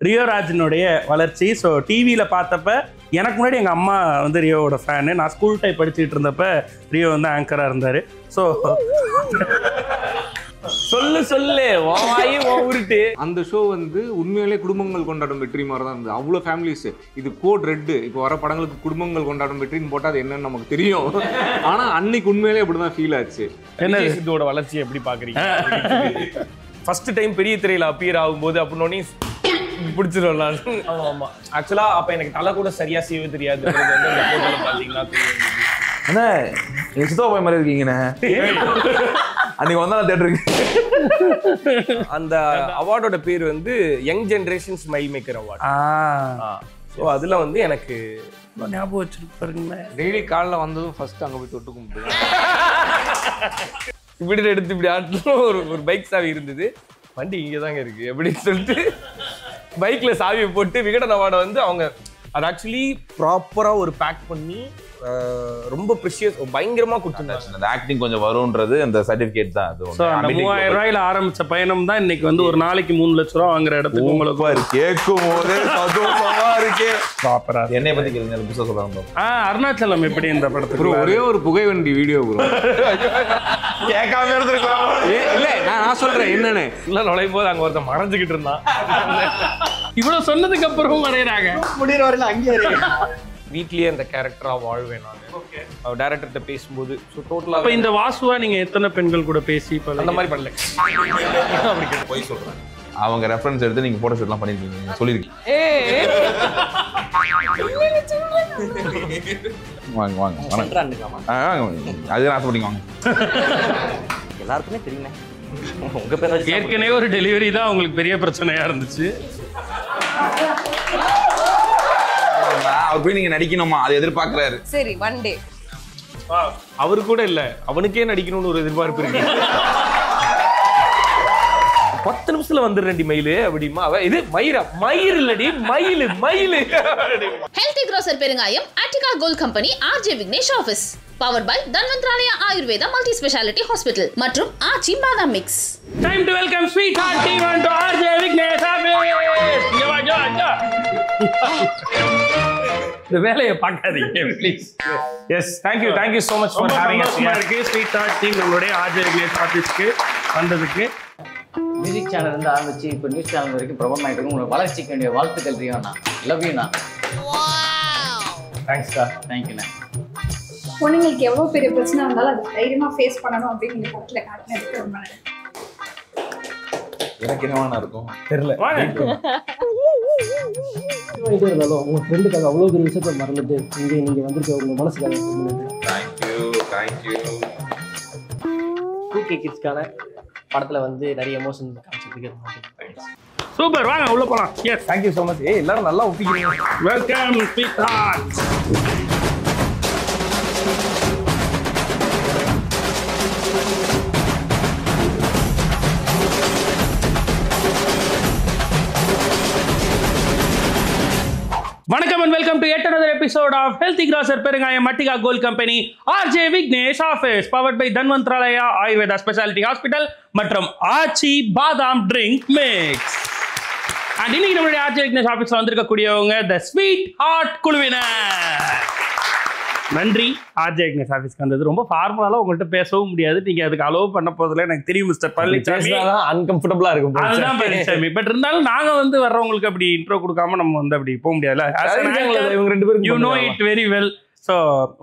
ரியோராஜினுடைய வளர்ச்சி. ஸோ டிவியில் பார்த்தப்ப எனக்கு முன்னாடி எங்கள் அம்மா வந்து ரியோவோட ஃபேனு. நான் ஸ்கூல் டைப் படிச்சுட்டு இருந்தப்ப ரியோ வந்து ஆங்கராக இருந்தார். ஸோ சொல்லு உருட்டு. அந்த ஷோ வந்து உண்மையிலே குடும்பங்கள் கொண்டாடும் வெற்றி மாதிரி தான் இருந்தது. அவ்வளோ ஃபேமிலிஸ். இது கோட் ரெட்டு. இப்போ வர படங்களுக்கு குடும்பங்கள் கொண்டாடும் வெற்றின்னு போட்டால் அது என்னன்னு நமக்கு தெரியும். ஆனால் அன்னைக்கு உண்மையிலே அப்படிதான் ஃபீல் ஆச்சு. என்ன இதோட வளர்ச்சி எப்படி பாக்குறீங்க? ஃபர்ஸ்ட் டைம் பெரிய திரையில அப்பியர் ஆகும்போது அப்படின்னே பிடிச்சிருவோம். ஆமா ஆக்சுவலா அப்ப எனக்கு தலை கூட சரியா செய்யவே தெரியாது. பாத்தீங்கன்னா என்ன சித்தப்பா போய் மாதிரி இருக்கீங்கண்ணே. அன்னைக்கு வந்தா தேட்டருக்கு. அந்த அவார்டோட பேர் வந்து young generation smile maker award. So அதுல வந்து எனக்கு ஞாபகம் வச்சிருப்பாருங்களேன். டெய்லி காலைல வந்ததும் ஃபர்ஸ்ட் அங்கே போய் தொட்டு கும்பிட்டு இப்படி எடுத்து இப்படி ஆட்டணும். ஒரு பைக் சாவி இருந்தது. வண்டி இங்கே தாங்க இருக்கு அப்படின்னு சொல்லிட்டு பைக்ல சாவியை போட்டு விகடன் அவார்டை வந்து அவங்க அது ஆக்சுவலி ப்ராப்பரா ஒரு பேக் பண்ணி ரொம்ப ப்ரிஷியஸ் பயங்கரமா கொடுத்துருந்தாங்க. அந்த ஆக்டிங் கொஞ்சம் வரும்ன்றது அந்த சர்டிபிகேட் தான். அது ஸோ அந்த 3000 ரூபாயில ஆரம்பிச்ச பயணம் தான் இன்னைக்கு வந்து ஒரு நாளைக்கு 3 லட்ச ரூபா வாங்குற இடத்துக்கு உங்களுக்கு கேட்கும் போது சந்தோஷமா இருக்கு. ப்ராப்பரா என்னைய பத்தி கேளுங்க. புதுசா சொல்றாங்க. அருணாச்சலம் எப்படி இந்த படத்துக்கு ஒரே ஒரு புகை வண்டி வீடியோ கேட்காம இருந்திருக்கோம். இல்ல நான் சொல்றேன் என்னன்னு இல்லை நுழையும் போது அங்க ஒருத்தன் மறைஞ்சுக்கிட்டு இருந்தான். இவ்வளவு சொன்னதுக்கு அப்புறம் வரையறாங்க. முடிகிற வரையில அங்கேயே வீட்லயே அந்த கேரக்டரா வாழ்வேன் நான். அவர் டைரக்டர்கிட்ட பேசும்போது டோட்டலா அப்ப இந்த வாசுவா நீங்க எத்தனை பெண்கள் கூட பேசி அந்த மாதிரி பண்ணல. போய் சொல்றேன். அவங்க ரெஃபரன்ஸ் எடுத்து நீங்க போட்டோ ஷூட்லாம் பண்ணிருக்கீங்க சொல்லிருக்கீங்க. வாங்க வாங்க அது ஆசைப்பட்டீங்க வாங்க. எல்லாருக்குமே தெரியுமே. உங்க பேர் ஏற்கனவே ஒரு டெலிவரி தான் உங்களுக்கு பெரிய பிரச்சனையா இருந்துச்சு. அவர் போய் நீங்க நடிக்கணுமா அது எதிர்பார்க்கிறாரு. சரி ஒன் டே அவரு கூட இல்ல அவனுக்கே நடிக்கணும்னு ஒரு எதிர்பார்ப்பு இருக்கு. 10 நிமிஷத்துல வந்துடுறேன்டி மயிலு அப்படிமா. இது மயிர் இல்லடி மயிலு. ஹெல்தி க்ரோசர் பெருங்காயம் ஆர்டிகா gold company RJ Vignesh office powered by Dhanvantralaya Ayurveda multi speciality hospital மற்றும் Aachi Badam mix. Time to welcome sweet heart team to RJ Vignesh office. இந்த வேலையை பார்க்காதீங்க please. Yes thank you so much for having us here. Sweet heart team நம்மளுடைய RJ Vignesh ஆபீஸ்க்கு வந்ததுக்கு. Music channel இருந்து ஆரம்பிச்சு இப்போ நியூஸ் சேனல் வரைக்கும் பிரபலமாயிட்டு இருக்கு. உங்களுக்கு வளர்ச்சிக்கு வேண்டிய வாழ்த்துக்கள் ரியோண்ணா. லவ் யூண்ணா. Thanks sir. தேங்க்யூண்ணா. பொண்ணுங்களுக்கு எவ்வளோ பெரிய பிரச்சனை இருந்தாலும் அது தைரியமாக ஃபேஸ் பண்ணணும் அப்படின்னு இந்த படத்தில் காட்டினதுக்கு ரொம்ப நன்றி. எனக்கு என்னவான இருக்கும் தெரியல. இருந்தாலும் உங்க ஃப்ரெண்டுக்காக அவ்வளோ பெரிய விஷயத்தை மறந்துட்டு இங்கே நீங்க வந்திருக்க உங்க மனசுக்காக தேங்க்யூ. 2K கிட்ஸ்க்கான படத்துல வந்து நிறைய எமோஷன் காமிச்சிருக்கு. சூப்பர் வாங்க உள்ள போலாம். Yes thank you so much. எல்லாரும் நல்லா ஒப்பிக்கிறீங்க. Welcome Sweetheart. வணக்கம் and welcome to yet another episode of Healthy Grocer பெருங்காயம் மட்டிகா gold company RJ Vignesh office powered by Dhanvantralaya Ayurveda speciality hospital மற்றும் ஆச்சி பாதாம் ட்ரிங்க் மிக்ஸ். அண்ட் இன்னைக்கு நம்மளுடைய ஆர்ஜே விக்னேஷ் ஆஃபீஸ்ல வந்திருக்கக்கூடியவங்க த ஸ்வீட் ஹார்ட் குழுவினர். நன்றி ஆர்ஜே விக்னேஷ் ஆஃபீஸ்க்கு வந்தது. ரொம்ப ஃபார்மலாக உங்கள்கிட்ட பேசவும் முடியாது. நீங்க அதுக்கு அலோவ் பண்ண போதில் எனக்கு தெரியும் மிஸ்டர் பழனிசாமி. அன்கம்ஃபர்டபுளா இருக்கும். அதுதான் பழனிசாமி. பட் இருந்தாலும் நாங்க வந்து வர்றவங்களுக்கு அப்படி இன்ட்ரோ கொடுக்காம நம்ம வந்து அப்படி போக முடியாதுல்ல. இவங்க 2 பேரும் you know it very well. So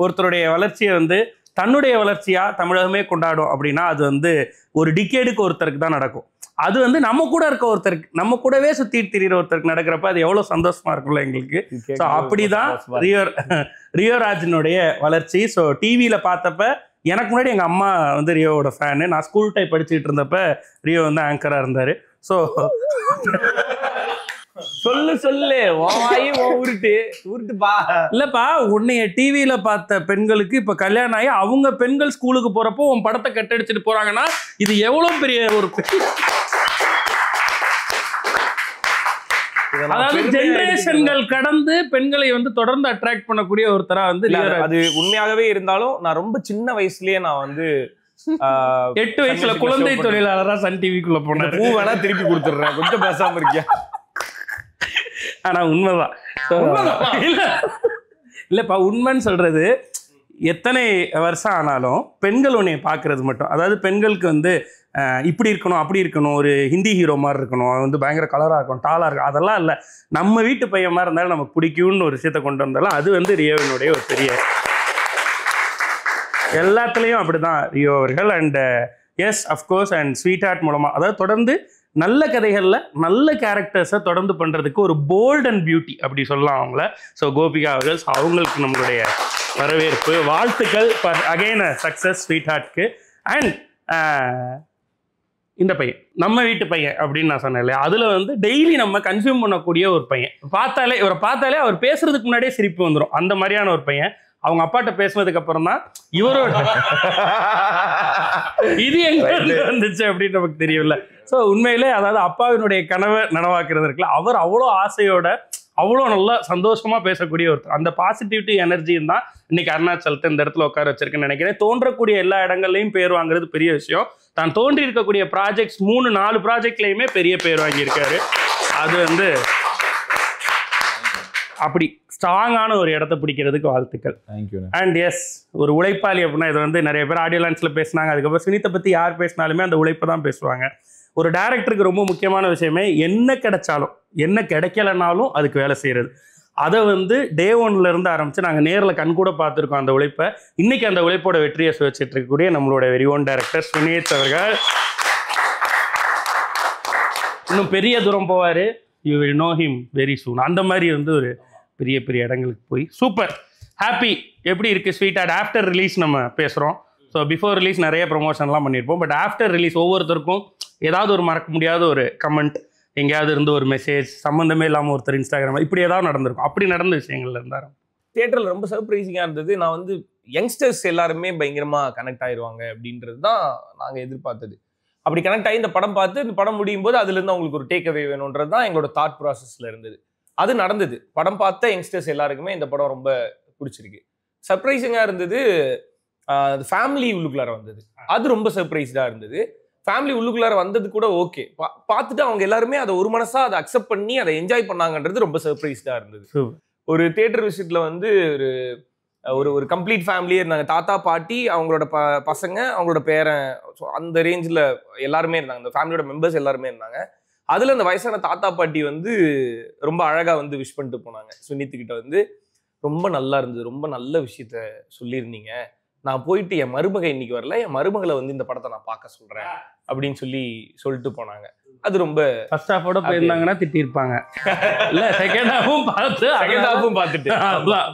ஒருத்தருடைய வளர்ச்சியை வந்து தன்னுடைய வளர்ச்சியா தமிழகமே கொண்டாடும் அப்படின்னா அது வந்து ஒரு டிகேடுக்கு ஒருத்தருக்கு தான் நடக்கும். அது வந்து நம்ம கூட இருக்க ஒருத்தருக்கு நம்ம கூடவே சுத்திட்டு திரியிற ஒருத்தருக்கு நடக்கிறப்ப அது எவ்வளவு சந்தோஷமா இருக்கும்ல எங்களுக்கு. ஸோ அப்படிதான் ரியோராஜினுடைய வளர்ச்சி. ஸோ டிவியில பார்த்தப்ப எனக்கு முன்னாடி எங்க அம்மா வந்து ரியோவோட ஃபேனு. நான் ஸ்கூல் டைப் படிச்சுட்டு இருந்தப்ப ரியோ வந்து ஆங்கரா இருந்தாரு. ஸோ சொல்லு உருட்டுப்பா. இல்லப்பா உன்னைய டிவியில பார்த்த பெண்களுக்கு இப்ப கல்யாணம் ஆகி அவங்க பெண்கள் ஸ்கூலுக்கு போறப்போ உன் படத்தை கட்டடிச்சுட்டு போறாங்கன்னா இது எவ்வளவு பெரிய ஒரு அதாவது ஜெனரேஷன்கள் கடந்து பெண்களை வந்து தொடர்ந்து அட்ராக்ட் பண்ணக்கூடிய ஒருத்தரா வந்து அது உண்மையாகவே இருந்தாலும் நான் ரொம்ப சின்ன வயசுலயே நான் வந்து 8 வயசுல குழந்தை தொழிலாளரா சன் டிவிக்குள்ள போனேன். பூ வேணா திருப்பி கொடுத்துடுறேன். கொஞ்சம் பேசாம இருக்கியா? ஆனா உண்மைதான். இல்லப்பா, உண்மைன்னு சொல்றது எத்தனை வருஷம் ஆனாலும் பெண்கள் உன்னை பார்க்கறது மட்டும், அதாவது பெண்களுக்கு வந்து இப்படி இருக்கணும் அப்படி இருக்கணும், ஒரு ஹிந்தி ஹீரோ மாதிரி இருக்கணும், வந்து பயங்கர கலராக இருக்கும், டாலாக இருக்கும், அதெல்லாம் இல்லை. நம்ம வீட்டு பையன் மாதிரி இருந்தாலும் நமக்கு பிடிக்கும்னு ஒரு விஷயத்தை கொண்டு வந்தாலும் அது வந்து ரியோவினுடைய ஒரு பெரிய எல்லாத்துலேயும் அப்படிதான் ரியோ அவர்கள். And yes of course, and Sweetheart மூலமாக, அதாவது தொடர்ந்து நல்ல கதைகளில் நல்ல கேரக்டர்ஸை தொடர்ந்து பண்ணுறதுக்கு ஒரு போல்ட் அண்ட் பியூட்டி அப்படி சொல்லலாம் அவங்கள. ஸோ கோபிகா அவர்கள், அவங்களுக்கு நம்மளுடைய வரவேற்பு, வாழ்த்துக்கள் ஃபார் அகெயின் சக்ஸஸ் ஸ்வீட் ஹார்ட்க்கு. அண்ட் இந்த பையன் நம்ம வீட்டு பையன் அப்படின்னு நான் சொன்னேன் இல்லையா, அதில் வந்து டெய்லி நம்ம கன்சியூம் பண்ணக்கூடிய ஒரு பையன். இவரை பார்த்தாலே அவர் பேசுறதுக்கு முன்னாடியே சிரிப்பு வந்துடும், அந்த மாதிரியான ஒரு பையன். அவங்க அப்பாட்ட பேசுனதுக்கு அப்புறம் தான் இவரோட இது எங்க வந்துச்சு அப்படின்னு நமக்கு தெரியல. ஸோ உண்மையிலே அதாவது அப்பாவினுடைய கனவை நனவாக்குறது இருக்குல்ல, அவர் அவ்வளோ ஆசையோட அவ்வளோ நல்லா சந்தோஷமா பேசக்கூடிய ஒருத்தர். அந்த பாசிட்டிவிட்டி எனர்ஜியும் தான் இன்னைக்கு அருணாச்சலத்தை இந்த இடத்துல உட்கார வச்சிருக்குன்னு நினைக்கிறேன். தோன்றக்கூடிய எல்லா இடங்கள்லையும் பேர் வாங்குறது பெரிய விஷயம். தான் தோன்றி இருக்கக்கூடிய ப்ராஜெக்ட்ஸ் 3-4 ப்ராஜெக்ட்லையுமே பெரிய பேர் வாங்கியிருக்காரு. அது வந்து அப்படி ஸ்ட்ராங்கான ஒரு இடத்த பிடிக்கிறதுக்கு வாழ்த்துக்கள். தேங்க்யூ. அண்ட் எஸ், ஒரு உழைப்பாளி அப்படின்னா இது வந்து நிறைய பேர் ஆடியோ லான்ச்சில் பேசினாங்க. அதுக்கப்புறம் சுனித்தை பற்றி யார் பேசினாலுமே அந்த உழைப்பை தான் பேசுவாங்க. ஒரு டைரக்டருக்கு ரொம்ப முக்கியமான விஷயமே என்ன கிடைச்சாலும் என்ன கிடைக்கலனாலும் அதுக்கு வேலை செய்கிறது. அதை வந்து டே 1லேருந்து ஆரம்பித்து நாங்கள் நேரில் கண்கூட பார்த்துருக்கோம் அந்த உழைப்பை. இன்றைக்கி அந்த உழைப்போட வெற்றியை சுவைச்சிட்டு இருக்கக்கூடிய நம்மளோட வெரி ஓன் டைரக்டர் சுனீத் அவர்கள். இன்னும் பெரிய தூரம் போவார், you will know him very soon. அந்த மாதிரி வந்து ஒரு பெரிய பெரிய இடங்களுக்கு போய் சூப்பர் ஹாப்பி. எப்படி இருக்குது ஸ்வீட் ஹார்ட்? ஆஃப்டர் ரிலீஸ் நம்ம பேசுகிறோம். ஸோ பிஃபோர் ரிலீஸ் நிறைய ப்ரொமோஷன்லாம் பண்ணியிருப்போம். பட் ஆஃப்டர் ரிலீஸ் ஒவ்வொருத்தருக்கும் ஏதாவது ஒரு மறக்க முடியாத ஒரு கமெண்ட், எங்கேயாவது இருந்து ஒரு மெசேஜ், சம்மந்தமே இல்லாமல் ஒருத்தர் இன்ஸ்டாகிராம் இப்படி ஏதாவது நடந்திருக்கும். அப்படி நடந்த விஷயங்கள்ல இருந்தார். தியேட்டரில் ரொம்ப சர்ப்ரைசிங்காக இருந்தது. நான் வந்து யங்ஸ்டர்ஸ் எல்லாருமே பயங்கரமாக கனெக்ட் ஆயிடுவாங்க அப்படின்றது தான் நாங்கள் எதிர்பார்த்தது. அப்படி கனெக்ட் ஆகி இந்த படம் பார்த்து இந்த படம் முடியும் போது அதுலேருந்து அவங்களுக்கு ஒரு டேக் அவே வேணுன்றது தான் எங்களோட தாட் ப்ராசஸில் இருந்தது. அது நடந்தது. படம் பார்த்த யங்ஸ்டர்ஸ் எல்லாருக்குமே இந்த படம் ரொம்ப பிடிச்சிருக்கு. சர்ப்ரைசிங்காக இருந்தது. ஃபேமிலி உள்ளுக்குள்ளார வந்தது, அது ரொம்ப சர்ப்ரைஸ்டாக இருந்தது. ஃபேமிலி உள்ளுக்குள்ளார வந்தது கூட ஓகே, பார்த்துட்டு அவங்க எல்லாருமே அதை ஒரு மனசா அதை அக்செப்ட் பண்ணி அதை என்ஜாய் பண்ணாங்கன்றது ரொம்ப சர்ப்ரைஸ்டாக இருந்தது. ஒரு தியேட்டர் விசிட்ல வந்து ஒரு ஒரு கம்ப்ளீட் ஃபேமிலியே இருந்தாங்க. தாத்தா பாட்டி, அவங்களோட பசங்க, அவங்களோட பேரன், அந்த ரேஞ்சில் எல்லாருமே இருந்தாங்க. அந்த ஃபேமிலியோட மெம்பர்ஸ் எல்லாருமே இருந்தாங்க. அதில் அந்த வயசான தாத்தா பாட்டி வந்து ரொம்ப அழகாக வந்து விஷ் பண்ணிட்டு போனாங்க. சுனித்துக்கிட்ட வந்து ரொம்ப நல்லா இருந்தது, ரொம்ப நல்ல விஷயத்த சொல்லியிருந்தீங்க, நான் போயிட்டு என் மருமகை இன்னைக்கு வரல, என் மருமகளை வந்து இந்த படத்தை நான் பார்க்க சொல்றேன் அப்படின்னு சொல்லிட்டு போனாங்க. அது ரொம்ப ஃபர்ஸ்ட் ஹாஃபோட போயிருந்தாங்கன்னா திட்டிருப்பாங்க. இல்ல செகண்ட் ஹாஃபும் பார்த்துட்டு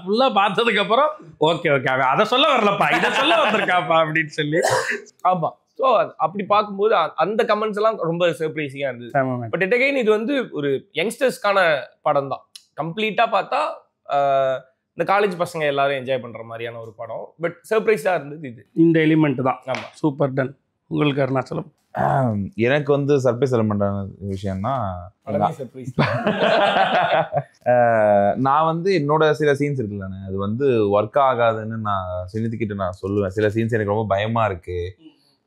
ஃபுல்லா பார்த்ததுக்கு அப்புறம் ஓகே ஓகே அதை சொல்ல வரலப்பா, இதை சொல்ல வந்திருக்காப்பா அப்படின்னு சொல்லி. ஆமா. ஸோ அப்படி பார்க்கும்போது அந்த கமெண்ட்ஸ் எல்லாம் ரொம்ப சர்ப்ரைசிங்கா இருந்தது. பட் எகைன் இது வந்து ஒரு யங்ஸ்டர்ஸ்க்கான படம் தான். கம்ப்ளீட்டா பார்த்தா இந்த காலேஜ் பசங்க எல்லாரும் என்ஜாய் பண்ற மாதிரியான ஒரு படம். பட் சர்ப்ரைஸா இருந்தது இது, இந்த எலிமெண்ட் தான். ஆமா, சூப்பர் டன். உங்களுக்கு அருணாச்சலம்? எனக்கு வந்து சர்ப்ரைஸ் எலிமெண்டான விஷயம்னா, நான் வந்து என்னோட சில சீன்ஸ் இருக்குல்லண்ணே, அது வந்து ஒர்க் ஆகாதுன்னு நான் சுனித்துக்கிட்ட நான் சொல்லுவேன். சில சீன்ஸ் எனக்கு ரொம்ப பயமா இருக்கு,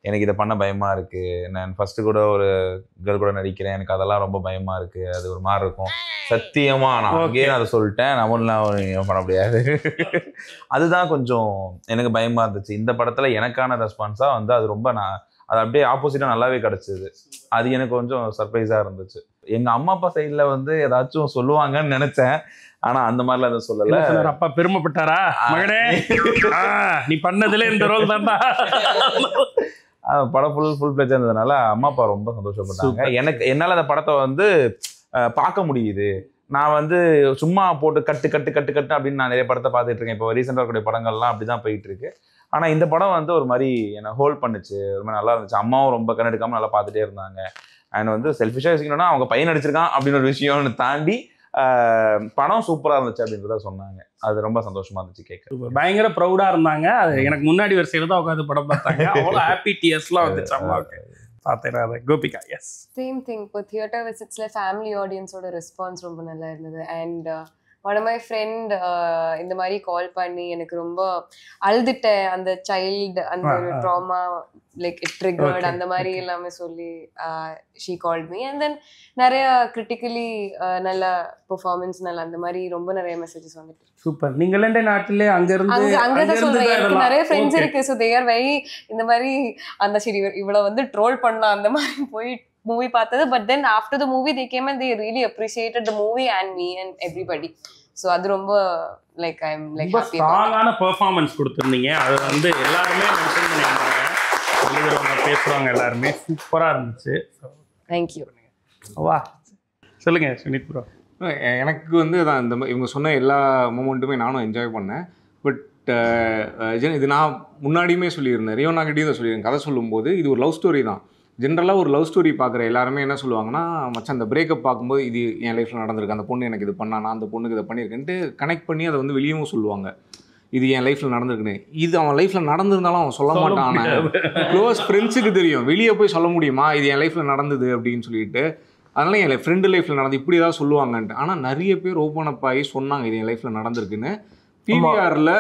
எனக்கு இதை பண்ண பயமா இருக்கு, நான் ஃபர்ஸ்ட் கூட ஒரு கேர்ள் கூட நடிக்கிறேன், எனக்கு அதெல்லாம் ரொம்ப பயமா இருக்கு, அது ஒரு மாதிரி இருக்கும். சத்தியமா நான் அங்கேயே அதை சொல்லிட்டேன், நம்மளாம் பண்ண முடியாது. அதுதான் கொஞ்சம் எனக்கு பயமா இருந்துச்சு. இந்த படத்துல எனக்கான ரெஸ்பான்ஸா வந்து அது ரொம்ப அது அப்படியே ஆப்போசிட்டா நல்லாவே கிடைச்சது. அது எனக்கு கொஞ்சம் சர்ப்ரைஸா இருந்துச்சு. எங்க அம்மா அப்பா சைட்ல வந்து ஏதாச்சும் சொல்லுவாங்கன்னு நினைச்சேன், ஆனா அந்த மாதிரிலாம் எதுவும் சொல்லல. அப்பா பெருமைப்பட்டாரா, மகனே நீ பண்ணதுல இந்த ரோல் தான்டா. படம் ஃபுல் பிளேஜா இருந்ததுனால அம்மா அப்பா ரொம்ப சந்தோஷப்பட்டாங்க. என்னால அந்த படத்தை வந்து பார்க்க முடியுது. நான் வந்து சும்மா போட்டு கட்டு அப்படின்னு நான் நிறைய படத்தை பார்த்துட்டு இருக்கேன். இப்போ ரீசெண்டாக இருக்கக்கூடிய படங்கள்லாம் அப்படிதான் போயிட்டு இருக்கு. ஆனா இந்த படம் வந்து ஒரு மாதிரி என்னை ஹோல்ட் பண்ணுச்சு, ரொம்ப நல்லா இருந்துச்சு. அம்மாவும் ரொம்ப கண்ணெடுக்காம நல்லா பார்த்துட்டே இருந்தாங்க. அண்ட் வந்து செல்ஃபிஷா யோசிக்கணும்னா அவங்க பையன் நடிச்சிருக்கான் அப்படின்னு ஒரு விஷயம்னு தாண்டி படம் சூப்பரா இருந்துச்சு அப்படின்றத சொன்னாங்க. அது ரொம்ப சந்தோஷமா இருந்துச்சு கேட்க. பயங்கர ப்ரௌடா இருந்தாங்க. அது எனக்கு முன்னாடி ஒரு சைடு தான் உட்காந்து படம் பார்த்தாங்க. அவ்வளோ ஹாப்பி டியர்ஸ்லாம் வந்துச்சு அம்மாவுக்கு. கோபிகா? Yes, same thing. இப்போ தியேட்டர் விசிட்ஸ்ல ஃபேமிலி ஆடியன்ஸோட ரெஸ்பான்ஸ் ரொம்ப நல்லா இருந்தது. And one of my friend இந்த மாதிரி கால் பண்ணி எனக்கு ரொம்ப அழுதுட்டேன், அந்த சைல்டு அந்த ஒரு ட்ராமா லைக் இட் ட்ரிகர்ட் அந்த மாதிரி எல்லாமே சொல்லி she called me. And then நிறைய கிரிட்டிக்கலி நல்ல பெர்ஃபார்மன்ஸ் நல்ல அந்த மாதிரி ரொம்ப நிறைய மெசேஜஸ் வந்துட்டு. சூப்பர். நீங்க லண்ட நாட்டிலே அங்கதான் சொல்றேன், எனக்கு நிறைய ஃப்ரெண்ட்ஸ் இருக்கு. ஸோ தே ஆர் வெரி இந்த மாதிரி அந்த சரி இவ்வளவு வந்து ட்ரோல் பண்ணலாம் அந்த மாதிரி போய் மூவி பார்த்தது. But then after the movie they came and they really appreciated the movie and me and everybody. So அது ரொம்ப like I am like happy. ஸ்ட்ராங்கான பெர்ஃபார்மன்ஸ் கொடுத்துருந்தீங்க. அது வந்து எல்லாருமே மென்ஷன் பண்ணியிருந்தாங்க, எழுதுறவங்க பேசுறவங்க எல்லாருமே சூப்பரா இருந்துச்சு. தேங்க்யூ. வா சொல்லுங்க சுனித் ப்ரோ. எனக்கு வந்து அதான் இந்த இவங்க சொன்ன எல்லா மூமெண்ட்டுமே நானும் என்ஜாய் பண்ணேன். பட் இது நான் முன்னாடியுமே சொல்லியிருந்தேன், ரியோனாகிட்டையும் இதை சொல்லியிருந்தேன். கதை சொல்லும்போது இது ஒரு லவ் ஸ்டோரி தான். ஜென்ரலாக ஒரு லவ் ஸ்டோரி பார்க்குற எல்லாருமே என்ன சொல்லுவாங்கன்னா, மச்சான் அந்த பிரேக்கப் பார்க்கும்போது இது என் லைஃப்பில் நடந்திருக்கு, அந்த பொண்ணு எனக்கு இது பண்ணா, நான் அந்த பொண்ணுக்கு இதை பண்ணியிருக்கேன்ட்டு கனெக்ட் பண்ணி அதை வந்து வெளியவும் சொல்லுவாங்க, இது என் லைஃப்பில் நடந்திருக்குன்னு. இது அவன் லைஃப்பில் நடந்திருந்தாலும் அவன் சொல்ல மாட்டான். ஆனால் க்ளோஸ் ஃப்ரெண்ட்ஸுக்கு தெரியும், வெளியே போய் சொல்ல முடியுமா இது என் லைஃப்பில் நடந்தது அப்படின்னு சொல்லிட்டு. அதனால் என் ஃப்ரெண்டு லைஃப்பில் நடந்து இப்படி ஏதாவது சொல்லுவாங்கன்ட்டு. ஆனால் நிறைய பேர் ஓப்பன் அப் ஆகி சொன்னாங்க இது என் லைஃப்பில் நடந்திருக்குன்னு. பிவிஆரில்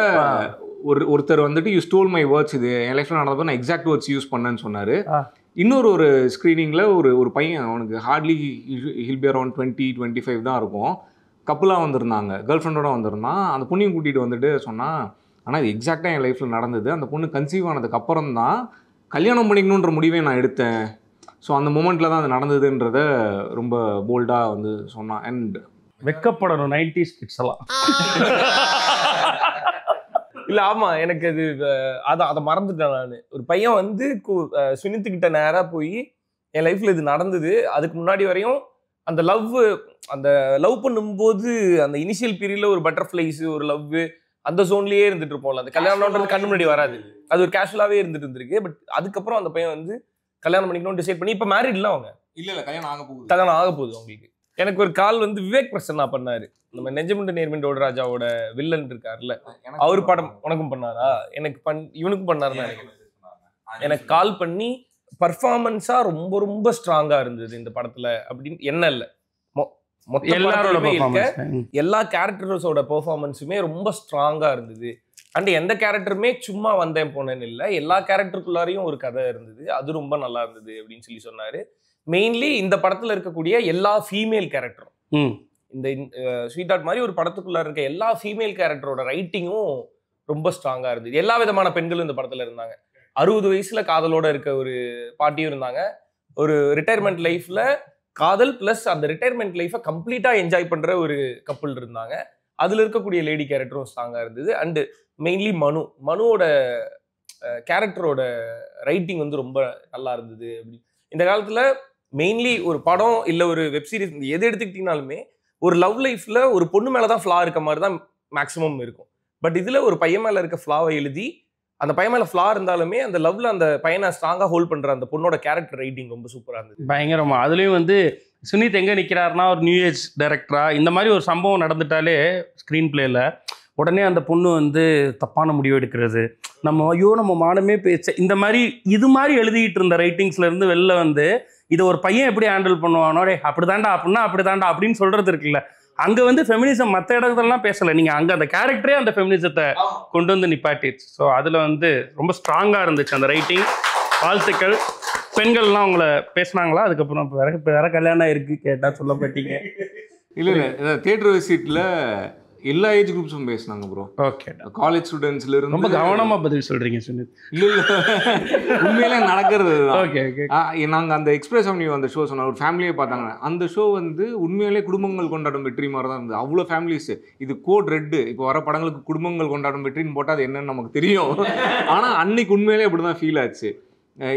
ஒருத்தர் வந்துட்டு யூ ஸ்டோல் மை வேர்ட்ஸ், இது என் லைஃப்பில் நடந்தப்போ நான் எக்ஸாக்ட் வேர்ட்ஸ் யூஸ் பண்ணேன்னு சொன்னார். இன்னொரு ஸ்க்ரீனிங்கில் ஒரு பையன், அவனுக்கு ஹார்ட்லி ஹில் பி அரௌண்ட் 20-25 தான் இருக்கும், கப்புலாக வந்திருந்தாங்க, கேர்ள் ஃப்ரெண்டோட வந்திருந்தான். அந்த பொண்ணையும் கூட்டிகிட்டு வந்துட்டு சொன்னான், ஆனால் இது எக்ஸாக்டாக என் லைஃப்பில் நடந்தது, அந்த பொண்ணு கன்சீவ் ஆனதுக்கு அப்புறம் தான் கல்யாணம் பண்ணிக்கணுன்ற முடிவை நான் எடுத்தேன். ஸோ அந்த மூமெண்ட்டில் தான் அது நடந்ததுன்றத ரொம்ப போல்டாக வந்து சொன்னான். அண்ட் வெக்கப்படணும் 90s கிட்ஸ் எல்லாம். இல்ல ஆமா, எனக்கு அது அதை மறந்துட்டேன் நான். ஒரு பையன் வந்து சுனித்துக்கிட்ட நேரா போய் என் லைஃப்ல இது நடந்தது, அதுக்கு முன்னாடி வரையும் அந்த லவ் பண்ணும்போது அந்த இனிஷியல் பீரியட்ல ஒரு பட்டர்ஃப்ளைஸ் ஒரு லவ் அந்த ஜோன்லயே இருந்துட்டு இருப்போம்ல, அந்த கல்யாணம்ன்றது கண்ணு முன்னாடி வராது, அது ஒரு கேஷுவலாவே இருந்துட்டு இருந்திருக்கு. பட் அதுக்கப்புறம் அந்த பையன் வந்து கல்யாணம் பண்ணிக்கணும்னு டிசைட் பண்ணி இப்ப மேரிட் இல்ல அவங்க, இல்ல கல்யாணம் ஆக போகுது அவங்களுக்கு. எனக்கு ஒரு கால் வந்து விவேக் பிரசன்னா பண்ணாரு, நம்ம நெஞ்சமுண்டு நேர்மிண்டோட ராஜாவோட வில்லன் இருக்காருல்ல, அவரு படம் உனக்கும் பண்ணாரா, எனக்கு இவனுக்கும் பண்ணாருன்னு நினைக்கிறேன். எனக்கு கால் பண்ணி பர்ஃபார்மன்ஸா ரொம்ப ரொம்ப ஸ்ட்ராங்கா இருந்தது இந்த படத்துல அப்படின்னு. என்ன இல்ல, எல்லா கேரக்டர்ஸோட பெர்ஃபார்மன்ஸுமே ரொம்ப ஸ்ட்ராங்கா இருந்தது. அண்ட் எந்த கேரக்டருமே சும்மா வந்தேன் போனேன்னு இல்லை, எல்லா கேரக்டருக்குள்ளாரையும் ஒரு கதை இருந்தது, அது ரொம்ப நல்லா இருந்தது அப்படின்னு சொல்லி சொன்னாரு. மெயின்லி இந்த படத்துல இருக்கக்கூடிய எல்லா ஃபீமேல் கேரக்டரும், இந்த ஸ்வீட் ஆர்ட் மாதிரி ஒரு படத்துக்குள்ள இருக்க எல்லா ஃபீமேல் கேரக்டரோட ரைட்டிங்கும் ரொம்ப ஸ்ட்ராங்கா இருந்தது. எல்லா விதமான பெண்களும் இந்த படத்துல இருந்தாங்க. 60 வயசுல காதலோட இருக்க ஒரு பாட்டியும் இருந்தாங்க, ஒரு ரிட்டையர்மெண்ட் லைஃப்ல காதல் பிளஸ் அந்த ரிட்டையர்மெண்ட் லைஃபை கம்ப்ளீட்டா என்ஜாய் பண்ற ஒரு கப்புள் இருந்தாங்க. அதுல இருக்கக்கூடிய லேடி கேரக்டரும் ஸ்ட்ராங்கா இருந்தது. அண்ட் மெயின்லி மனுவோட கேரக்டரோட ரைட்டிங் வந்து ரொம்ப நல்லா இருந்தது. அப்படி இந்த காலத்துல மெயின்லி ஒரு படம் இல்ல ஒரு வெப் சீரிஸ் எது எடுத்துக்கிட்டீங்கனாலுமே ஒரு லவ் லைஃப்ல ஒரு பொண்ணு மேலதான் ஃப்ளா இருக்க மாதிரி தான் மேக்ஸிமம் இருக்கும். பட் இதுல ஒரு பையன் மேல இருக்க ஃப்ளாவை எழுதி அந்த பையன் மேல ஃப்ளா இருந்தாலுமே அந்த லவ்ல அந்த பையனை ஸ்ட்ராங்கா ஹோல்ட் பண்ற அந்த பொண்ணோட கேரக்டர் ரைட்டிங் ரொம்ப சூப்பரா இருந்தது. பயங்கரமா. அதுலயும் வந்து சுனித் எங்க நிக்கிறாருன்னா ஒரு நியூ ஏஜ் டைரக்டரா, இந்த மாதிரி ஒரு சம்பவம் நடந்துட்டாலே ஸ்கிரீன் பிளேல உடனே அந்த பொண்ணு வந்து தப்பான முடிவு எடுக்கிறது, நம்ம மானமே பேச, இந்த மாதிரி இது மாதிரி எழுதிட்டு இருந்த ரைட்டிங்ஸ்ல இருந்து வெளில வந்து இதை ஒரு பையன் எப்படி ஹேண்டில் பண்ணுவானோ, அப்படிதாண்டா அப்படிதாண்டா அப்படின்னு சொல்றது இருக்குல்ல, அங்க வந்து ஃபெமினிசம் மற்ற இடத்துலலாம் பேசலை, நீங்க அங்க அந்த கேரக்டரே அந்த ஃபெமினிசத்தை கொண்டு வந்து நிப்பாட்டிடுச்சு. ஸோ அதுல வந்து ரொம்ப ஸ்ட்ராங்கா இருந்துச்சு அந்த ரைட்டிங். வாழ்த்துக்கள். பெண்கள்லாம் உங்களை பேசினாங்களா அதுக்கப்புறம்? வேற கல்யாணம் இருக்கு கேட்டா சொல்ல மாட்டீங்க? இல்ல தியேட்டர் விசிட்ல எல்லா ஏஜ் குரூப்ஸும் பேசினாங்க ப்ரோ. ஓகே. காலேஜ் ஸ்டூடெண்ட்ஸ்ல இருந்து ரொம்ப கவனமா பதில் சொல்றீங்க சுனித். இல்ல உண்மையிலே நடக்கிறது தான். Okay okay. நாங்க அந்த எக்ஸ்பிரஸ் அவென்யூ அந்த ஷோ சொன்ன ஒரு ஃபேமிலியே பார்த்தாங்க. அந்த ஷோ வந்து உண்மையிலே குடும்பங்கள் கொண்டாடும் வெற்றி மாதிரி தான் இருந்தது. அவ்வளோ ஃபேமிலிஸ். இது கோட் ரெட்டு, இப்போ வர படங்களுக்கு குடும்பங்கள் கொண்டாடும் வெற்றின்னு போட்டால் அது என்னன்னு நமக்கு தெரியும். ஆனால் அன்னைக்கு உண்மையிலே அப்படி தான் ஃபீல் ஆச்சு.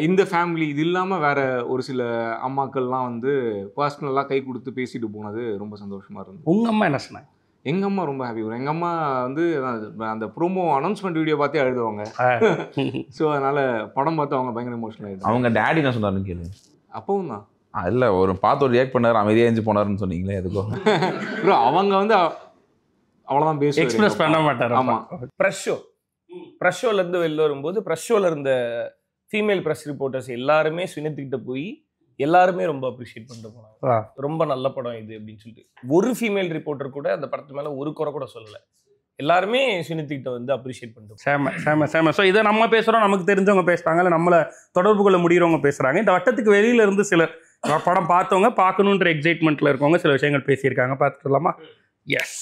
இந்த ஃபேமிலி இது இல்லாமல் வேற ஒரு சில அம்மாக்கள்லாம் வந்து பர்சனலாக கை கொடுத்து பேசிட்டு போனது ரொம்ப சந்தோஷமா இருந்தது. உங்க அம்மா என்ன சொன்னாங்க? எங்கள் அம்மா ரொம்ப ஹாப்பி. எங்கள் அம்மா வந்து அந்த ப்ரோமோ அனௌன்ஸ்மெண்ட் வீடியோ பார்த்தே அழுதுவாங்க. ஸோ அதனால படம் பார்த்து அவங்க பயங்கர எமோஷனல் ஆகிடுச்சு. அவங்க டேடி என்ன சொன்னாருன்னு கேளு. அப்பவும் தான் இல்லை, ஒரு பார்த்து ஒரு ரியாக்ட் பண்ணார், அமைதியாக எழுந்து போனாருன்னு சொன்னீங்களே எதுக்கோ? ப்ரோ அவங்க வந்து அவ்வளோதான் பேச எக்ஸ்பிரஸ் பண்ண மாட்டார். ஆமாம். ப்ரெஷ் ஷோலேருந்து வெளில வரும்போது ப்ரெஷ் ஷோவில் இருந்த ஃபீமேல் ப்ரெஸ் ரிப்போர்ட்டர்ஸ் எல்லாருமே சுனித்துக்கிட்ட போய் எல்லாருமே ரொம்ப அப்ரிஷியேட் பண்ணிட்டு போனாங்க. ரொம்ப நல்ல படம் இது அப்படின்னு சொல்லிட்டு ஒரு ஃபீமேல் ரிப்போர்ட்டர் கூட அந்த படத்து மேல ஒரு குறை கூட சொல்லலை. எல்லாருமே சுனிதிகிட்ட வந்து அப்ரிஷியேட் பண்ணிட்டு சேம. ஸோ இதை நம்ம பேசுகிறோம், நமக்கு தெரிஞ்சவங்க பேசுகிறாங்க, இல்லை நம்மளை தொடர்பு கொள்ள முடியறவங்க பேசுகிறாங்க. இந்த வட்டத்துக்கு வெளியில இருந்து சில படம் பார்த்தவங்க பார்க்கணுன்ற எக்ஸைட்மெண்ட்டில் இருக்கவங்க சில விஷயங்கள் பேசியிருக்காங்க. பார்த்துக்கலாமா? எஸ்.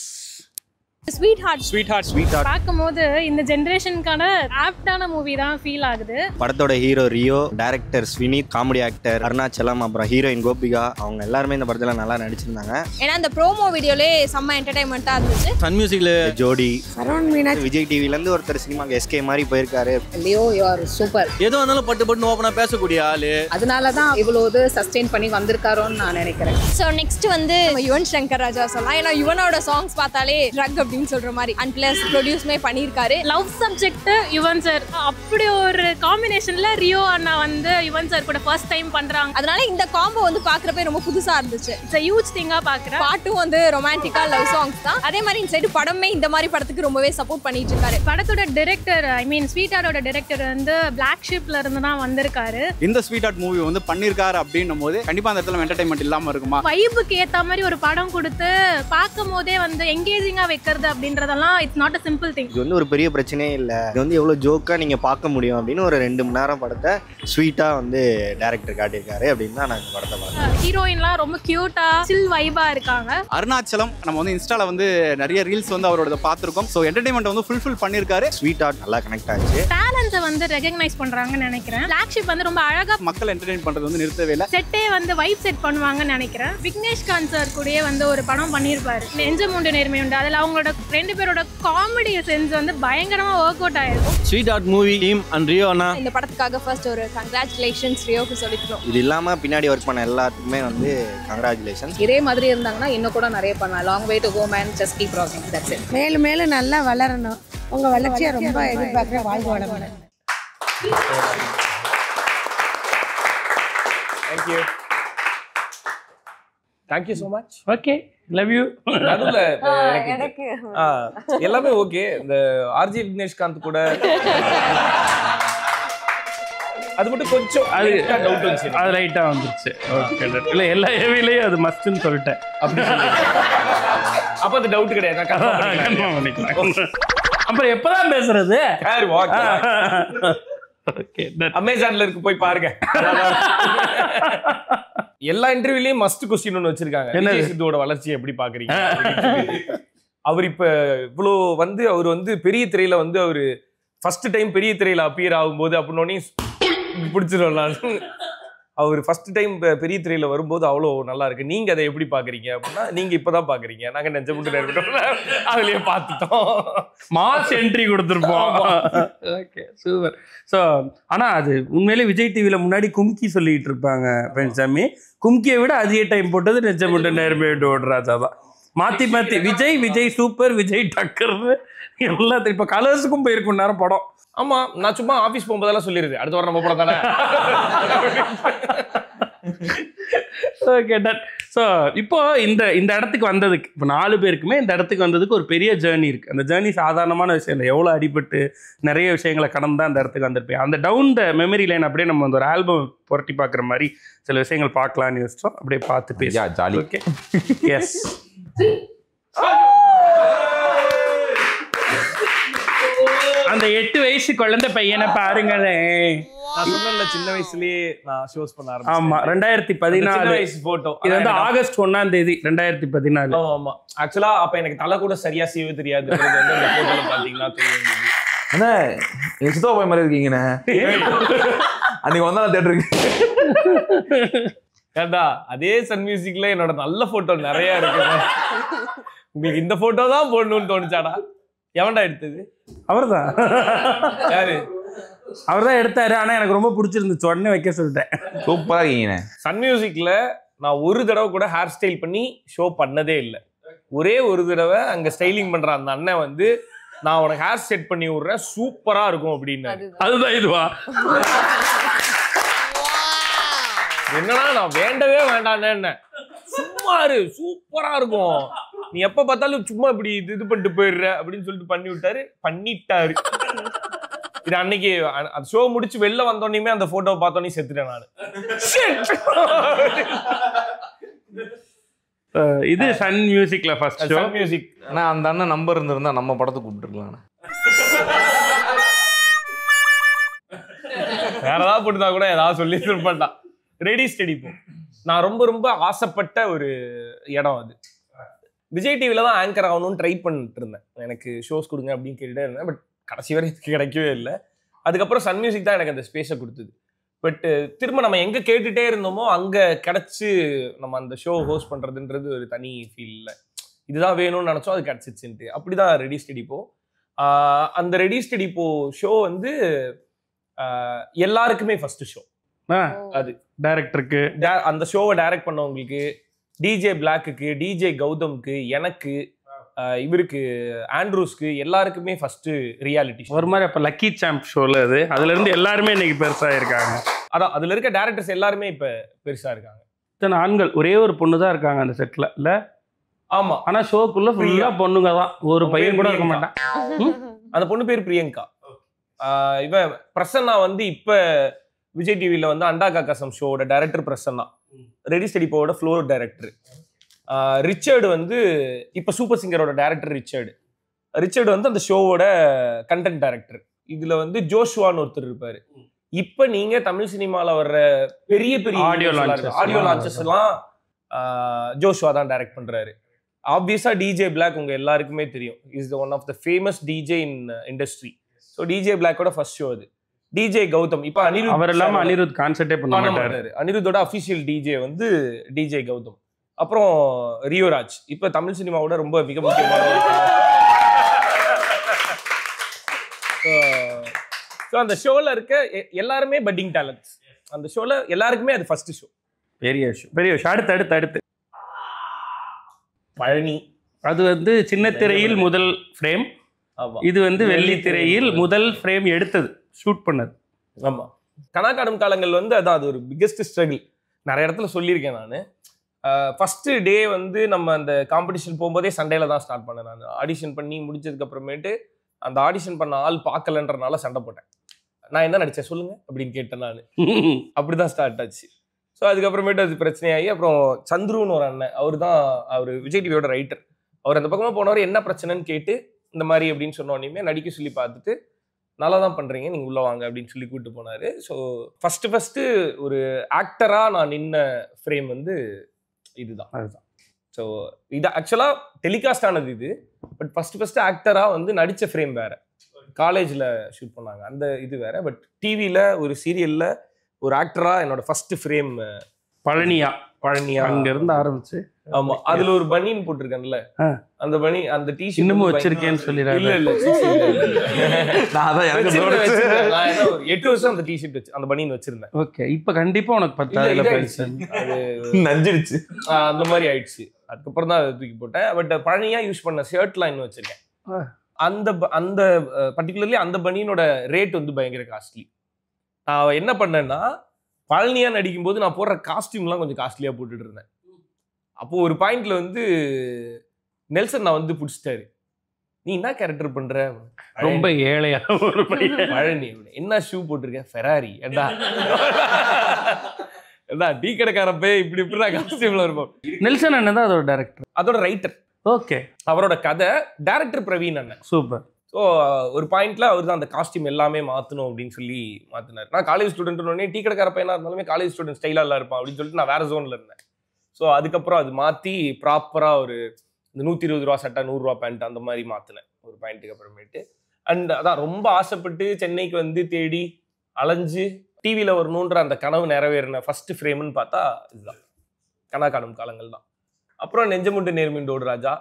ஸ்வீட் ஹார்ட் பார்க்கும்போது இந்த ஜெனரேஷனுக்கான ஆப்டான மூவி தான் ஃபீல் ஆகுது. படத்தோட hero Rio, director Swinith, comedy actor Arunachalam, அப்புறம் ஹீரோயின் கோபிகா, அவங்க எல்லாருமே இந்த படத்துல நல்லா நடிச்சிருந்தாங்க. ஏன்னா அந்த ப்ரோமோ வீடியோலே செம்ம என்டர்டைன்மெண்ட்டா இருந்துச்சு. சன் மியூசிக்ல ஜோடி, சரவண் மீனாட்சி, விஜய் டிவில இருந்து ஒருத்தர் சினிமாக்கு எஸ்கே மாதிரி போயிருக்காரு. Leo you are super. எது வந்தாலும் பட்டு ஓபனா பேசக்கூடிய ஆளு. அதனால தான் இவ்வளவு சஸ்டெயின் பண்ணி வந்திருக்காரோன்னு நான் நினைக்கிறேன். ஸோ நெக்ஸ்ட் வந்து யுவன் சங்கர் ராஜா சொல்லலாம். ஏன்னா யுவனோட சாங்ஸ் பார்த்தாலே ட்ரக் அப்படின்னு சொல்ற மாதிரி அண்ட் பிளஸ் ப்ரொடியூஸ்மே பண்ணியிருக்காரு. லவ் சப்ஜெக்ட் யுவன் சார், அப்படி ஒரு காம்பினேஷன்ல ரியோ அண்ணா வந்து யுவன் சார் கூட ஃபர்ஸ்ட் டைம் பண்றாங்க. அதனால இந்த காம்போ வந்து பாக்குறப்ப ரொம்ப புதுசா இருந்துச்சு. இட்ஸ் a huge thing-ஆ பாக்குறேன். பாட்டும் வந்து ரொமான்டிக்கா லவ் சாங்ஸ் தான். அதே மாதிரி இந்த சைடு படமே இந்த மாதிரி படத்துக்கு ரொம்பவே சப்போர்ட் பண்ணிட்டு இருக்காரு. படத்தோட டைரக்டர் ஸ்வீட் ஹார்ட்டோட டைரக்டர் வந்து பிளாக் ஷிப்ல இருந்து தான் வந்திருக்காரு. இந்த ஸ்வீட் ஹார்ட் மூவி வந்து பண்ணிருக்காரு அப்படின்னும் போது கண்டிப்பா அந்த இடத்துல என்டர்டைன்மெண்ட் இல்லாம இருக்குமா? வைபுக்கு ஏத்த மாதிரி ஒரு படம் கொடுத்து பார்க்கும் போதே வந்து எங்கேஜிங்கா வைக்கிறது அப்படின்றதெல்லாம் it's not a simple thing. இது வந்து ஒரு பெரிய பிரச்சனையே இல்லை. இது வந்து எவ்வளவு ஜோக்கா நீங்க பார்க்க முடியும் அப்படின்னு ஒரு 2 மணி நேரம் படத்தை ஸ்வீட்டா வந்து டைரக்டர் காட்டியிருக்காரு அப்படின்னு தான் நான் இந்த படத்தை பார்த்தேன். ஹீரோயின்லாம் ரொம்ப கியூட்டா சில் வைபா இருக்காங்க. அருணாச்சலம் நம்ம வந்து இன்ஸ்டால வந்து நிறைய ரீல்ஸ் வந்து அவரோட பார்த்திருக்கோம். ஸோ என்டர்டைன்மெண்ட் வந்து ஃபுல்ஃபில் பண்ணியிருக்காரு. ஸ்வீட் ஹார்ட் நல்லா கனெக்ட் ஆச்சு. டேலண்ட்ஸை வந்து ரெகக்னைஸ் பண்றாங்கன்னு நினைக்கிறேன். பிளாக்ஷிப் வந்து ரொம்ப அழகா மக்கள் என்டர்டைன் பண்றது வந்து நிறுத்தவே இல்லை. செட்டே வந்து வைப் செட் பண்ணுவாங்கன்னு நினைக்கிறேன். விக்னேஷ் காந்த் சார் கூடயே வந்து ஒரு படம் பண்ணியிருப்பாரு, நெஞ்சமுண்டு நேர்மையுண்டு. அதில் அவங்களோட 2 பேரோட காமெடி சென்ஸ் வந்து பயங்கரமா ஒர்க் அவுட் ஆயிருக்கும். Sweetheart movie team and Rio அண்ணா இந்த படத்துக்காக ஃபர்ஸ்ட் ஒரு கங்க்ராச்சுலேஷன்ஸ் ரியோக்கு சொல்லிக்கிறோம். இது இல்லாம பின்னாடி ஒர்க் பண்ண எல்லாத்துக்குமே வந்து கங்க்ராச்சுலேஷன்ஸ். இதே மாதிரி இருந்தாங்கன்னா இன்னும் கூட நிறைய பண்ணலாம். Long way to go man, just keep rocking. That's it. மேலும் மேலும் நல்லா வளரணும். உங்க வளர்ச்சியை ரொம்ப எதிர்பார்க்குறேன். வாழ்க வளமுடன். Thank you so much. Okay, love you. நடுவில் எனக்கு எல்லாமே ஓகே. இந்த ஆர்ஜே விக்னேஷ்காந்த் கூட அது மட்டும் கொஞ்சம் அது டவுட் வந்துச்சு. அது ரைட்டா வந்துருச்சு. ஓகே, இல்லை எல்லா ஏவிலையும் அது மஸ்ட்னு சொல்லிட்டேன். அப்படி அப்ப அது டவுட் கிடையாது. நான் கன்ஃபார்ம் பண்ணிக்கலாம். அப்புறம் எப்பதான் பேசுறது? அமேசான்ல இருக்கு, போய் பாருங்க. எல்லா இன்டர்வியூலயும் மஸ்ட் கொஸ்டின் ஒன்று வச்சிருக்காங்க. விஜய் சித்துவோட வளர்ச்சியை எப்படி பாக்குறீங்க? அவர் இப்ப இவ்வளோ வந்து அவர் வந்து பெரிய திரையில வந்து அவரு ஃபர்ஸ்ட் டைம் பெரிய திரையில அப்பியர் ஆகும்போது அப்படின்னோடனே பிடிச்சிடும். அவர் ஃபர்ஸ்ட் டைம் பெரிய திரையில வரும்போது அவ்வளோ நல்லா இருக்கு. நீங்க அதை எப்படி பாக்குறீங்க அப்படின்னா, நீங்க இப்பதான் பாக்குறீங்க, நாங்க நெஞ்சமுண்டு நேர்மையுண்டு அதுலயே பார்த்துட்டோம். மாஸ் என்ட்ரி கொடுத்துருப்போம். Okay, super. ஸோ ஆனால் அது உண்மையிலே விஜய் டிவியில் முன்னாடி கும்கி சொல்லிட்டு இருப்பாங்க பெண்சாமி. கும்கியை விட அதிக டைம் போட்டது நெஞ்சமுண்டு நேர்மையுண்டு ஓடுறாஜா தான். மாற்றி மாற்றி விஜய் சூப்பர், விஜய் டக்கர்னு எல்லாத்தையும் இப்போ கலர்ஸுக்கும் போயிருக்கும் நேரம் படம். ஆமா, நான் சும்மா ஆபீஸ் போகும்போதெல்லாம் சொல்லிடுது அடுத்த வாரம் நம்ம படம் தானே. Okay, ton. ஸோ இப்போ இந்த இடத்துக்கு வந்ததுக்கு இப்போ 4 பேருக்குமே இந்த இடத்துக்கு வந்ததுக்கு ஒரு பெரிய ஜேர்னி இருக்குது. அந்த ஜேர்னி சாதாரணமான விஷயம் இல்லை. எவ்வளோ அடிபட்டு நிறைய விஷயங்களை கடந்து தான் அந்த இடத்துக்கு வந்திருப்பேன். அந்த டவுன் த மெமரி லைன் அப்படியே நம்ம அந்த ஒரு ஆல்பம் புரட்டி பார்க்குற மாதிரி சில விஷயங்கள் பார்க்கலான்னு யோசிச்சோம். அப்படியே பார்த்து பேச ஜாலி. Okay, S. அந்த 8 வயசு குழந்தை பையனை பாருங்களேன். நான் சொன்னேன்ல, சின்ன வயசுலயே நான் ஷோஸ் பண்ண ஆரம்பிச்சேன். ஆமா, 2014 வயசு போட்டோ. இது வந்து ஆகஸ்ட் 1ஆம் தேதி 2014. ஆமா, ஆக்சுவலா அப்ப எனக்கு தலை கூட சரியா செய்யவே தெரியாது. அந்த போட்டோல பாத்தீங்கன்னா தெரியும். என்ன என் சித்தா போய் மாதிரி இருக்கீங்கண்ணே. அன்னைக்கு வந்தா தேட்டருக்கு ஏண்டா அதே சன் மியூசிக்ல என்னோட நல்ல போட்டோ நிறைய இருக்கு. உங்களுக்கு இந்த போட்டோ தான் போடணும்னு தோணுச்சாடா? எவன்டா எடுத்தது? அவர்தான். யாரு? அவர்தான் எடுத்தாரு. ஆனா எனக்கு ரொம்ப பிடிச்சிருந்துச்சு, உடனே வைக்க சொல்லிட்டேன். சூப்பரா இருக்கீங்க. சன் மியூசிக்ல நான் ஒரு தடவை கூட ஹேர் ஸ்டைல் பண்ணி ஷோ பண்ணதே இல்லை. ஒரே ஒரு தடவை அங்க ஸ்டைலிங் பண்ற அந்த அண்ணன் வந்து, நான் உனக்கு ஹேர் செட் பண்ணி விடுறேன், சூப்பரா இருக்கும் அப்படின்னு. அதுதான் இதுவா? என்னன்னா நான் வேண்டவே வேண்டான்னு என்ன, சும்மா சூப்பரா இருக்கும், நீ எப்ப பார்த்தாலும் சும்மா இப்படி இது பண்ணிட்டு போயிடுற அப்படின்னு சொல்லிட்டு பண்ணி விட்டாரு. பண்ணிட்டாரு. இது அன்னைக்கு அந்த ஷோ முடிச்சு வெளில வந்தோடனே அந்த போட்டோவை பார்த்தோன்னே செத்துட்டேன் நான். இது சன் மியூசிக்ல ஃபர்ஸ்ட் ஷோ. Sun music. ஆனால் அந்த அண்ணன் நம்பர் இருந்திருந்தா நம்ம படத்துக்கு கூப்பிட்டுருக்கலாம். வேற ஏதாவது போட்டுதா கூட ஏதாவது சொல்லி இருப்பேன்டா. ரெடி ஸ்டடி போ. நான் ரொம்ப ரொம்ப ஆசைப்பட்ட ஒரு இடம் அது. விஜய் டிவில தான் ஆங்கர் ஆகணும்னு ட்ரை பண்ணிட்டு இருந்தேன். எனக்கு ஷோஸ் கொடுங்க அப்படின்னு கேட்டுட்டே இருந்தேன். பட் கடைசி வரை கிடைக்கவே இல்லை. அதுக்கப்புறம் சன் மியூசிக் தான் எனக்கு அந்த ஸ்பேஸை கொடுத்தது. பட் திரும்ப நம்ம எங்கே கேட்டுகிட்டே இருந்தோமோ அங்கே கிடச்சி நம்ம அந்த ஷோ ஹோஸ்ட் பண்ணுறதுன்றது ஒரு தனி ஃபீல். இதுதான் வேணும்னு நினச்சோம், அது கிடச்சிச்சுன்ட்டு. அப்படி தான் ரெடி ஸ்டடி போ. அந்த ரெடி ஸ்டடி போ ஷோ வந்து எல்லாருக்குமே ஃபர்ஸ்ட் ஷோ. அது டைரக்டருக்கு, அந்த ஷோவை டைரக்ட் பண்ணவங்களுக்கு, டிஜே பிளாக்குக்கு, டிஜே கௌதம்க்கு, எனக்கு, இவருக்கு ஆண்ட்ரூஸ்க்கு, எல்லாருக்குமே ஃபர்ஸ்ட் ரியாலிட்டி ஷோ. ஒரு மாதிரி அப்போ லக்கி சாம்ப் ஷோல அது. அதுல இருந்து எல்லாருமே இன்னைக்கு பெருசா இருக்காங்க. அதான் அதுல இருக்க டேரக்டர்ஸ் எல்லாருமே இப்ப பெருசா இருக்காங்க. இத்தனை ஆண்கள், ஒரே ஒரு பொண்ணு தான் இருக்காங்க அந்த செட்ல இல்ல? ஆமா. ஆனா ஷோக்குள்ள ஃபுல்லா பொண்ணுங்க தான், ஒரு பையன் கூட இருக்க மாட்டான். அந்த பொண்ணு பேர் பிரியங்கா. இவ பிரசன்னா வந்து இப்ப விஜய் டிவில வந்து அண்டா காக்காசம் ஷோவோட டைரக்டர் பிரசன்னா, ரெடி ஸ்டடி போவோட ஃப்ளோர் டைரக்டர். ரிச்சர்டு வந்து இப்ப சூப்பர் சிங்கரோட டைரக்டர் ரிச்சர்டு வந்து அந்த ஷோவோட கண்டென்ட் டைரக்டர். இதுல வந்து ஜோஷுவான்னு ஒருத்தர் இருப்பாரு. இப்ப நீங்க தமிழ் சினிமால வர்ற பெரிய பெரிய ஆடியோ லான்ச்சஸ் எல்லாம் ஜோஷுவா தான் டைரக்ட் பண்றாரு. ஆப்வியஸா டிஜே பிளாக் உங்க எல்லாருக்குமே தெரியும், is one of the famous DJ in industry. So DJ பிளாக்கோட ஃபர்ஸ்ட் ஷோ அது. டிஜே கௌதம் இப்ப அனிருத், அவர் இல்லாம அனிருத் கான்செப்டே பண்ண மாட்டாரு. அனிருத்தோட அபிஷியல் டிஜே வந்து டிஜே கௌதம். அப்புறம் ரியோராஜ் இப்ப தமிழ் சினிமாவோட ரொம்ப மிக முக்கியமான. அந்த ஷோல இருக்க எல்லாருமே பட்டிங் டேலண்ட்ஸ். அந்த ஷோல எல்லாருக்குமே அது ஃபர்ஸ்ட் ஷோ. பெரிய ஷோ. அடுத்து பழனி. அது வந்து சின்ன திரையில் முதல் ஃப்ரேம். இது வந்து வெள்ளி திரையில் முதல் ஃப்ரேம் எடுத்தது, ஷூட் பண்ணது. ஆமா. கனாக்காடும் காலங்கள் வந்து அதான் அது ஒரு பிக்கெஸ்ட் ஸ்ட்ரகிள். நிறைய இடத்துல சொல்லியிருக்கேன் நான். ஃபர்ஸ்ட் டே வந்து நம்ம அந்த காம்படிஷன் போகும்போதே சண்டேல தான் ஸ்டார்ட் பண்ணேன். நான் ஆடிஷன் பண்ணி முடிச்சதுக்கு அப்புறமேட்டு அந்த ஆடிஷன் பண்ண ஆள் பார்க்கலன்றனால சண்டை போட்டேன். நான் என்ன நடிச்சேன் சொல்லுங்க அப்படின்னு கேட்டேன் நான். அப்படிதான் ஸ்டார்ட் ஆச்சு. ஸோ அதுக்கப்புறமேட்டு அது பிரச்சனையாகி அப்புறம் சந்துருன்னு ஒரு அண்ணன், அவர் விஜய் டிவியோட ரைட்டர். அவர் அந்த பக்கமாக போனவர் என்ன பிரச்சனைன்னு கேட்டு இந்த மாதிரி அப்படின்னு சொன்னோடனே நடிக்க சொல்லி பார்த்துட்டு நல்லா தான் பண்ணுறீங்க, நீங்கள் உள்ளே வாங்க அப்படின்னு சொல்லி கூப்பிட்டு போனார். ஸோ ஃபஸ்ட்டு ஒரு ஆக்டராக நான் நின்ன ஃப்ரேம் வந்து இதுதான். ஸோ இது ஆக்சுவலாக டெலிகாஸ்ட் ஆனது இது. பட் ஃபஸ்ட்டு ஆக்டராக வந்து நடித்த ஃப்ரேம் வேறு. காலேஜில் ஷூட் பண்ணாங்க அந்த இது வேறு. பட் டிவியில் ஒரு சீரியலில் ஒரு ஆக்டராக என்னோட ஃபஸ்ட்டு ஃப்ரேம் பழனியா அங்கேருந்து ஆரம்பிச்சு. ஆமா, அதுல ஒரு பனியன் போட்டிருக்கேன்ல, அந்த பனி அந்த டிஷர்ட் இன்னமும் வச்சிருக்கேன்னு சொல்லிடுறாங்க. இல்ல நான் 8 வருஷம் அந்த டிஷர்ட் வச்சு அந்த பனியன் வச்சிருந்தேன். ஓகே, இப்ப கண்டிப்பா உனக்கு 10,000 பென்ஷன் நஞ்சிடுச்சு அந்த மாதிரி ஆயிடுச்சு. அதுக்கப்புறம் தான் அதை தூக்கி போட்டேன். பட் பழனியா யூஸ் பண்ண ஷர்ட்லாம் இன்னும் வச்சிருக்கேன். அந்த பர்டிகுலர்லி அந்த பனியனோட ரேட் வந்து பயங்கர காஸ்ட்லி. நான் என்ன பண்ணேன்னா, பழனியா நடிக்கும் போது நான் போடுற காஸ்டியூம்லாம் கொஞ்சம் காஸ்ட்லியா போட்டுட்டு இருந்தேன். அப்போ ஒரு பாயிண்ட்ல வந்து நெல்சன் நான் வந்து பிடிச்சிட்டாரு, நீ என்ன கேரக்டர் பண்ற, ரொம்ப ஏழையா ஒரு பழனி, என்ன ஷூ போட்டிருக்க, ஃபெராரி, ஏண்டா டீ கடைக்காரப்பே இப்படி இப்படிதான் காஸ்டியூம்ல இருப்போம். நெல்சன் அண்ணன் தான் அதோட டைரக்டர், அதோட ரைட்டர். ஓகே, அவரோட கதை டைரக்டர் பிரவீன் அண்ணன். சூப்பர். ஸோ ஒரு பாயிண்ட்ல அவர் தான் அந்த காஸ்டியூம் எல்லாமே மாற்றணும் அப்படின்னு சொல்லி மாற்றினார். நான் காலேஜ் ஸ்டூடெண்ட்னு டீ கடைக்கார பையனா இருந்தாலுமே காலேஜ் ஸ்டூடெண்ட் ஸ்டைலாக இருப்பான் அப்படின்னு சொல்லிட்டு நான் வேற ஜோன்ல இருந்தேன். ஸோ அதுக்கப்புறம் அது மாற்றி ப்ராப்பராக ஒரு இந்த 120 ரூபா சட்டை 100 ரூபா பேண்ட் அந்த மாதிரி மாற்றினேன் ஒரு பாயிண்ட்டுக்கு அப்புறமேட்டு. அண்ட் அதான் ரொம்ப ஆசைப்பட்டு சென்னைக்கு வந்து தேடி அலைஞ்சு டிவியில் வரணுன்ற அந்த கனவு நிறைவேறின ஃபர்ஸ்ட் ஃப்ரேம்னு பார்த்தா இதுதான், கனாக்காடும் காலங்கள் தான். அப்புறம் நெஞ்சமுண்டு நேர்மிண்டோடு ராஜா.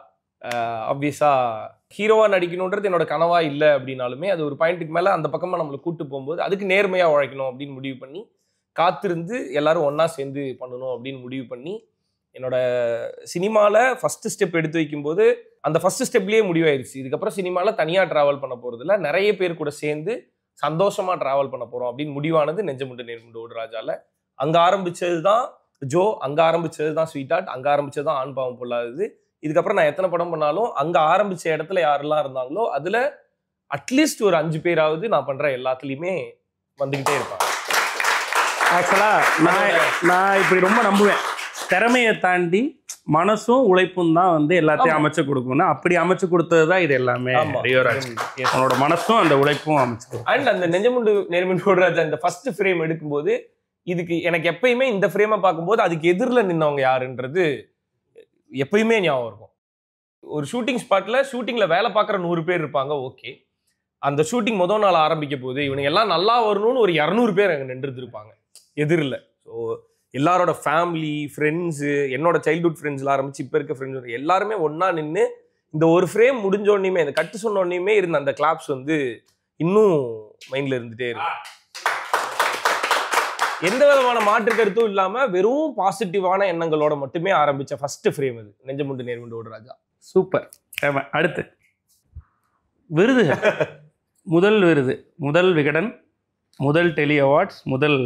ஆப்வியஸாக ஹீரோவாக நடிக்கணுன்றது என்னோட கனவா இல்லை அப்படின்னாலுமே அது ஒரு பாயிண்ட்டுக்கு மேலே அந்த பக்கமாக நம்மளை கூப்பிட்டு போகும்போது அதுக்கு நேர்மையாக உழைக்கணும் அப்படின்னு முடிவு பண்ணி காத்திருந்து எல்லாரும் ஒன்றா சேர்ந்து பண்ணணும் அப்படின்னு முடிவு பண்ணி என்னோட சினிமாவில் ஃபஸ்ட்டு ஸ்டெப் எடுத்து வைக்கும்போது அந்த ஃபஸ்ட்டு ஸ்டெப்லேயே முடிவாயிருச்சு. இதுக்கப்புறம் சினிமாவில் தனியாக ட்ராவல் பண்ண போகிறதில்ல, நிறைய பேர் கூட சேர்ந்து சந்தோஷமாக ட்ராவல் பண்ண போகிறோம் அப்படின்னு முடிவானது நெஞ்சமுண்டு நேர்முண்டோடு ராஜாவில். அங்கே ஆரம்பித்தது தான் ஜோ, அங்கே ஆரம்பித்தது தான் ஸ்வீட் ஆர்ட், அங்கே ஆரம்பித்தது தான் ஆண் பாவம் பொல்லாதது. இதுக்கப்புறம் நான் எத்தனை படம் பண்ணாலும் அங்கே ஆரம்பித்த இடத்துல யாரெல்லாம் இருந்தாங்களோ அதில் அட்லீஸ்ட் ஒரு 5 பேராவது நான் பண்ற எல்லாத்துலயுமே வந்துகிட்டே இருப்பாங்க. ஆக்சுவலா நான் இப்படி ரொம்ப நம்புவேன், திறமையை தாண்டி மனசும் உழைப்பும் தான் வந்து எல்லாத்தையும் அமைச்சு கொடுக்கணும். அப்படி அமைச்சு கொடுத்தது தான் இது எல்லாமே. அவனோட மனசும் அந்த உழைப்பும் அமைச்சு கொடுக்கும். அண்ட் அந்த நெஞ்சமுண்டு நேர்மையோடு ஓடுறாஜா அந்த ஃபர்ஸ்ட் ஃப்ரேம் எடுக்கும்போது இதுக்கு எனக்கு எப்பயுமே இந்த ஃப்ரேமை பார்க்கும்போது அதுக்கு எதிரில் நின்னவங்க யாருன்றது எப்பயுமே ஞாபகம் இருக்கும். ஒரு ஷூட்டிங் ஸ்பாட்ல ஷூட்டிங்ல வேலை பார்க்குற 100 பேர் இருப்பாங்க. ஓகே, அந்த ஷூட்டிங் முதல் நாள் ஆரம்பிக்க போது இவனுங்க எல்லாம் நல்லா வரணும்னு ஒரு 200 பேர் அங்கே நின்றுருப்பாங்க எதிரில். ஸோ எல்லாரோட ஃபேமிலி ஃப்ரெண்ட்ஸு, என்னோட சைல்ட்ஹுட் ஃப்ரெண்ட்ஸ்ல ஆரம்பிச்சு இப்போ இருக்க ஃப்ரெண்ட்ஸ் எல்லாருமே ஒன்றா நின்று இந்த ஒரு ஃப்ரேம் முடிஞ்சோடனேயுமே இந்த கட்டு சொன்னோடனேயுமே இருந்த அந்த கிளாப்ஸ் வந்து இன்னும் மைண்டில் இருந்துகிட்டே இருக்கும். எந்த விதமான மாற்று கருத்தும் இல்லாமல் வெறும் பாசிட்டிவான எண்ணங்களோட மட்டுமே ஆரம்பித்த ஃபர்ஸ்ட் ஃப்ரேம் அது நெஞ்சமுண்டு நேர்முண்டு ஓடுறாஜா. சூப்பர். அடுத்து விருது. முதல் விருது, முதல் விகடன், முதல் டெலி அவார்ட்ஸ், முதல்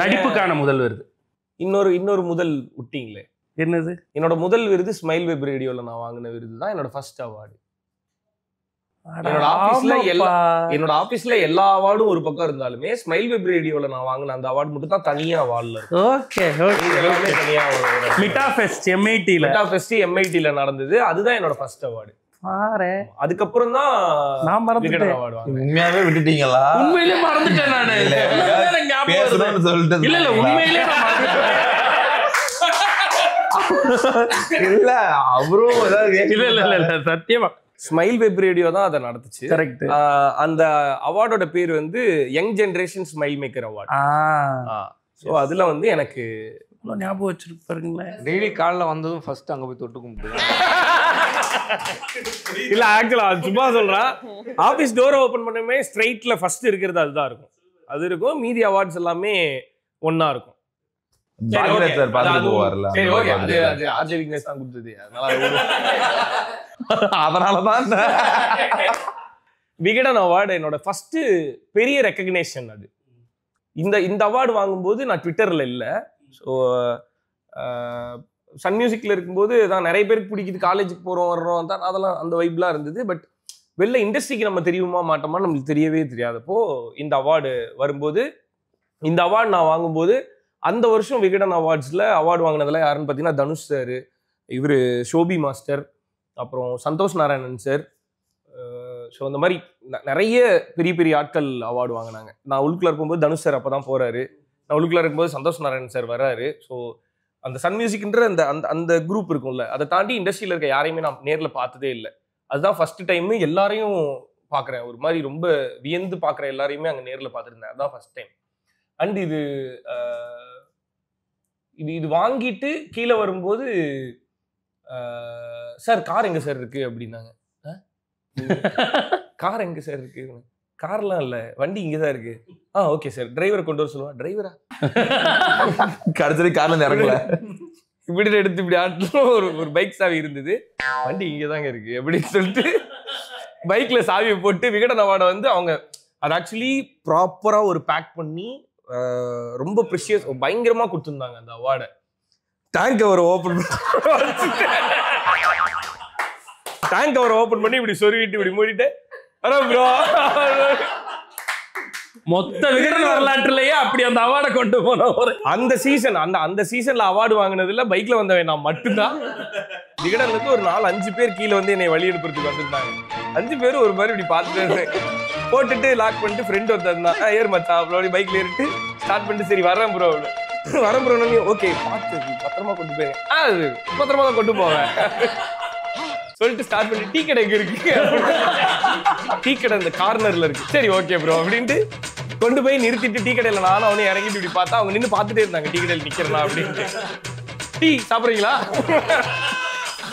நடிப்புக்கான முதல் விருது. இன்னொரு முதல் விட்டீங்களே, என்னது? என்னோட முதல் விருது ஸ்மைல் வெப் ரேடியோல நான் வாங்கின விருது தான் என்னோட ஃபர்ஸ்ட் அவார்டு. என்னோட ஆபீஸ்ல எல்லா அவார்டும் ஒரு பக்கம் இருந்தாலுமே ஸ்மைல் வெப் ரேடியோல நான் வாங்கின அந்த அவார்டு மட்டும் தான் தனியா வால்ல இருக்கு. Okay okay. தனியா மிட்டா ஃபெஸ்ட் எம்ஐடில நடந்தது. அதுதான் என்னோட ஃபர்ஸ்ட் அவார்டு. அதுக்கப்புறம் தான் நான் மறந்துட்டேன். உண்மையாவே விட்டுட்டீங்களா? உண்மையிலே மறந்துட்டேன் நானு. இல்ல உண்மையிலே இல்ல அவரும் இல்ல சத்தியமா ஸ்மைல் வெப் ரேடியோ தான் அதை நடத்துச்சு. கரெக்ட். அந்த அவார்டோட பேர் வந்து young generation smile maker award. So அதுல வந்து எனக்கு ஞாபகம் வச்சிருப்பாருங்களேன். டெய்லி காலைல வந்ததும் ஃபர்ஸ்ட் அங்க போய் தொட்டு கும்பிட்டு இல்ல ஆக்சுவலா சும்மா சொல்றேன். ஆபீஸ் டோரை ஓபன் பண்ணவே ஸ்ட்ரைட்ல ஃபர்ஸ்ட் இருக்கிறது அதுதான் இருக்கும். அது இருக்கும். மீதி அவார்ட்ஸ் எல்லாமே ஒன்னா இருக்கும். ஆர்ஜே விக்னேஷ் தான் கொடுத்தது. அதனாலதான் விகடன் அவார்டு என்னோட ஃபர்ஸ்ட் பெரிய ரெக்கக்னேஷன். அது இந்த அவார்டு வாங்கும்போது நான் ட்விட்டர்ல இல்லை. ஸோ சன் மியூசிக்ல இருக்கும்போது தான் நிறைய பேருக்கு பிடிக்குது, காலேஜுக்கு போகிறோம் வர்றோம் தான், அதெல்லாம் அந்த வைப்லாம் இருந்தது. பட் வெளில இண்டஸ்ட்ரிக்கு நம்ம தெரியுமா மாட்டோமா நம்மளுக்கு தெரியவே தெரியாதப்போ இந்த அவார்டு வரும்போது, இந்த அவார்டு நான் வாங்கும்போது அந்த வருஷம் விகடன் அவார்ட்ஸில் அவார்டு வாங்கினதெல்லாம் யாருன்னு பார்த்தீங்கன்னா தனுஷ் சார், இவர் ஷோபி மாஸ்டர், அப்புறம் சந்தோஷ் நாராயணன் சார். ஸோ அந்த மாதிரி நிறைய பெரிய பெரிய ஆட்கள் அவார்டு வாங்கினாங்க. நான் உள்ளுக்குள்ள இருக்கும்போது தனுஷ் சார் அப்போ தான் போகிறாரு. நான் உள்ளுக்குள்ள இருக்கும்போது சந்தோஷ் நாராயணன் சார் வராரு. ஸோ அந்த சன் மியூசிக்ன்ற அந்த அந்த குரூப் இருக்கும்ல, அதை தாண்டி இண்டஸ்ட்ரியில் இருக்க யாரையுமே நான் நேரில் பார்த்ததே இல்லை. அதுதான் ஃபர்ஸ்ட் டைம் எல்லாரையும் பார்க்குறேன். ஒரு மாதிரி ரொம்ப வியந்து பார்க்குற எல்லாரையுமே அங்கே நேரில் பார்த்துருந்தேன். அதுதான் ஃபர்ஸ்ட் டைம். அண்ட் இது வாங்கிட்டு கீழே வரும்போது சார் கார் எங்கே சார் இருக்கு அப்படின்னாங்க. கார் எங்கே சார் இருக்கு? கார்லாம் இல்லை, வண்டி இங்கே தான் இருக்கு. ஓகே சார், டிரைவரை கொண்டு வர சொல்லுவா. டிரைவரா? கடைசி கார்ல இறங்கல, இப்படி எடுத்து இப்படி ஆட்டலும் ஒரு பைக் சாவி இருந்தது. வண்டி இங்கே தாங்க இருக்கு அப்படின்னு சொல்லிட்டு பைக்ல சாவியை போட்டு விகடன் அவார்டை வந்து அவங்க அதை ஆக்சுவலி ப்ராப்பரா ஒரு பேக் பண்ணி ரொம்ப ப்ரிஷியஸ் பயங்கரமா கொடுத்துருந்தாங்க அந்த அவார்டை. டேங்க் கவர் ஓபன் பண்ணி இப்படி சொருவிட்டு இப்படி மூடிட்டு மொத்த விகடன் வரலாற்றுலயே அப்படி அந்த அவார்டை கொண்டு போன அந்த சீசன்ல அவார்டு வாங்கினதுல பைக்ல வந்தவன் நான் மட்டும்தான். விகடன்ல இருந்து ஒரு 4-5 பேர் கீழே வந்து என்னை வழி எடுப்பதுக்கு வந்திருந்தாங்க. 5 பேரும் ஒரு மாதிரி இப்படி பார்த்துட்டு போட்டுட்டு லாக் பண்ணிட்டு ஃப்ரெண்ட் ஒருத்தர் ஏர் மச்சா அப்படி பைக்ல ஏறிட்டு ஸ்டார்ட் பண்ணிட்டு சரி வரேன் ப்ரோ ஓகே பார்த்து பத்திரமா கொண்டு போய் பத்திரமா தான் கொண்டு போவேன் சொல்லிட்டு ஸ்டார்ட் பண்ணி டீ கடை எங்க இருக்கு? டீ கடை இந்த கார்னர்ல இருக்கு. சரி ஓகே ப்ரோ அப்படின்ட்டு கொண்டு போய் நிறுத்திட்டு டீ கடையில நானும் அவனே இறங்கிட்டு இப்படி பார்த்தா அவங்க நின்று பார்த்துட்டே இருந்தாங்க டீ கடையில் நிக்கிறனா அப்படின்ட்டு. டீ சாப்பிட்றீங்களா?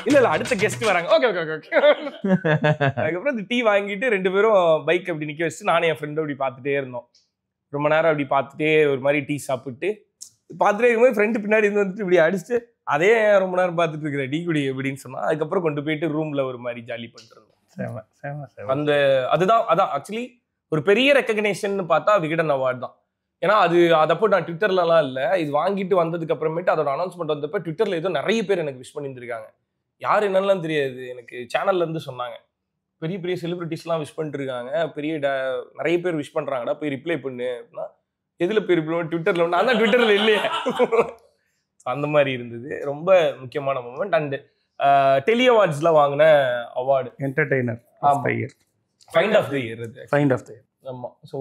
இல்ல அடுத்த கெஸ்ட் வராங்க. Okay okay okay. அதுக்கப்புறம் இந்த டீ வாங்கிட்டு 2 பேரும் பைக் அப்படி நிக்க வச்சுட்டு நானும் என் ஃப்ரெண்டும் அப்படி பார்த்துட்டே இருந்தோம். ரொம்ப நேரம் அப்படி பார்த்துட்டே ஒரு மாதிரி டீ சாப்பிட்டு பார்த்துட்டே இருக்கும்போது ஃப்ரெண்டு பின்னாடி இருந்து வந்துட்டு இப்படி அடிச்சுட்டு அதே ரொம்ப நேரம் பார்த்துட்டு இருக்கிற டீ குடி அப்படின்னு சொன்னா அதுக்கப்புறம் கொண்டு போயிட்டு ரூம்ல ஒரு மாதிரி ஜாலி பண்ணிட்டு இருந்தோம். அதான் ஆக்சுவலி ஒரு பெரிய ரெக்கக்னேஷன் பார்த்தா விகடன் அவார்டு தான். ஏன்னா அதப்போ நான் ட்விட்டர்லலாம் இல்லை, இது வாங்கிட்டு வந்ததுக்கு அப்புறமேட்டு அதோட அனௌன்ஸ்மெண்ட் வந்தப்போ ட்விட்டர்ல ஏதோ நிறைய பேர் எனக்கு விஷ் பண்ணியிருந்திருக்காங்க. யார் என்னெல்லாம் தெரியாது, எனக்கு சேனல்ல இருந்து சொன்னாங்க பெரிய பெரிய செலிபிரிட்டிஸ்லாம் விஷ் பண்ணிட்டு இருக்காங்க, நிறைய பேர் விஷ் பண்றாங்கடா, போய் ரிப்ளை பண்ணு அப்படின்னா எதுல போய் ரிப்ளை? ட்விட்டர்ல. நான் தான் ட்விட்டர்ல இல்லையே. அந்த மாதிரி இருந்தது. ரொம்ப முக்கியமான மூமெண்ட். அண்ட் டெலி அவார்ட்ஸ்ல வாங்கின award entertainer find of the year. Find of the year. ஆமா. ஸோ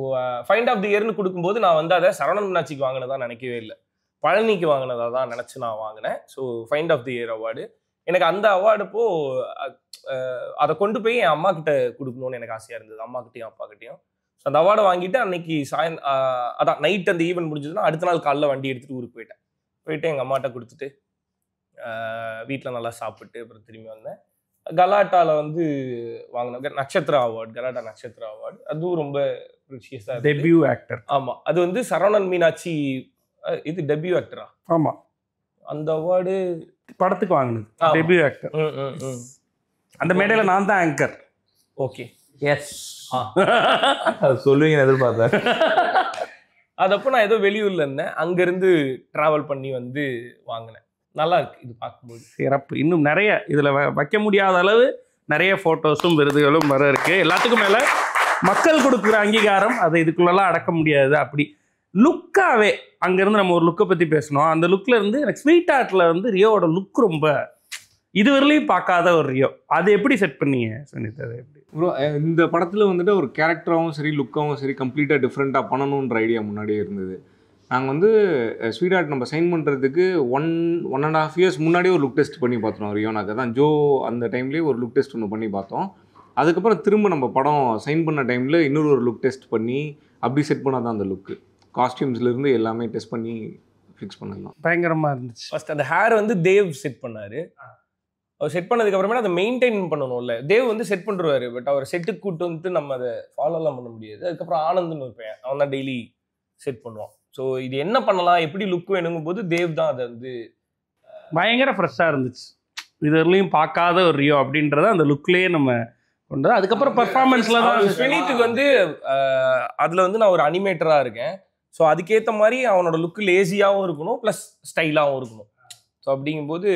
ஃபைண்ட் ஆஃப் தி இயர்னு கொடுக்கும்போது நான் வந்து அதை சரவணன் மீனாட்சிக்கு வாங்கினதா நினைக்கவே இல்லை, பழனிக்கு வாங்கினதா தான் நினச்சி நான் வாங்கினேன். So find of the year award எனக்கு அந்த அவார்டுப்போ அதை கொண்டு போய் என் அம்மா கிட்ட கொடுக்கணும்னு எனக்கு ஆசையாக இருந்தது, அம்மா கிட்டையும் அப்பா கிட்டையும். ஸோ அந்த அவார்டை வாங்கிட்டு அன்னைக்கு அதான் நைட் அந்த ஈவெண்ட் முடிஞ்சதுன்னா அடுத்த நாள் காலைல வண்டி எடுத்துகிட்டு ஊருக்கு போயிட்டு எங்கள் அம்மாட்ட கொடுத்துட்டு வீட்டில் நல்லா சாப்பிட்டு அப்புறம் திரும்பி வந்தேன். கலாட்டாவில் வந்து வாங்கின நட்சத்திர அவார்டு, கலாட்டா நட்சத்திர அவார்டு, அதுவும் ரொம்ப ப்ரிஷியஸாக இருக்கு. Debut actor. ஆமாம், அது வந்து சரவணன் மீனாட்சி இது டெபியூ ஆக்டரா? ஆமாம், அந்த அவார்டு படத்துக்கு வாங்கினது டெபியூ ஆக்டர். அந்த மேடையில் நான் தான் ஆங்கர். ஓகே, எஸ் சொல்லுவீங்க எதிர்பார்த்தேன். அதப்போ நான் ஏதோ வெளியூர்ல இருந்தேன், அங்கேருந்து ட்ராவல் பண்ணி வந்து வாங்கினேன். நல்லா இருக்கு இது பார்க்கும்போது. சிறப்பு. இன்னும் நிறைய இதில் வைக்க முடியாத அளவு நிறைய ஃபோட்டோஸும் விருதுகளும் வர இருக்கு. எல்லாத்துக்கும் மேலே மக்கள் கொடுக்குற அங்கீகாரம் அதை இதுக்குள்ளெல்லாம் அடக்க முடியாது. அப்படி லுக்காகவே அங்கேருந்து நம்ம ஒரு லுக்கை பற்றி பேசணும். அந்த லுக்கில் இருந்து எனக்கு ஸ்வீட் ஆர்ட்டில் வந்து ரியோவோட லுக் ரொம்ப இதுவரையிலையும் பார்க்காத ஒரு ரியோ. அது எப்படி செட் பண்ணீங்க சுனிதா? அது எப்படி ப்ரோ இந்த படத்தில் வந்துட்டு ஒரு கேரக்டராகவும் சரி லுக்காகவும் சரி கம்ப்ளீட்டாக டிஃப்ரெண்ட்டாக பண்ணணுன்ற ஐடியா முன்னாடியே இருந்தது. நாங்கள் வந்து ஸ்வீட் ஆர்ட் நம்ம சைன் பண்ணுறதுக்கு 1.5 years முன்னாடியே ஒரு லுக் டெஸ்ட் பண்ணி பார்த்தோம் ரியோனாக்கு. தான் ஜோ அந்த டைம்லேயே ஒரு லுக் டெஸ்ட் ஒன்று பண்ணி பார்த்தோம். அதுக்கப்புறம் திரும்ப நம்ம படம் சைன் பண்ண டைமில் இன்னொரு ஒரு லுக் டெஸ்ட் பண்ணி அப்படி செட் பண்ணால் தான் அந்த லுக்கு, காஸ்டியூம்ஸ்லேருந்து எல்லாமே டெஸ்ட் பண்ணி ஃபிக்ஸ் பண்ணலாம். பயங்கரமாக இருந்துச்சு. ஃபர்ஸ்ட் அந்த ஹேர் வந்து தேவ் செட் பண்ணார். அவர் செட் பண்ணதுக்கு அப்புறமே அதை மெயின்டைன் பண்ணணும்ல. தேவ் வந்து செட் பண்ணுவார், பட் அவர் செட்டுக்கு கூட்டு வந்து நம்ம அதை ஃபாலோலாம் பண்ண முடியாது. அதுக்கப்புறம் ஆனந்த்னு ஒரு பையன், அவன் தான் டெய்லி செட் பண்ணுவான். ஸோ இது என்ன பண்ணலாம், எப்படி லுக் வேணுங்கும் போது தேவ் தான் அதை வந்து பயங்கர ஃப்ரெஷ்ஷாக இருந்துச்சு. இது வரலையும் பார்க்காத ஒரு ரியோ அப்படின்றத அந்த லுக்லேயே நம்ம கொண்டு. அதுக்கப்புறம் பர்ஃபார்மன்ஸில் தான் ஸ்வெனித்துக்கு வந்து அதில் வந்து நான் ஒரு அனிமேட்டராக இருக்கேன். ஸோ அதுக்கேற்ற மாதிரி அவனோட லுக்கு லேசியாகவும் இருக்கணும், ப்ளஸ் ஸ்டைலாகவும் இருக்கணும். ஸோ அப்படிங்கும்போது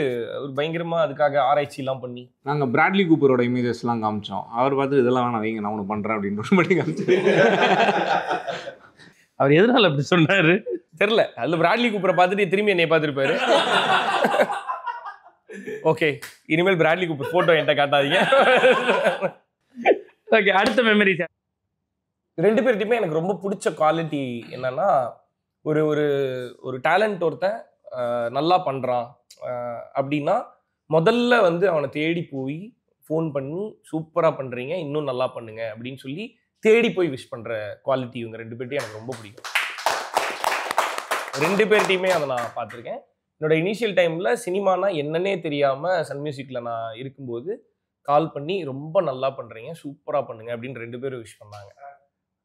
ஒரு பயங்கரமாக அதுக்காக ஆராய்ச்சிலாம் பண்ணி நாங்கள் பிராட்லி கூப்பரோட இமேஜஸ்லாம் காமிச்சோம். அவர் பார்த்து இதெல்லாம் வேணாம் வைங்க, நான் ஒன்று பண்ணுறேன் அப்படின்னு மட்டும் காமிச்சு. அவர் எதனால அப்படி சொன்னார் தெரில. அதில் பிராட்லி கூப்பரை பார்த்துட்டு திரும்பி என்னை பார்த்துருப்பாரு. ஓகே, இனிமேல் பிராட்லி கூப்பர் ஃபோட்டோ என்கிட்ட காட்டாதீங்க. ஓகே, அடுத்த மெமரி. ரெண்டு பேர்கிட்டையுமே எனக்கு ரொம்ப பிடிச்ச குவாலிட்டி என்னன்னா, ஒரு ஒரு ஒரு டேலண்ட் ஒருத்தன் நல்லா பண்ணுறான் அப்படின்னா முதல்ல வந்து அவனை தேடி போய் ஃபோன் பண்ணி சூப்பராக பண்ணுறீங்க, இன்னும் நல்லா பண்ணுங்க அப்படின்னு சொல்லி தேடி போய் விஷ் பண்ணுற குவாலிட்டி இவங்க ரெண்டு பேர்ட்டையும் எனக்கு ரொம்ப பிடிக்கும். ரெண்டு பேர்ட்டையுமே அதை நான் பார்த்துருக்கேன். என்னோட இனிஷியல் டைமில் சினிமானா என்னன்னே தெரியாமல் சன் மியூசிக்கில் நான் இருக்கும்போது கால் பண்ணி ரொம்ப நல்லா பண்ணுறீங்க, சூப்பராக பண்ணுங்க அப்படின்னு ரெண்டு பேரும் விஷ் பண்ணாங்க.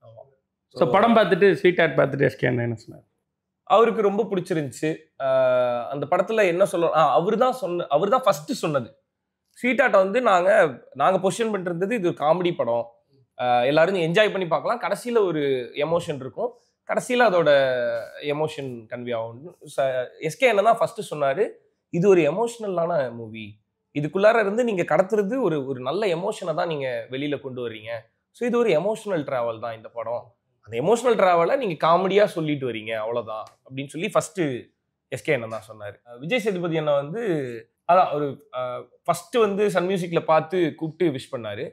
ஆமாம். ஸோ படம் பார்த்துட்டு ஸ்வீட் ஆர்ட் பார்த்துட்டு எஸ்கே என்ன சொன்னார்? அவருக்கு ரொம்ப பிடிச்சிருந்துச்சு. அந்த படத்தில் என்ன சொல்ல, அவர் தான் ஃபஸ்ட்டு சொன்னது. ஸ்வீட் ஆர்ட்டை வந்து நாங்கள் பொசிஷன் பண்ணிருந்தது இது ஒரு காமெடி படம், எல்லாரும் என்ஜாய் பண்ணி பார்க்கலாம், கடைசியில் ஒரு எமோஷன் இருக்கும், கடைசியில் அதோட எமோஷன் கன்வே ஆகும். எஸ்கே என்ன தான் ஃபஸ்ட்டு சொன்னார், இது ஒரு எமோஷ்னலான மூவி, இதுக்குள்ளார இருந்து நீங்கள் கடத்துறது ஒரு நல்ல எமோஷனை தான் நீங்கள் வெளியில் கொண்டு வர்றீங்க. ஸோ இது ஒரு எமோஷனல் ட்ராவல் தான் இந்த படம், அந்த எமோஷனல் ட்ராவலை நீங்கள் காமெடியாக சொல்லிட்டு வரீங்க அவ்வளோதான் அப்படின்னு சொல்லி ஃபஸ்ட்டு எஸ்கே என்ன தான் சொன்னார். விஜய் சேதுபதி அண்ணா வந்து அதான் ஒரு ஃபஸ்ட்டு வந்து சன் மியூசிக்கில் பார்த்து கூப்பிட்டு விஷ் பண்ணார்.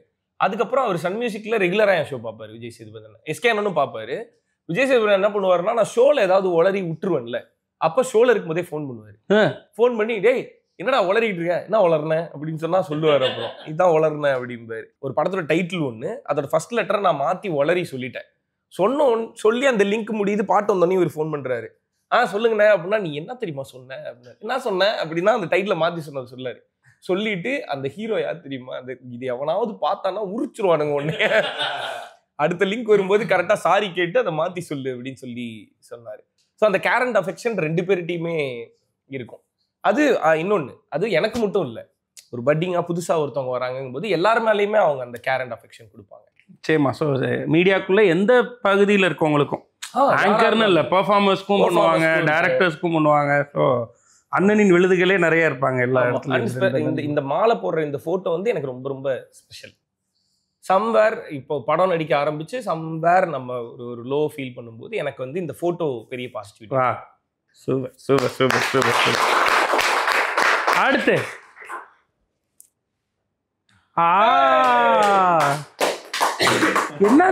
அதுக்கப்புறம் அவர் சன் மியூசிக்கில் ரெகுலராக என் ஷோ பார்ப்பார் விஜய் சேதுபதி அண்ணா. எஸ்கே அண்ணனும் பார்ப்பார். விஜய் சேதுபதி என்ன பண்ணுவாருன்னா, நான் ஷோவில் ஏதாவது உளறி விட்டுருவேன்ல, அப்போ ஷோவில் இருக்கும்போதே ஃபோன் பண்ணுவார். ஃபோன் பண்ணி டேய் என்னடா உளறிக்கிட்டு இருக்க, என்ன உளர்னேன் அப்படின்னு சொன்னால் சொல்லுவார். அப்புறம் இதுதான் உளர்னேன் அப்படிம்பாரு. ஒரு படத்தோட டைட்டில் ஒன்று, அதோட ஃபர்ஸ்ட் லெட்டரை நான் மாற்றி உளறி சொல்லிட்டேன். சொல்லி அந்த லிங்க் முடியுது, பாட்டு வந்தோடனே ஒரு ஃபோன் பண்ணுறாரு. சொல்லுங்கண்ணே அப்படின்னா, நீ என்ன தெரியுமா சொன்ன அப்படின்னா, என்ன சொன்னேன் அப்படின்னா அந்த டைட்டில் மாற்றி சொன்னது சொல்லாரு. சொல்லிட்டு அந்த ஹீரோ யார் தெரியுமா, அந்த இது எவனாவது பார்த்தானா உரிச்சிருவானுங்க ஒன்று, அடுத்த லிங்க் வரும்போது கரெக்டாக சாரி கேட்டு அதை மாற்றி சொல்லு அப்படின்னு சொல்லி சொன்னார். ஸோ அந்த கேர் அண்ட் அஃபெக்ஷன் ரெண்டு பேர்கிட்டையுமே இருக்கும். அது இன்னொன்று, அது எனக்கு மட்டும் இல்லை, ஒரு பட்டிங்காக புதுசாக ஒருத்தவங்க வராங்கும் போது எல்லார் மேலேயுமே அவங்க அந்த கேர் அண்ட் அஃபெக்ஷன் கொடுப்பாங்க. சரிம்மா. ஸோ மீடியாக்குள்ளே எந்த பகுதியில் இருக்கவங்களுக்கும் ஆங்கர்னு இல்லை, பெர்ஃபார்மர்ஸ்க்கும் பண்ணுவாங்க, டைரக்டர்ஸ்க்கும் பண்ணுவாங்க. ஸோ அண்ணனின் விழுதுகளே நிறைய இருப்பாங்க எல்லா இடத்துலையும். இந்த மாலை போடுற இந்த ஃபோட்டோ வந்து எனக்கு ரொம்ப ரொம்ப ஸ்பெஷல். சம்வேர் இப்போ படம் நடிக்க ஆரம்பிச்சு சம்வேர் நம்ம ஒரு லோ ஃபீல் பண்ணும்போது எனக்கு வந்து இந்த போட்டோ பெரிய positivity. Super super super super super. அடுத்து என்ன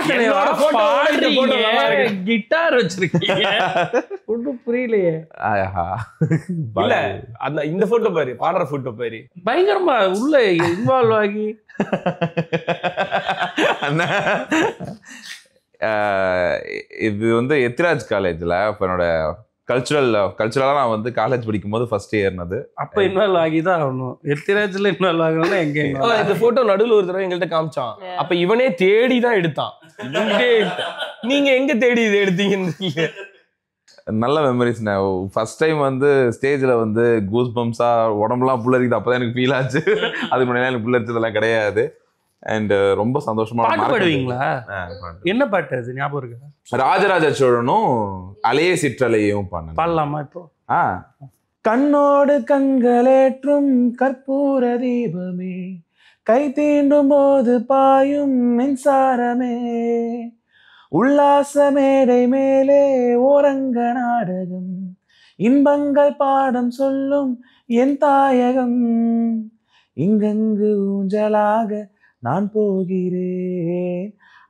கிட்டார் வச்சிருக்கீங்க ஒன்றும் புரியலையே. இல்ல அந்த இந்த போட்டோ பாரு, பாடுற போட்டோ பாரு, பயங்கரமா உள்ள இன்வால்வ் ஆகி. இது வந்து எத்திராஜ் காலேஜ்ல என்னோட கல்ச்சுரலா நான் வந்து காலேஜ் படிக்கும் போது ஃபர்ஸ்ட் ஏறினது. அப்ப இன்வால்வ் ஆகிதான் ஆகணும். எத்திராஜ்ல இன்வால்வ் ஆகணும்னா எங்க இந்த போட்டோ நடுவில் ஒரு தடவை எங்கள்கிட்ட காமிச்சான். அப்ப இவனே தேடி தான் எடுத்தான். நீங்க எங்க தேடி இதை எடுத்தீங்கன்னு. நல்ல மெமரிஸ். ஃபர்ஸ்ட் டைம் வந்து ஸ்டேஜ்ல வந்து கூஸ் பம்ஸா உடம்புலாம் புல்லரிக்குது. அப்பதான் எனக்கு ஃபீல் ஆச்சு. அதுக்கு முன்னாடி எனக்கு புல்லரிச்சதெல்லாம் கிடையாது. அண்ட் ரொம்ப சந்தோஷமா. பாட்டு பாடுவீங்களா? என்ன பாட்டு அது ஞாபகம் இருக்கா? ராஜராஜ சோழனும் அலையே சிற்றலையும் பாடலாமா இப்போ? கண்ணோடு கண்களேற்றும் கற்பூர தீபமே, கை தீண்டும் போது பாயும் மின்சாரமே, உல்லாச மேடை மேலே ஓரங்க நாடகம், இன்பங்கள் பாடம் சொல்லும் என் தாயகம், இங்கங்கு ஊஞ்சலாக நான் போகிறேன்,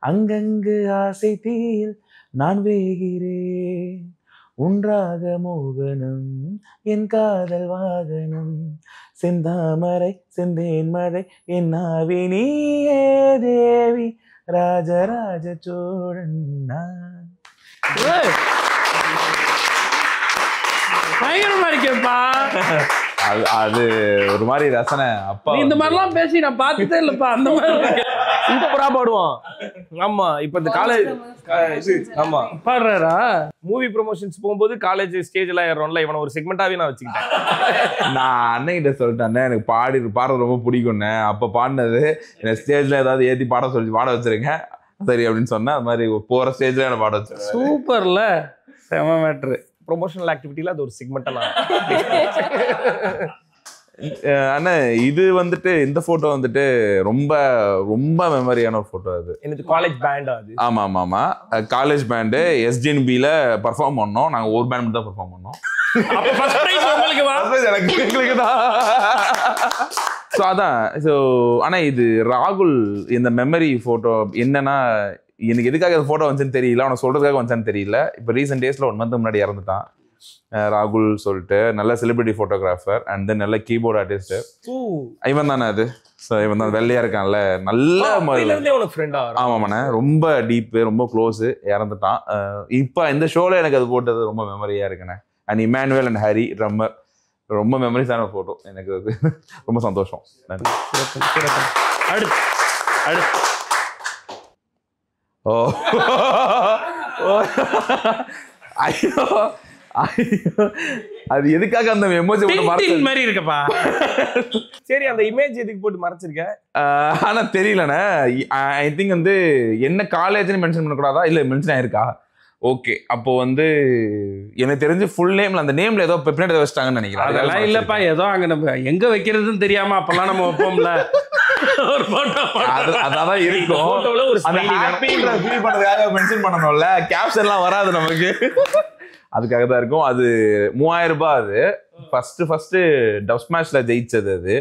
அங்கங்கு ஆசை தீயில் நான் வேகிறேன், ஒன்றாக மோகனம் என் காதல் வாகனம், செந்தாமரை செந்தேன் மழை என் ஆவி நீயே தேவி, ராஜராஜ சோழன் நான். பயங்கரமா இருக்கேப்பா. அது ஒரு மாதிரி ரசனை. அப்பா இந்த மாதிரிலாம் பேசி நான் பார்த்ததே இல்லப்பா. அந்த மாதிரி சூப்பரா பாடுவான். ஆமா இப்ப இந்த காலேஜ் ஆமா பாடுறாரா? மூவி ப்ரொமோஷன்ஸ் போகும்போது காலேஜ் ஸ்டேஜ்ல ஏறோம்ல, இவனை ஒரு செக்மெண்டாவே நான் வச்சுக்கிட்டேன். நான் அண்ணன்கிட்ட சொல்லிட்டேன், எனக்கு பாடுறது ரொம்ப பிடிக்கும்னு. அப்ப பாடினது என்ன ஸ்டேஜ்ல ஏதாவது ஏத்தி பாட வச்சிருங்க சரி அப்படின்னு சொன்னா, அது மாதிரி போற ஸ்டேஜ்ல என்ன பாட வச்சு. சூப்பர்ல, செம மேட்ரு. ப்ரொமோஷனல் ஆக்டிவிட்டியில அது ஒரு செக்மெண்டா நான். ஆனா இது வந்துட்டு இந்த போட்டோ வந்துட்டு ரொம்ப ரொம்ப மெமரியான ஒரு போட்டோ. அது எனக்கு காலேஜ் பேண்ட். அது ஆமா ஆமா ஆமா காலேஜ் பேண்டு SGNBல பெர்ஃபார்ம் பண்ணோம். நாங்க ஒரு பேண்ட் தான் பெர்ஃபார்ம் பண்ணோம். ஸோ அதான். ஸோ ஆனால் இது ராகுல் இந்த மெமரி ஃபோட்டோ என்னன்னா, எனக்கு எதுக்காக இந்த ஃபோட்டோ வந்துச்சுன்னு தெரியல, அவனை சொல்றதுக்காக வந்துச்சான்னு தெரியல. இப்போ ரீசெண்ட் டேஸில் 1 month முன்னாடி இறந்துட்டான் ராகுல் சொல்லிட்டு. நல்ல செலிபிரிட்டி ஃபோட்டோகிராஃபர் அண்ட் தென் நல்ல கீபோர்ட் ஆர்டிஸ்ட். இவன் தானே அது? ஸோ இவன் தான் வெள்ளையா இருக்கான்ல, நல்ல ஆமாண்ணே, ரொம்ப டீப்பு, ரொம்ப க்ளோஸு. இறந்துட்டான். இப்போ இந்த ஷோவில் எனக்கு அது போட்டது ரொம்ப மெமரியாக இருக்குண்ணே. And Emmanuel and Hari drummer, ரொம்ப மெமரிஸான ஃபோட்டோ எனக்கு. அது ரொம்ப சந்தோஷம். ஓ ஐயோ அது எதுக்காக அந்த எமோஜி மாதிரி இருக்கப்பா? சரி, அந்த இமேஜ் எதுக்கு போட்டு மறைச்சிருக்க? ஆனா தெரியலண்ணே. ஐ திங்க் வந்து என்ன காலேஜ்னு மென்ஷன் பண்ணக்கூடாதா? இல்ல மென்ஷன் ஆயிருக்கா? ஓகே, அப்போ வந்து எனக்கு தெரிஞ்சு ஃபுல் நேம்ல அந்த நேம்ல ஏதோ பின்னாடி ஏதோ வச்சிட்டாங்கன்னு நினைக்கிறேன். அதெல்லாம் இல்லப்பா, ஏதோ அங்க நம்ம எங்க வைக்கிறதுன்னு தெரியாம அப்பெல்லாம் நம்ம வைப்போம்ல ஒரு போட்டோ. அதான் இருக்கும். அந்த ஹாப்பின்ற ஃபீல் பண்றதுக்காக மென்ஷன் பண்ணணும்ல, கேப்ஷன்லாம் வராது நமக்கு. அதுக்காக தான் இருக்கும். அது 3000 ரூபாய். அது ஃபர்ஸ்ட் டப் ஸ்மாஷ்ல ஜெயிச்சது. அது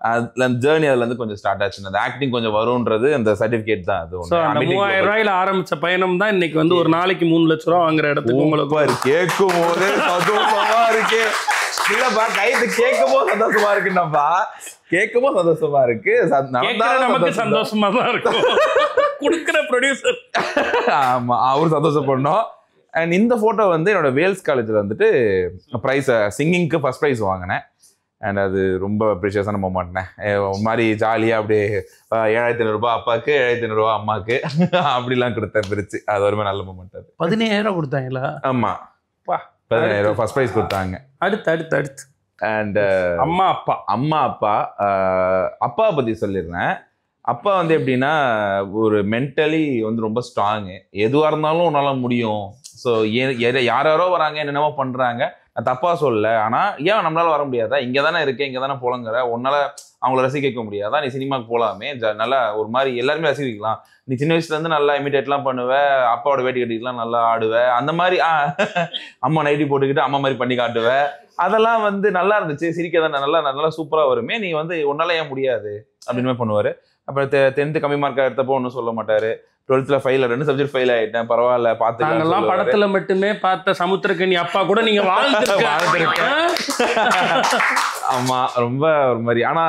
அதுல ஜேர்னி அதுல இருந்து கொஞ்சம் ஸ்டார்ட் ஆச்சு. அந்த ஆக்டிங் கொஞ்சம் வரும்ன்றது அந்த சர்டிபிகேட் தான். அது 3000 ரூபாயில ஆரம்பிச்ச பயணம் தான் இன்னைக்கு வந்து ஒரு நாளைக்கு 3 லட்சம் ரூபாய் வாங்குற இடத்துக்கு உங்களுக்கு கேட்கும் போது சந்தோஷமா இருக்கு. இல்லப்பா, கைது கேட்கும் போது சந்தோஷமா இருக்குன்னாப்பா, கேட்கும் போது சந்தோஷமா இருக்கு. நமக்கு சந்தோஷமா தான் இருக்கும். குடுக்கிற ப்ரொடியூசர் ஆமா, அவரு சந்தோஷப்படணும். அண்ட் இந்த ஃபோட்டோ வந்து என்னோட வேல்ஸ் காலேஜில் வந்துட்டு ப்ரைஸ் சிங்கிங்க்கு ஃபர்ஸ்ட் ப்ரைஸ் வாங்கினேன். அண்ட் அது ரொம்ப ப்ரீஷியஸான மொமெண்ட்னே. ஒரு மாதிரி ஜாலியாக அப்படியே 7500 ரூபாய் அப்பாவுக்கு, 7500 ரூபாய் அம்மாவுக்கு அப்படிலாம் கொடுத்தேன் பிரிச்சு. அது ஒரு நல்ல மொமெண்ட். அது 15000 கொடுத்தாங்களா? ஆமா, 15000 ஃபர்ஸ்ட் ப்ரைஸ் கொடுத்தாங்க. அடுத்து அண்ட் அம்மா அப்பாவை பற்றி சொல்லிடுறேன். அப்பா வந்து எப்படின்னா, ஒரு மென்டலி வந்து ரொம்ப ஸ்ட்ராங்கு. எதுவாக இருந்தாலும் உன்னால முடியும். ஸோ யாரோ வராங்க, என்னென்னமோ பண்ணுறாங்க, தப்பா சொல்லல. ஆனா ஏன் நம்மளால வர முடியாதா? இங்க தானே இருக்கேன், இங்க தானே போலங்கிற, உன்னால அவங்கள ரசிக்க வைக்க முடியாதா? நீ சினிமாக்கு போலாமே, நல்லா ஒரு மாதிரி எல்லாருமே ரசிக்கலாம். நீ சின்ன வயசுல இருந்து நல்லா இமிடேட்லாம் பண்ணுவ, அப்பாவோட வேட்டி கட்டிக்கலாம் நல்லா ஆடுவ, அந்த மாதிரி அம்மா நைட்டி போட்டுக்கிட்டு அம்மா மாதிரி பண்ணி காட்டுவ, அதெல்லாம் வந்து நல்லா இருந்துச்சு, சிரிக்க தானே நல்லா நல்லா சூப்பரா வருமே, நீ வந்து உன்னால ஏன் முடியாது அப்படின்னு பண்ணுவாரு. அப்புறம் 10th கம்மி மார்க் எடுத்தப்போ ஒன்றும் சொல்ல மாட்டாரு. 12th ஃபெயில், 2 சப்ஜெக்ட் ஃபெயில் ஆயிட்டேன், பரவாயில்ல பாத்துக்கலாம். படத்துல மட்டுமே பார்த்த சமுத்திரக்கனி அப்பா கூட நீங்க வாழ்ந்துருக்கீங்க. ஆமா, ரொம்ப ஒரு மாதிரி. ஆனா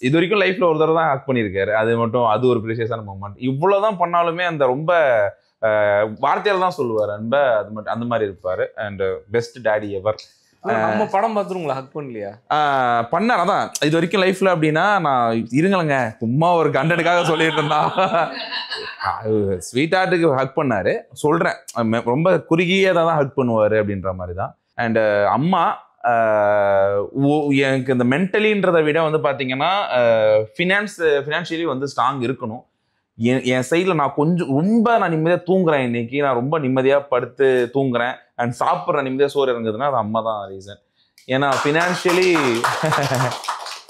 இது வரைக்கும் லைஃப்ல ஒரு தடவை தான் ஹக் பண்ணியிருக்காரு, அது மட்டும் அது ஒரு ப்ரீஷியஸான மொமெண்ட். இவ்வளவுதான் பண்ணாலுமே அந்த ரொம்ப வார்த்தையால தான் சொல்லுவாரு அன்ப, அது மட்டும் அந்த மாதிரி இருப்பாரு. அண்ட் பெஸ்ட் டாடி எவர். நம்ம படம் பார்த்துட்டு உங்களை ஹக் பண்ணலையா? பண்ணார். அதான் இது வரைக்கும் லைஃப்ல அப்படின்னா நான் இருங்களேங்க சும்மா ஒரு கண்டனுக்காக சொல்லிட்டு இருந்தா ஸ்வீட் ஹார்ட்டுக்கு ஹக் பண்ணாரு சொல்றேன். ரொம்ப குறுகிய தான் ஹக் பண்ணுவாரு அப்படின்ற மாதிரி தான். அண்ட் அம்மா எனக்கு இந்த மென்டலின்றதை விட வந்து பாத்தீங்கன்னா ஃபினான்ஷியலி வந்து ஸ்ட்ராங் இருக்கணும். என் சைடில் நான் கொஞ்சம் ரொம்ப நான் நிம்மதியாக தூங்குறேன், இன்னைக்கு நான் ரொம்ப நிம்மதியாக படுத்து தூங்குறேன் அண்ட் சாப்பிட்றேன், நிம்மதியாக சோறு இறங்குதுன்னா அது அம்மா தான் ரீசன். ஏன்னா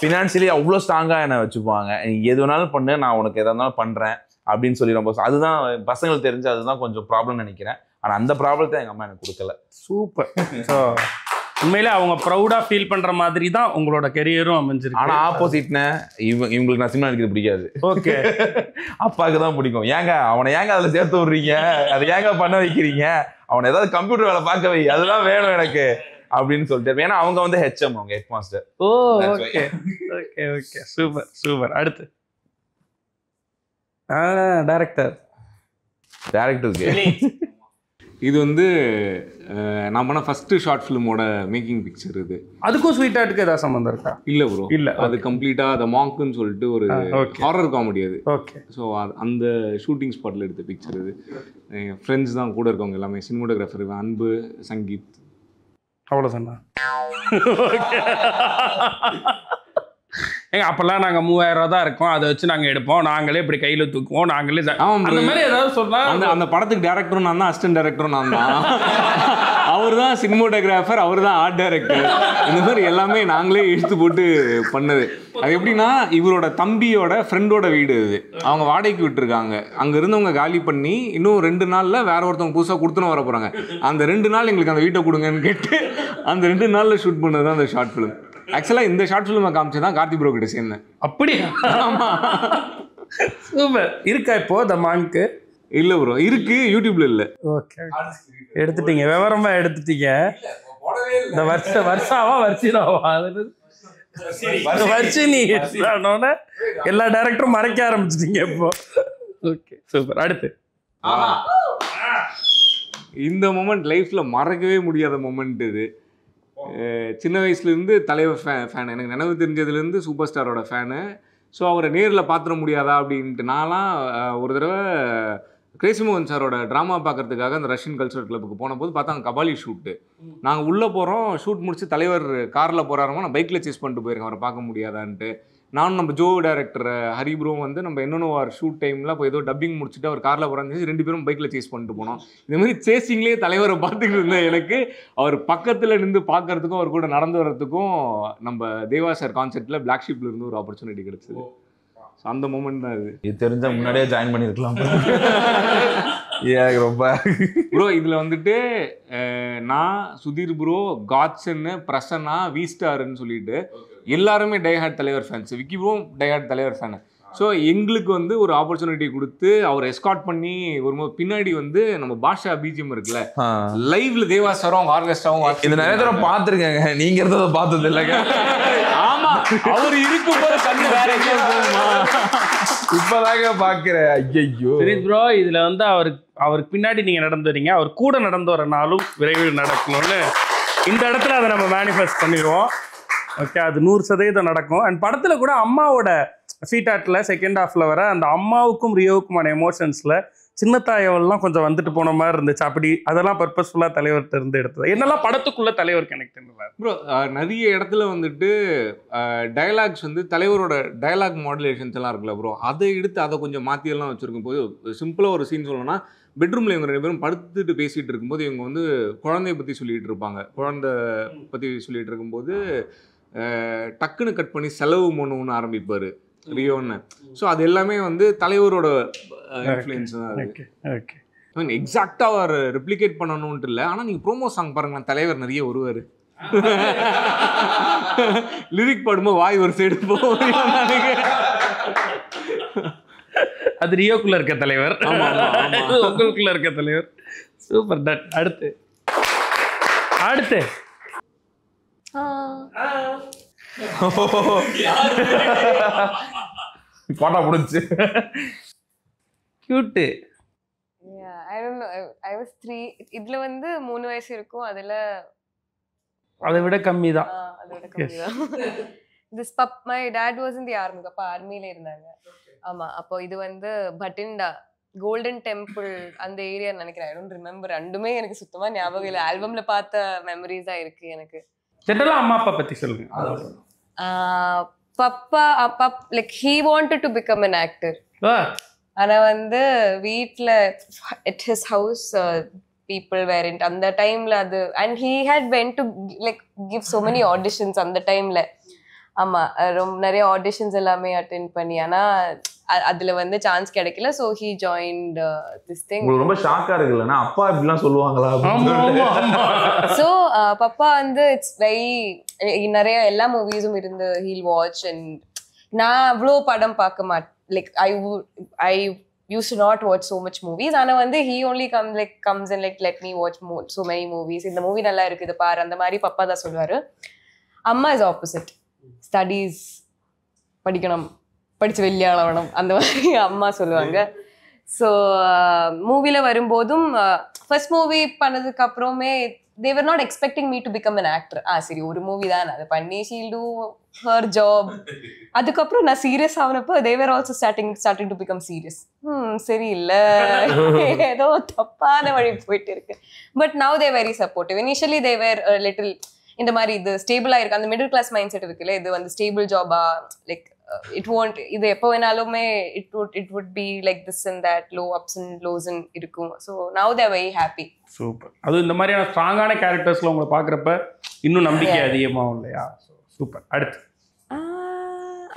ஃபினான்ஷியலி அவ்வளோ ஸ்ட்ராங்காக என்னை வச்சுப்பாங்க. நீ எது வேணாலும் பண்ணு, நான் உனக்கு எதாக இருந்தாலும் பண்ணுறேன் அப்படின்னு சொல்லி ரொம்ப, அதுதான் பசங்களுக்கு தெரிஞ்சு அதுதான் கொஞ்சம் ப்ராப்ளம் நினைக்கிறேன். ஆனால் அந்த ப்ராப்ளத்தை எங்கள் அம்மா எனக்கு கொடுக்கல. சூப்பர். ஸோ உண்மையிலே அவங்க ப்ரௌடா ஃபீல் பண்ற மாதிரி தான் உங்களோட கெரியரும் அமைஞ்சிருக்கு. ஆனா ஆப்போசிட்னே இவங்களுக்கு நான் சினிமா நடிக்கிறது பிடிக்காது. ஓகே, அப்பாவுக்கு தான் பிடிக்கும். ஏங்க அவனை ஏங்க அதில் சேர்த்து விடுறீங்க, அதை ஏங்க பண்ண வைக்கிறீங்க, அவனை ஏதாவது கம்ப்யூட்டர் வேலை பார்க்க வை, அதுதான் வேணும் எனக்கு அப்படின்னு சொல்லிட்டு. ஏன்னா அவங்க வந்து ஹெச்எம், அவங்க head master. Oh okay okay okay, super super. அடுத்து டைரக்டருக்கு இது வந்து நான் பண்ண ஃபர்ஸ்ட் ஷார்ட் ஃபிலிமோட மேக்கிங் பிக்சர். இது அதுக்கும் ஸ்வீட் ஹார்ட்டுக்கு ஏதாவது சம்மந்தம் இருக்கா? இல்லை ப்ரோ, இல்லை. அது கம்ப்ளீட்டாக த மாங்க்னு சொல்லிட்டு ஒரு ஹாரர் காமெடி அது. ஓகே. ஸோ அந்த ஷூட்டிங் ஸ்பாட்டில் எடுத்த பிக்சர் இது. என் ஃப்ரெண்ட்ஸ் தான் கூட இருக்கவங்க எல்லாமே, சினிமோட்டோகிராஃபர் அன்பு, சங்கீத், அவ்வளோதானா? ஓகே. ஏங்க அப்பெல்லாம் நாங்கள் 3000 தான் இருக்கோம், அதை வச்சு நாங்கள் எடுப்போம், நாங்களே இப்படி கையில் தூக்குவோம், நாங்களே அந்த மாதிரி ஏதாவது சொன்னால் அந்த படத்துக்கு டேரக்டரும் நான் தான், அசிஸ்டன்ட் டேரக்டரும் நான் தான். அவர் தான் சினிமோட்டோகிராஃபர், அவர் தான் ஆர்ட் டைரக்டர். இந்த மாதிரி எல்லாமே நாங்களே இழுத்து போட்டு பண்ணது. அது எப்படின்னா இவரோட தம்பியோட ஃப்ரெண்டோட வீடு இது, அவங்க வாடகைக்கு விட்டுருக்காங்க. அங்கே இருந்தவங்க காலி பண்ணி இன்னும் 2 நாளில் வேற ஒருத்தவங்க புதுசாக கொடுத்துன்னு வர போகிறாங்க. அந்த 2 நாள் எங்களுக்கு அந்த வீட்டை கொடுங்கன்னு கேட்டு அந்த 2 நாளில் ஷூட் பண்ணது தான் அந்த ஷார்ட் ஃபிலிம். ஆக்சுவலாக இந்த ஷார்ட் ஃபிலிமை காமிச்சு தான் கார்த்தி ப்ரோ கிட்ட சேர்ந்தேன். அப்படியா? சூப்பர். இருக்கா இப்போ த மாங்க்கு? இல்லை ப்ரோ, இருக்கு, யூடியூப்ல இல்லை. ஓகே, எடுத்துட்டீங்க, விவரமா எடுத்துட்டீங்க. இந்த வருஷாவா வர்ஷினாவா வர்ஷினி எல்லா டைரக்டரும் மறைக்க ஆரம்பிச்சிட்டீங்க இப்போ. Okay super. அடுத்து இந்த மொமெண்ட் லைஃப்ல மறக்கவே முடியாத மொமெண்ட் இது. சின்ன வயசுலேருந்து தலைவர் ஃபேன், எனக்கு நினைவு தெரிஞ்சதுலேருந்து சூப்பர் ஸ்டாரோட ஃபேனு. ஸோ அவரை நேரில் பார்த்துட முடியாதா அப்படின்ட்டு நான்லாம் ஒரு தடவை கிரேசி மோகன் சாரோட ட்ராமா பார்க்கறதுக்காக அந்த ரஷ்யன் கல்ச்சரல் கிளப்புக்கு போன போது பார்த்தா அங்கே கபாலி ஷூட்டு. நாங்கள் உள்ளே போகிறோம், ஷூட் முடிச்சு தலைவர் காரில் போகிறாரமா, நான் பைக்கில் சேஸ் பண்ணிட்டு போயிருக்கேன் அவரை பார்க்க முடியாதான்ட்டு. நானும் நம்ம ஜோ டேரக்டர் ஹரிப்ரோவும் வந்து நம்ம என்னென்ன ஷூட் டைமில் இப்போ ஏதோ டப்பிங் முடிச்சுட்டு அவர் காரில் போகிறான்னு 2 பேரும் பைக்கில் சேஸ் பண்ணிட்டு போனோம். இந்த மாதிரி சேசிங்லேயே தலைவரை பார்த்துக்கிட்டு இருந்தேன். எனக்கு அவர் பக்கத்தில் நின்று பார்க்கறதுக்கும் அவர் கூட நடந்து வர்றதுக்கும் நம்ம தேவா சார் கான்செப்டில் பிளாக் ஷீப்ல இருந்து ஒரு ஆப்பர்ச்சுனிட்டி கிடைச்சது. அந்த மூமெண்ட் தான் இது தெரிஞ்ச முன்னாடியே ஜாயின் பண்ணியிருக்கலாம் ரொம்ப ப்ரோ. இதில் வந்துட்டு நான், சுதீர் ப்ரோ, காட்சன்னு, பிரசன்னா, வி ஸ்டார்ன்னு சொல்லிட்டு எல்லாருமே டைஹார்ட் தலைவர் ஃபேன்ஸ். விக்கி ப்ரோ டைஹார்ட் தலைவர் ஃபேனு. ஸோ எங்களுக்கு வந்து ஒரு ஆப்பர்ச்சுனிட்டி கொடுத்து அவர் எஸ்கார்ட் பண்ணி ஒரு பின்னாடி வந்து நம்ம பாஷா பிஜிஎம் இருக்குல்ல, லைவ்ல தேவா சாரும் அவங்க ஆர்கெஸ்ட்ராவும் இது நிறைய தடவை பார்த்துருக்கேங்க, நீங்க இருந்ததை பார்த்தது இல்லைங்க. ஆமா, அவர் இருக்கும்போது கண்ணு வேற எங்கேயும் போகுமா, இப்பதாங்க பாக்குறேன். ஐயோ ப்ரோ, இதுல வந்து அவருக்கு பின்னாடி நீங்க நடந்து வரீங்க, அவர் கூட நடந்து வர நாளும் விரைவில் நடக்கணும்னு இந்த இடத்துல அதை நம்ம மேனிஃபெஸ்ட் பண்ணிடுவோம். ஓகே, அது 100% நடக்கும். அண்ட் படத்துல கூட அம்மாவோட ஸ்வீட் ஹார்ட்ல செகண்ட் ஹாஃப்ல வர அந்த அம்மாவுக்கும் ரியோவுக்குமான எமோஷன்ஸ்ல சின்னத்தாயவெல்லாம் கொஞ்சம் வந்துட்டு போன மாதிரி இருந்துச்சு. அப்படி அதெல்லாம் பர்பஸ்ஃபுல்லா தலைவர்கிட்ட இருந்து எடுத்தது. என்னெல்லாம் படத்துக்குள்ள தலைவர் கனெக்ட் பண்ணுவார் ப்ரோ? நிறைய இடத்துல வந்துட்டு டயலாக்ஸ் வந்து தலைவரோட டயலாக் மாடுலேஷன்ஸ் எல்லாம் இருக்குல்ல ப்ரோ, அதை எடுத்து அதை கொஞ்சம் மாற்றியெல்லாம் வச்சுருக்கும் போது சிம்பிளாக ஒரு சீன் சொல்லணும்னா, பெட்ரூமில் இவங்க 2 பேரும் படுத்துட்டு பேசிகிட்டு இருக்கும்போது இவங்க வந்து குழந்தைய பற்றி சொல்லிகிட்டு இருப்பாங்க. குழந்தை பற்றி சொல்லிகிட்டு இருக்கும்போது டக்குன்னு கட் பண்ணி செலவு ஒன்று ஆரம்பிப்பார் ரியோன்னு. ஸோ அது எல்லாமே வந்து தலைவரோட இன்ஃப்ளூயன்ஸ் தான் அது. எக்ஸாக்டாக அவர் ரெப்ளிகேட் பண்ணணும்ட்டு இல்லை. ஆனால் நீங்கள் ப்ரோமோ சாங் பாருங்களேன், தலைவர் நிறைய வருவார். லிரிக் பாடும்போது வாய் ஒரு சைடு போகும். அது ரியோக்குள்ள இருக்க தலைவர், உங்களுக்குள்ள இருக்க தலைவர். சூப்பர். டன். அடுத்து போட்டா முடிஞ்சு cute. I don't know, I was 3. இதுல வந்து 3 வயசு இருக்கும். அதுல அதை விட கம்மி தான். This pup, my dad was in the army. அப்பா ஆர்மில இருந்தாங்க. ஆமா. அப்போ இது வந்து பட்டிண்டா கோல்டன் டெம்பிள் அந்த ஏரியா நினைக்கிறேன். I don't remember. ரெண்டுமே எனக்கு சுத்தமா ஞாபகம் இல்லை. ஆல்பம்ல பார்த்த மெமரிஸ் தான் இருக்கு எனக்கு. ஜெனரலா அம்மா அப்பா பத்தி சொல்லுங்க. Papa like he wanted to become an actor. ஆனா வந்து வீட்ல at his house people weren't அந்த டைம்ல அது, and he had went to like give so many auditions அந்த டைம்ல. ஆமா, ரொம்ப நிறைய ஆடிஷன்ஸ் எல்லாமே அட்டெண்ட் பண்ணி, ஆனா அதுல வந்து சான்ஸ் கிடைக்கல. so he joined this thing. உங்களுக்கு ரொம்ப ஷாக்கா இருக்குல்லனா அப்பா இப்படிலாம் சொல்லுவாங்களா? so பப்பா வந்து இட்ஸ் வெரி நிறைய எல்லா மூவிஸும் இருந்து he'll watch, and நான் அவ்வளோ படம் பார்க்க மாட்டேன். like I used to not watch so much movies. ஆனா வந்து he only comes and like let me watch so many movies. இந்த மூவி நல்லா இருக்குது பாரு, அந்த மாதிரி பப்பா தான் சொல்லுவாரு. அம்மா இஸ் ஆப்போசிட். ஸ்டடீஸ் படிக்கணும், படிச்சு வெளியாளவணும், அந்த மாதிரி அம்மா சொல்லுவாங்க. ஸோ மூவில வரும்போதும் ஃபர்ஸ்ட் மூவி பண்ணதுக்கு அப்புறமே they were not expecting me to become an actor. சரி ஒரு மூவி தான் அதை பண்ணி she'll do her job. அதுக்கப்புறம் நான் serious ஆனப்போ they were also starting to become serious. சரி இல்லை, ஏதோ தப்பான வழி போயிட்டு இருக்கு. But now they are very supportive. Initially they were a little இந்த மாதிரி இது ஸ்டேபிளா இருக்கு, அந்த மிடில் கிளாஸ் மைண்ட் செட் இருக்குல்ல, இது வந்து ஸ்டேபிள் ஜாபா, லைக் இட் won't, இது எப்போ வேணாலுமே it would be like this and that, low ups and lows இருக்கும். so now they are very happy. Super. அது இந்த மாதிரியான ஸ்ட்ராங்கான கேரக்டர்ஸ்ல உங்களை பார்க்குறப்ப இன்னும் நம்பிக்கை அதிகமாகும் இல்லையா? சூப்பர். அடுத்து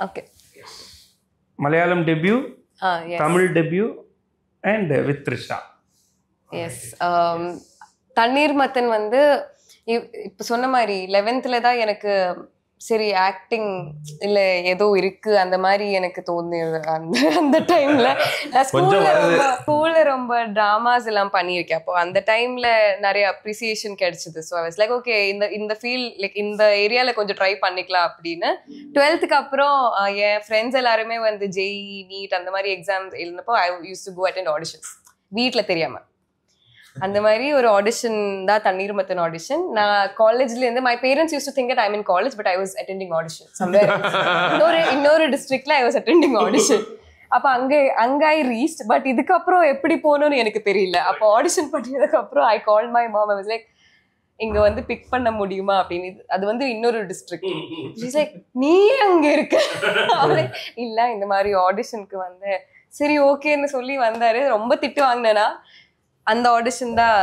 okay, Malayalam debut, Tamil debut and with Trisha. Yes, தண்ணீர் மத்தன் வந்து இப்போ சொன்ன மாதிரி 11th தான் எனக்கு சரி ஆக்டிங் இல்லை ஏதோ இருக்கு அந்த மாதிரி எனக்கு தோணுது. அந்த டைம்ல நான் ஸ்கூல்ல ரொம்ப டிராமாஸ் எல்லாம் பண்ணியிருக்கேன். அப்போ அந்த டைம்ல நிறைய அப்ரிசியேஷன் கிடைச்சது. So I was like okay, இந்த ஃபீல்ட் லைக் இந்த ஏரியால கொஞ்சம் ட்ரை பண்ணிக்கலாம் அப்படின்னு. 12th அப்புறம் என் ஃப்ரெண்ட்ஸ் எல்லாருமே வந்து ஜெய் நீட் அந்த மாதிரி எக்ஸாம்ஸ் எழுந்தப்போ I use to go attend auditions வீட்ல தெரியாம. அந்த மாதிரி ஒரு ஆடிஷன் தான் தண்ணீர் மத்தன் ஆடிஷன். நான் காலேஜ்ல இருந்து my parents use to think that I am in college, but I was attending audition somewhere இன்னொரு டிஸ்ட்ரிக்ட்ல ஐ வாஸ் அட்டெண்டிங் ஆடிஷன். அப்போ அங்க ஐ ரீச்ட், பட் இதுக்கப்புறம் எப்படி போகணும்னு எனக்கு தெரியல. அப்போ ஆடிஷன் பண்ணதுக்கு அப்புறம் I call my mom. I was like இங்க வந்து பிக் பண்ண முடியுமா அப்படின்னு. அது வந்து இன்னொரு டிஸ்ட்ரிக்ட். ஷீஸ் லைக் நீ அங்க இருக்க? இல்ல இந்த மாதிரி ஆடிஷனுக்கு வந்து சரி ஓகேன்னு சொல்லி வந்தாரு. ரொம்ப திட்டு வாங்கினேனா அந்த ஆடிஷன் தான்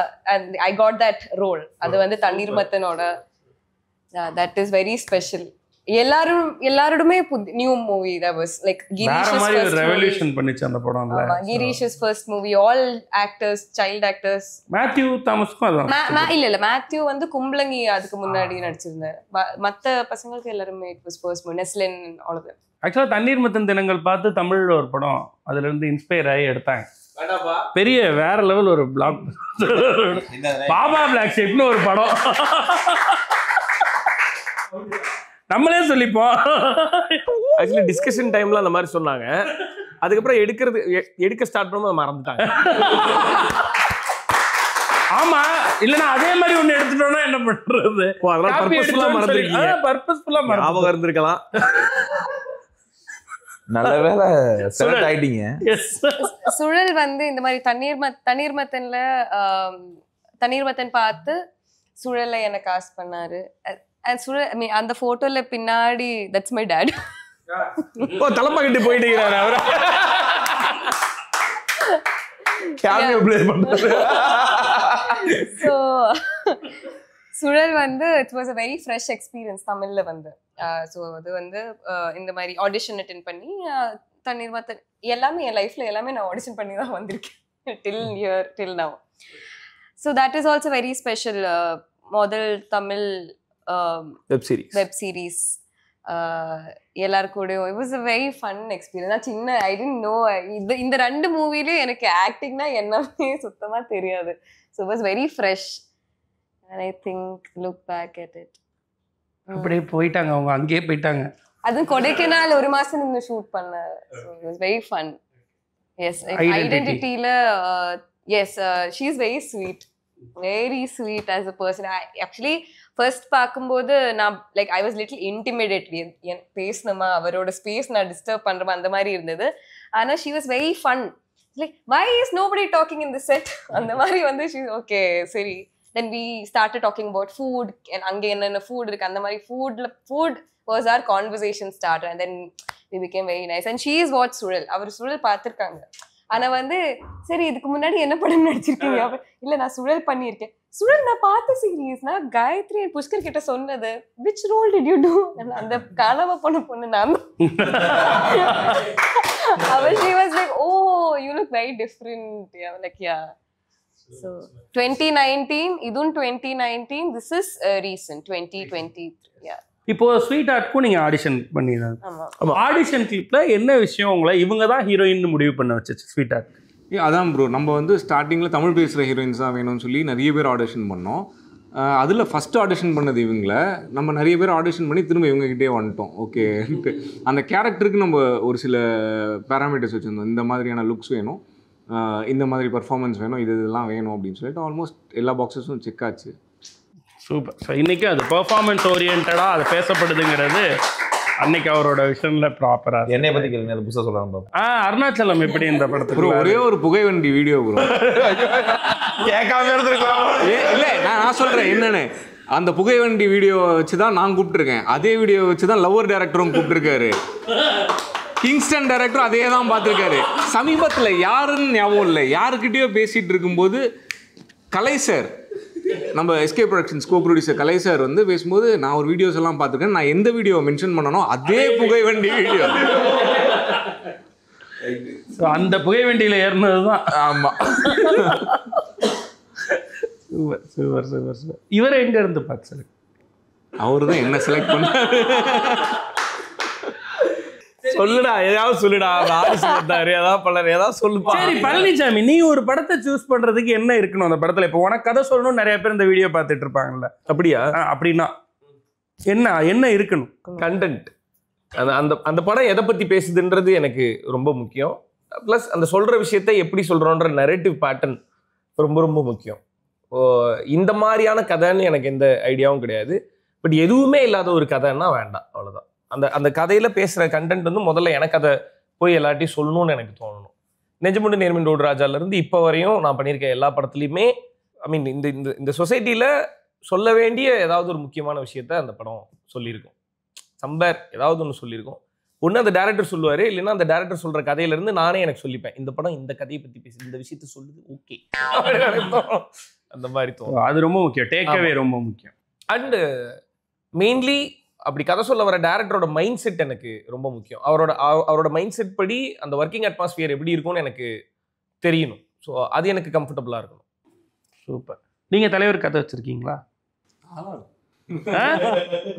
ஐ காட் தட் ரோல். அது வந்து தண்ணீர் மத்தனோட தட் இஸ் வெரி ஸ்பெஷல். எல்லாரோடுமே new movie. That was like Girish revolution பண்ணிச்சு அந்த படம்ல. Girish first movie, all actors, child actors. Mathew தாமஸ்க்கும் அதான் இல்ல மேத்யூ வந்து கும்பலங்கி அதுக்கு முன்னாடி நடிச்சிருந்தாரு. மத்த பசங்களுக்கு எல்லாருமே it was first movie. Naslen all of them. ஆக்சுவலா தண்ணீர் மத்தன் தினங்கள் பார்த்து தமிழ்ல ஒரு படம் அதுல இருந்து இன்ஸ்பயர் ஆகி எடுத்தாங்க. பெரிய வேற லெவல் ஒரு பிளாக் பாபா பிளாக் ஷேப்னு ஒரு படம் நம்மளே சொல்லிப்போம். ஆக்சுவலி டிஸ்கஷன் டைம்ல அந்த மாதிரி சொன்னாங்க. அதுக்கப்புறம் எடுக்க ஸ்டார்ட் பண்ணும்போது மறந்துட்டாங்க. ஆமா, இல்லனா அதே மாதிரி ஒன்னு எடுத்துட்டோம்னா என்ன பண்றது? அதனால பர்பஸ்ஃபுல்லா மறந்துருக்கீங்க. பர்பஸ்ஃபுல்லா ஞாபகம் இருந்திருக்கலாம். நல்ல வேலை செலக்ட் ஆயிட்டீங்க. சுழல் வந்து இந்த மாதிரி தண்ணீர்மத்தன் பார்த்து சுழலை எனக்கு காஸ்ட் பண்ணாரு. சுழல் அந்த போட்டோல பின்னாடி தட்ஸ் மை டாட். ஓ தலப்பா கிட்ட போயிட்டீங்கறாரு அவர. கேமியோ ப்ளே பண்றாரு. So சுழல் வந்து it was a very fresh experience தமிழ்ல வந்து. ஸோ அது வந்து இந்த மாதிரி ஆடிஷன் அட்டென்ட் பண்ணி தண்ணீர்மத்தன் எல்லாமே என் லைஃப்ல எல்லாமே நான் ஆடிஷன் பண்ணி தான் வந்திருக்கேன் till now. So that is also very special. முதல் தமிழ் வெப் சீரிஸ் எல்லாரும் கூடயும் it was a very fun experience. நான் சின்ன I didn't know இந்த ரெண்டு மூவிலயும் எனக்கு ஆக்டிங்னா என்னமே சுத்தமா தெரியாது. So it was very fresh and I think look back at it. அப்படியே போயிட்டாங்க அவங்க அங்கேயே போயிட்டாங்க. அது கொடைக்கானல் ஒரு மாசம் நின்னு ஷூட் பண்ணேன். So it was very fun. Yes, identityல yes, she is very sweet as a person. I actually first பார்க்கும்போது நான் like I was little intimidated. பேசணுமா அவரோட ஸ்பேஸ் நான் டிஸ்டர்ப் பண்றமா அந்த மாதிரி இருந்தது. ஆனா she was very fun. Like why is nobody talking in the set? அந்த மாதிரி வந்து she okay சரி. Then we started talking about food and அங்க என்னென்ன food இருக்கு அந்த மாதிரி food was our conversation starter and then we became very nice. And she is what சுழல் அவர் சுழல் பார்த்திருக்காங்க. ஆனா வந்து சரி இதுக்கு முன்னாடி என்ன படம் நடிச்சிருக்கீங்க? இல்ல நான் சுழல் பண்ணியிருக்கேன். சுழல் நான் பார்த்த சீரியஸ் நான் காயத்ரி and புஷ்கர் கிட்ட சொன்னது which role did you do? அந்த காணாம பொண்ணு நான் அவள் she was like oh you look very different. Yeah, like yeah. So 2019 இதுவும் 2019 this is recent 2023. Yeah. இப்போ ஸ்வீட் ஹார்ட்க்கும் நீங்க ஆடிஷன் பண்ணிருந்தீங்க. ஆடிஷன் கிளிப்ல என்ன விஷயம் உங்களை இவங்க தான் ஹீரோயின் முடிவு பண்ண வச்சுச்சு ஸ்வீட் ஹார்ட்? அதான் ப்ரோ, நம்ம வந்து ஸ்டார்டிங்கில் தமிழ் பேசுகிற ஹீரோயின்ஸ் தான் வேணும்னு சொல்லி நிறைய பேர் ஆடிஷன் பண்ணோம். அதில் ஃபஸ்ட்டு ஆடிஷன் பண்ணது இவங்களை. நம்ம நிறைய பேர் ஆடிஷன் பண்ணி திரும்ப இவங்ககிட்டே வந்துட்டோம். ஓகே அந்த கேரக்டருக்கு நம்ம ஒரு சில பேராமீட்டர்ஸ் வச்சுருந்தோம். இந்த மாதிரியான லுக்ஸ் வேணும், இந்த மாதிரி பர்ஃபார்மன்ஸ் வேணும், இதெல்லாம் வேணும் அப்படின்னு சொல்லிட்டு ஆல்மோஸ்ட் எல்லா பாக்ஸஸும் செக் ஆச்சு. சூப்பர். ஸோ இன்றைக்கி அது பெர்ஃபார்மன்ஸ் ஓரியன்டாக அது பேசப்படுதுங்கிறது அன்னைக்கு அவரோட விஷயம்ல ப்ராப்பராக. என்னை பற்றி கேளுங்க, அது புதுசாக சொல்லலாம். அருணாச்சலம் எப்படி இந்த படத்துக்கு ஒரே ஒரு புகைவண்டி வீடியோ கேட்காம இருந்திருக்கலாம். இல்லை நான் சொல்கிறேன் என்னென்னு, அந்த புகைவண்டி வீடியோ வச்சு தான் நான் கூப்பிட்டுருக்கேன். அதே வீடியோ வச்சு தான் லவ்வர் டேரக்டரும் கூப்பிட்டுருக்காரு. கிங்ஸ்டன் டைரக்டரும் அதே தான் பார்த்துருக்காரு. சமீபத்தில் யாருன்னு ஞாபகம் இல்லை, யாருக்கிட்டேயோ பேசிகிட்டு இருக்கும்போது கலை சார், நம்ம எஸ்கே ப்ரொடக்ஷன்ஸ் கோ ப்ரொடியூசர் கலை சார் வந்து பேசும்போது நான் ஒரு வீடியோஸ் எல்லாம் பார்த்துருக்கேன், நான் எந்த வீடியோ மென்ஷன் பண்ணணும் அதே புகைவண்டி வீடியோ. அந்த புகைவண்டியில் ஏறினது தான். ஆமாம். Super super super super. இவரை எங்க இருந்து பார்த்து சார்? அவரு தான் என்ன செலக்ட் பண்ணாரு. சொல்லுடா, ஏதாவது சொல்லுடா. ஏதாவது சொல்லுப்பா. சரி பழனிசாமி, நீ ஒரு படத்தை சூஸ் பண்றதுக்கு என்ன இருக்கணும் அந்த படத்துல? இப்போ உனக்கு கதை சொல்லணும்னு நிறைய பேர் இந்த வீடியோ பார்த்துட்டு இருப்பாங்கல்ல, அப்படியா? அப்படின்னா என்ன இருக்கணும்? கண்டென்ட். அந்த அந்த படம் எதை பத்தி பேசுதுன்றது எனக்கு ரொம்ப முக்கியம். ப்ளஸ் அந்த சொல்ற விஷயத்தை எப்படி சொல்றோன்ற நரேட்டிவ் பேட்டர்ன் ரொம்ப ரொம்ப முக்கியம். இந்த மாதிரியான கதைன்னு எனக்கு எந்த ஐடியாவும் கிடையாது. பட் எதுவுமே இல்லாத ஒரு கதைன்னா வேண்டாம், அவ்வளோதான். அந்த கதையில பேசுற கண்டென்ட் வந்து முதல்ல எனக்கு அதை போய் எல்லாத்தையும் சொல்லணும்னு எனக்கு தோணணும். நெஞ்சமுண்டு நேர்மின் ரோடு ராஜால இருந்து இப்போ வரையும் நான் பண்ணியிருக்கேன் எல்லா படத்துலையுமே ஐ மீன் இந்த சொசைட்டியில் சொல்ல வேண்டிய ஏதாவது ஒரு முக்கியமான விஷயத்த அந்த படம் சொல்லியிருக்கும். சம்பர் ஏதாவது ஒன்று சொல்லியிருக்கோம். ஒன்று அந்த டேரக்டர் சொல்லுவார், இல்லைன்னா அந்த டேரக்டர் சொல்கிற கதையிலேருந்து நானே எனக்கு சொல்லிப்பேன், இந்த படம் இந்த கதையை பற்றி பேசுது, இந்த விஷயத்த சொல்லுது, ஓகே அந்த மாதிரி தோணும். அது ரொம்ப முக்கியம், டேக்அவே ரொம்ப முக்கியம். அண்டு மெயின்லி அப்படி கதை சொல்ல வர டேரக்டரோட மைண்ட் செட் எனக்கு ரொம்ப முக்கியம். அவரோட மைண்ட் செட் படி அந்த ஒர்க்கிங் அட்மாஸ்பியர் எப்படி இருக்கும்னு எனக்கு தெரியணும். ஸோ அது எனக்கு கம்ஃபர்டபுளாக இருக்கணும். சூப்பர். நீங்கள் தலைவர் கதை வச்சுருக்கீங்களா?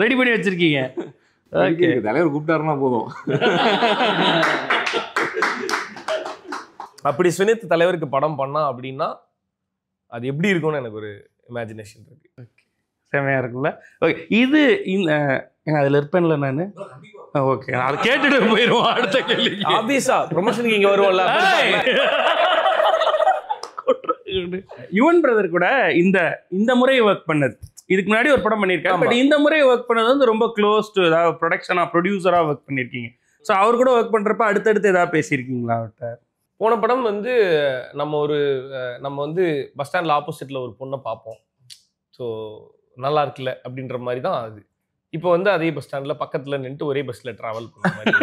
ரெடி பண்ணி வச்சுருக்கீங்க? தலைவர் கூப்பிட்டாருன்னா போதும். அப்படி சுனித் தலைவருக்கு படம் பண்ணா அப்படின்னா அது எப்படி இருக்கும்னு எனக்கு ஒரு இமேஜினேஷன் இருக்கு. செமையாக இருக்குல்ல? ஓகே, இது அதில் இருப்பேன்ல நான். ஓகே, அதை கேட்டுட்டு போயிடுவோம் அடுத்த கேள்வி. ஆபீஸா ப்ரொமோஷனுக்கு இங்கே வருவோம்ல. யுவன் பிரதர் கூட இந்த முறை ஒர்க் பண்ணது, இதுக்கு முன்னாடி ஒரு படம் பண்ணியிருக்காங்க, பட் இந்த முறை ஒர்க் பண்ணது வந்து ரொம்ப க்ளோஸ் டு ஏதாவது ப்ரொடக்ஷனாக ப்ரொடியூசராக ஒர்க் பண்ணியிருக்கீங்க. ஸோ அவர் கூட ஒர்க் பண்ணுறப்ப அடுத்தடுத்து ஏதாவது பேசியிருக்கீங்களா அவர்கிட்ட? போன படம் வந்து நம்ம வந்து பஸ் ஸ்டாண்டில் ஆப்போசிட்டில் ஒரு பொண்ணை பார்ப்போம். ஸோ நல்லா இருக்குல்ல அப்படின்ற மாதிரி தான் அது. இப்போ வந்து அதே பஸ் ஸ்டாண்டில் பக்கத்தில் நின்று ஒரே பஸ்ஸில் ட்ராவல் பண்ணுற மாதிரி.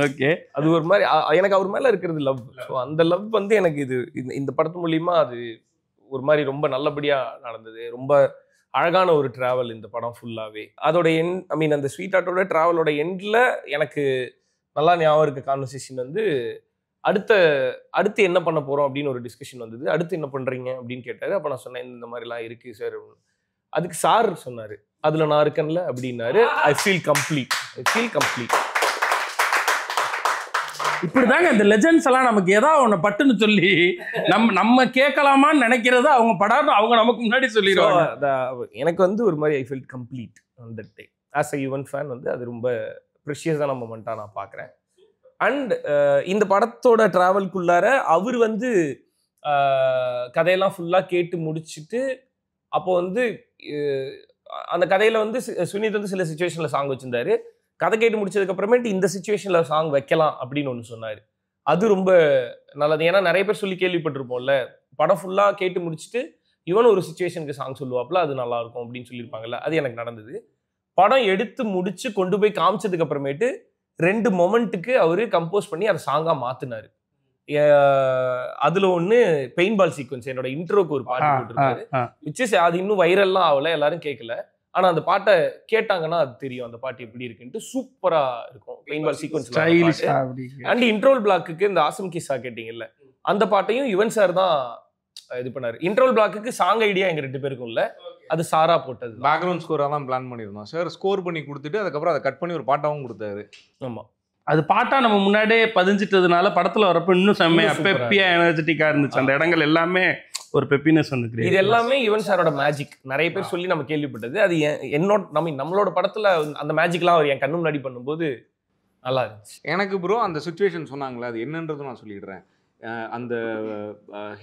ஓகே, அது ஒரு மாதிரி எனக்கு அவர் மேலே இருக்கிறது லவ். ஸோ அந்த லவ் வந்து எனக்கு இந்த படத்து மூலியமா அது ஒரு மாதிரி ரொம்ப நல்லபடியாக நடந்தது. ரொம்ப அழகான ஒரு ட்ராவல் இந்த படம் ஃபுல்லாகவே. அதோட அந்த ஸ்வீட் ஆர்ட்டோட ட்ராவலோட எண்டில் எனக்கு நல்லா ஞாபகம் இருக்க கான்வர்சேஷன் வந்து அடுத்து என்ன பண்ண போகிறோம் அப்படின்னு ஒரு டிஸ்கஷன் வந்தது. அடுத்து என்ன பண்ணுறீங்க அப்படின்னு கேட்டார். அப்போ நான் சொன்னேன் இந்த மாதிரிலாம் இருக்குது சார். அதுக்கு சார் சொன்னார், அதில் நான் இருக்கேன்ல அப்படின்னாரு. I feel complete. இப்படிதாங்க இந்த லெஜெண்ட்ஸ் எல்லாம் நமக்கு ஏதாவது ஒன்று பட்டுன்னு சொல்லி நம்ம கேட்கலாமான்னு நினைக்கிறத அவங்க படாம அவங்க நமக்கு முன்னாடி சொல்லிடுவாங்க. எனக்கு வந்து ஒரு மாதிரி ஐ feel complete on that day. As a Yuvan fan வந்து அது ரொம்ப ப்ரெஷியஸான மொமெண்ட்டாக நான் பார்க்குறேன். அண்ட் இந்த படத்தோட ட்ராவல்குள்ளார அவர் வந்து கதையெல்லாம் ஃபுல்லாக கேட்டு முடிச்சுட்டு அப்போ வந்து அந்த கதையில் வந்து சுனித் வந்து சில சுச்சுவேஷனில் சாங் வச்சுருந்தாரு. கதை கேட்டு முடிச்சதுக்கப்புறமேட்டு இந்த சுச்சுவேஷனில் சாங் வைக்கலாம் அப்படின்னு ஒன்று சொன்னார். அது ரொம்ப நல்லது. ஏன்னா நிறைய பேர் சொல்லி கேள்விப்பட்டிருப்போம்ல, படம் ஃபுல்லாக கேட்டு முடிச்சுட்டு இவன் ஒரு சுச்சுவேஷனுக்கு சாங் சொல்லுவாப்புல, அது நல்லாயிருக்கும் அப்படின்னு சொல்லியிருப்பாங்கல்ல. அது எனக்கு நடந்தது. படம் எடுத்து முடிச்சு கொண்டு போய் காமிச்சதுக்கு அப்புறமேட்டு 2 மொமெண்ட்டுக்கு அவரு கம்போஸ் பண்ணி அதை சாங்காக மாற்றினார். அதுல ஒன்று பெயின்பால் சீக்வன்ஸ், என்னோட இன்ட்ரோக்கு ஒரு பாட்டு போட்டிருக்காரு. விச் அது இன்னும் வைரல்லாம் ஆகல, எல்லாரும் கேட்கல. ஆனா அந்த பாட்டை கேட்டாங்கன்னா அது தெரியும் அந்த பாட்டு எப்படி இருக்குன்ட்டு. சூப்பரா இருக்கும் பெயின்பால் சீக்வன்ஸ். அண்ட் இன்ட்ரோல் பிளாக்குக்கு இந்த ஆசம் கிஸ்ஸா கேட்டீங்கல்ல, அந்த பாட்டையும் யுவன் சார் தான் இது பண்ணாரு. இன்ட்ரோல் பிளாக்குக்கு சாங் ஐடியா எங்க 2 பேருக்கும் இல்ல, அது சாரா போட்டது. பேக்ரவுண்ட் ஸ்கோரா தான் பிளான் பண்ணியிருந்தோம் சார். ஸ்கோர் பண்ணி கொடுத்துட்டு அதுக்கப்புறம் அதை கட் பண்ணி ஒரு பாட்டாவும் கொடுத்தாரு. ஆமா, அது பாட்டா நம்ம முன்னாடியே பதிஞ்சிட்டதுனால படத்துல வரப்ப இன்னும் செம்மையா பெப்பியா எனர்ஜெட்டிக்கா இருந்துச்சு. அந்த இடங்கள் எல்லாமே ஒரு பெப்பினஸ் வந்து. இது எல்லாமே யுவன் சாரோட மேஜிக். நிறைய பேர் சொல்லி நம்ம கேள்விப்பட்டது. அது நம்மளோட படத்துல அந்த மேஜிக்லாம் அவர் என் கண்ணு முன்னாடி பண்ணும்போது நல்லா இருந்துச்சு. எனக்கு ப்ரோ அந்த சுச்சுவேஷன் சொன்னாங்களே, அது என்னன்றது நான் சொல்லிடுறேன். அந்த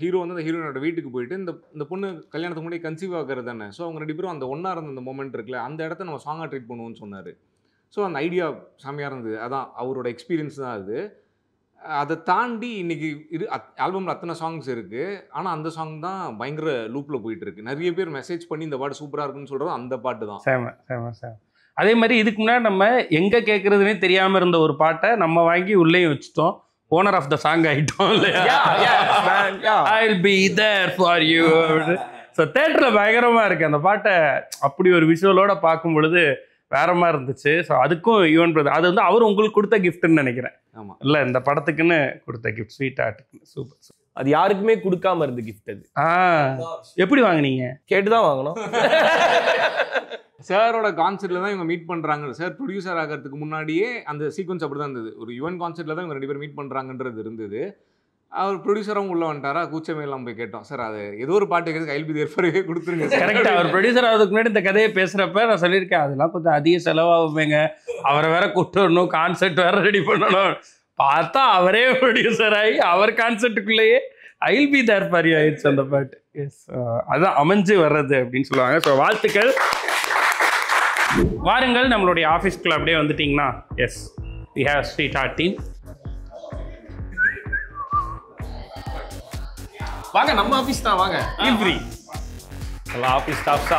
ஹீரோ வந்து அந்த ஹீரோனோட வீட்டுக்கு போயிட்டு இந்த பொண்ணு கல்யாணத்துக்கு முன்னாடி கன்சீவ் ஆகிறது தானே. ஸோ அவங்க 2 பேரும் அந்த ஒன்றா இருந்த அந்த மொமெண்ட் இருக்குல்ல, அந்த இடத்த நம்ம சாங்காக ட்ரீட் பண்ணுவோம்னு சொன்னார். ஸோ அந்த ஐடியா செம்மையாக இருந்தது. அதான் அவரோட எக்ஸ்பீரியன்ஸ் தான் அது. அதை தாண்டி இன்னைக்கு ஆல்பமில் அத்தனை சாங்ஸ் இருக்குது. ஆனால் அந்த சாங் தான் பயங்கர லூப்பில் போயிட்டுருக்கு. நிறைய பேர் மெசேஜ் பண்ணி இந்த பாட்டு சூப்பராக இருக்குன்னு சொல்கிறது அந்த பாட்டு தான். சேம. அதே மாதிரி இதுக்கு முன்னாடி நம்ம எங்கே கேட்குறதுனே தெரியாமல் இருந்த ஒரு பாட்டை நம்ம வாங்கி உள்ளேயும் வச்சுட்டோம். ஓனர் ஆஃப் த சாங் ஆகிட்டோம் இல்லையா? I'll be there for you. So தேட்டரில் பயங்கரமாக இருக்குது அந்த பாட்டை. அப்படி ஒரு விஷுவலோட பார்க்கும் பொழுது வேற மாதிரி இருந்துச்சு. ஸோ அதுக்கும் யுவன் பிரதர் அது வந்து அவர் உங்களுக்கு கொடுத்த கிஃப்ட்னு நினைக்கிறேன். ஆமாம், இல்லை இந்த படத்துக்குன்னு கொடுத்த கிஃப்ட், ஸ்வீட் ஆர்ட்டுக்கு. சூப்பர். அது யாருக்குமே கொடுக்காம இருந்த கிஃப்ட் அது. எப்படி வாங்கினீங்க? கேட்டுதான் வாங்கணும். சாரோட கான்செர்ட்ல தான் இவங்க மீட் பண்றாங்க. சார் ப்ரொடியூசர் ஆகிறதுக்கு முன்னாடியே அந்த சீக்வன்ஸ் அப்படி தான் இருந்தது. ஒரு யுவன் கான்செர்ட்ல தான் இவங்க 2 பேர் மீட் பண்றாங்கன்றது இருந்தது. அவர் ப்ரொடியூசரும் உள்ள வந்துட்டாரா, கூச்சமே எல்லாம் போய் கேட்டோம். சார் அது ஏதோ ஒரு பாட்டு கேட்குறது I'll be there for you கொடுத்துருங்க. கரெக்டாக அவர் ப்ரொடியூசர் ஆகிறதுக்கு முன்னாடி இந்த கதையை பேசுகிறப்ப நான் சொல்லியிருக்கேன், அதெல்லாம் கொஞ்சம் அதிக செலவாகுமேங்க, அவரை வேற கூப்பிட்டு வரணும், கான்செர்ட் வேற ரெடி பண்ணணும். பார்த்தா அவரே ப்ரொடியூசர் ஆகி அவர் கான்செர்ட்டுக்குள்ளேயே I'll be there for you ஆயிடுச்சு அந்த பாட்டு. எஸ், அதுதான் அமைஞ்சு வர்றது அப்படின்னு சொல்லுவாங்க. ஸோ வாழ்த்துக்கள். வாருங்கள் நம்மளுடைய ஆஃபீஸ்க்குள்ள அப்படியே வந்துட்டிங்கன்னா, yes we have sweet art team. வாங்க, நம்ம ஆபீஸ் தான், வாங்க. Feel free. நல்ல ஆபீஸ் ஸ்டாஃப்ஸா.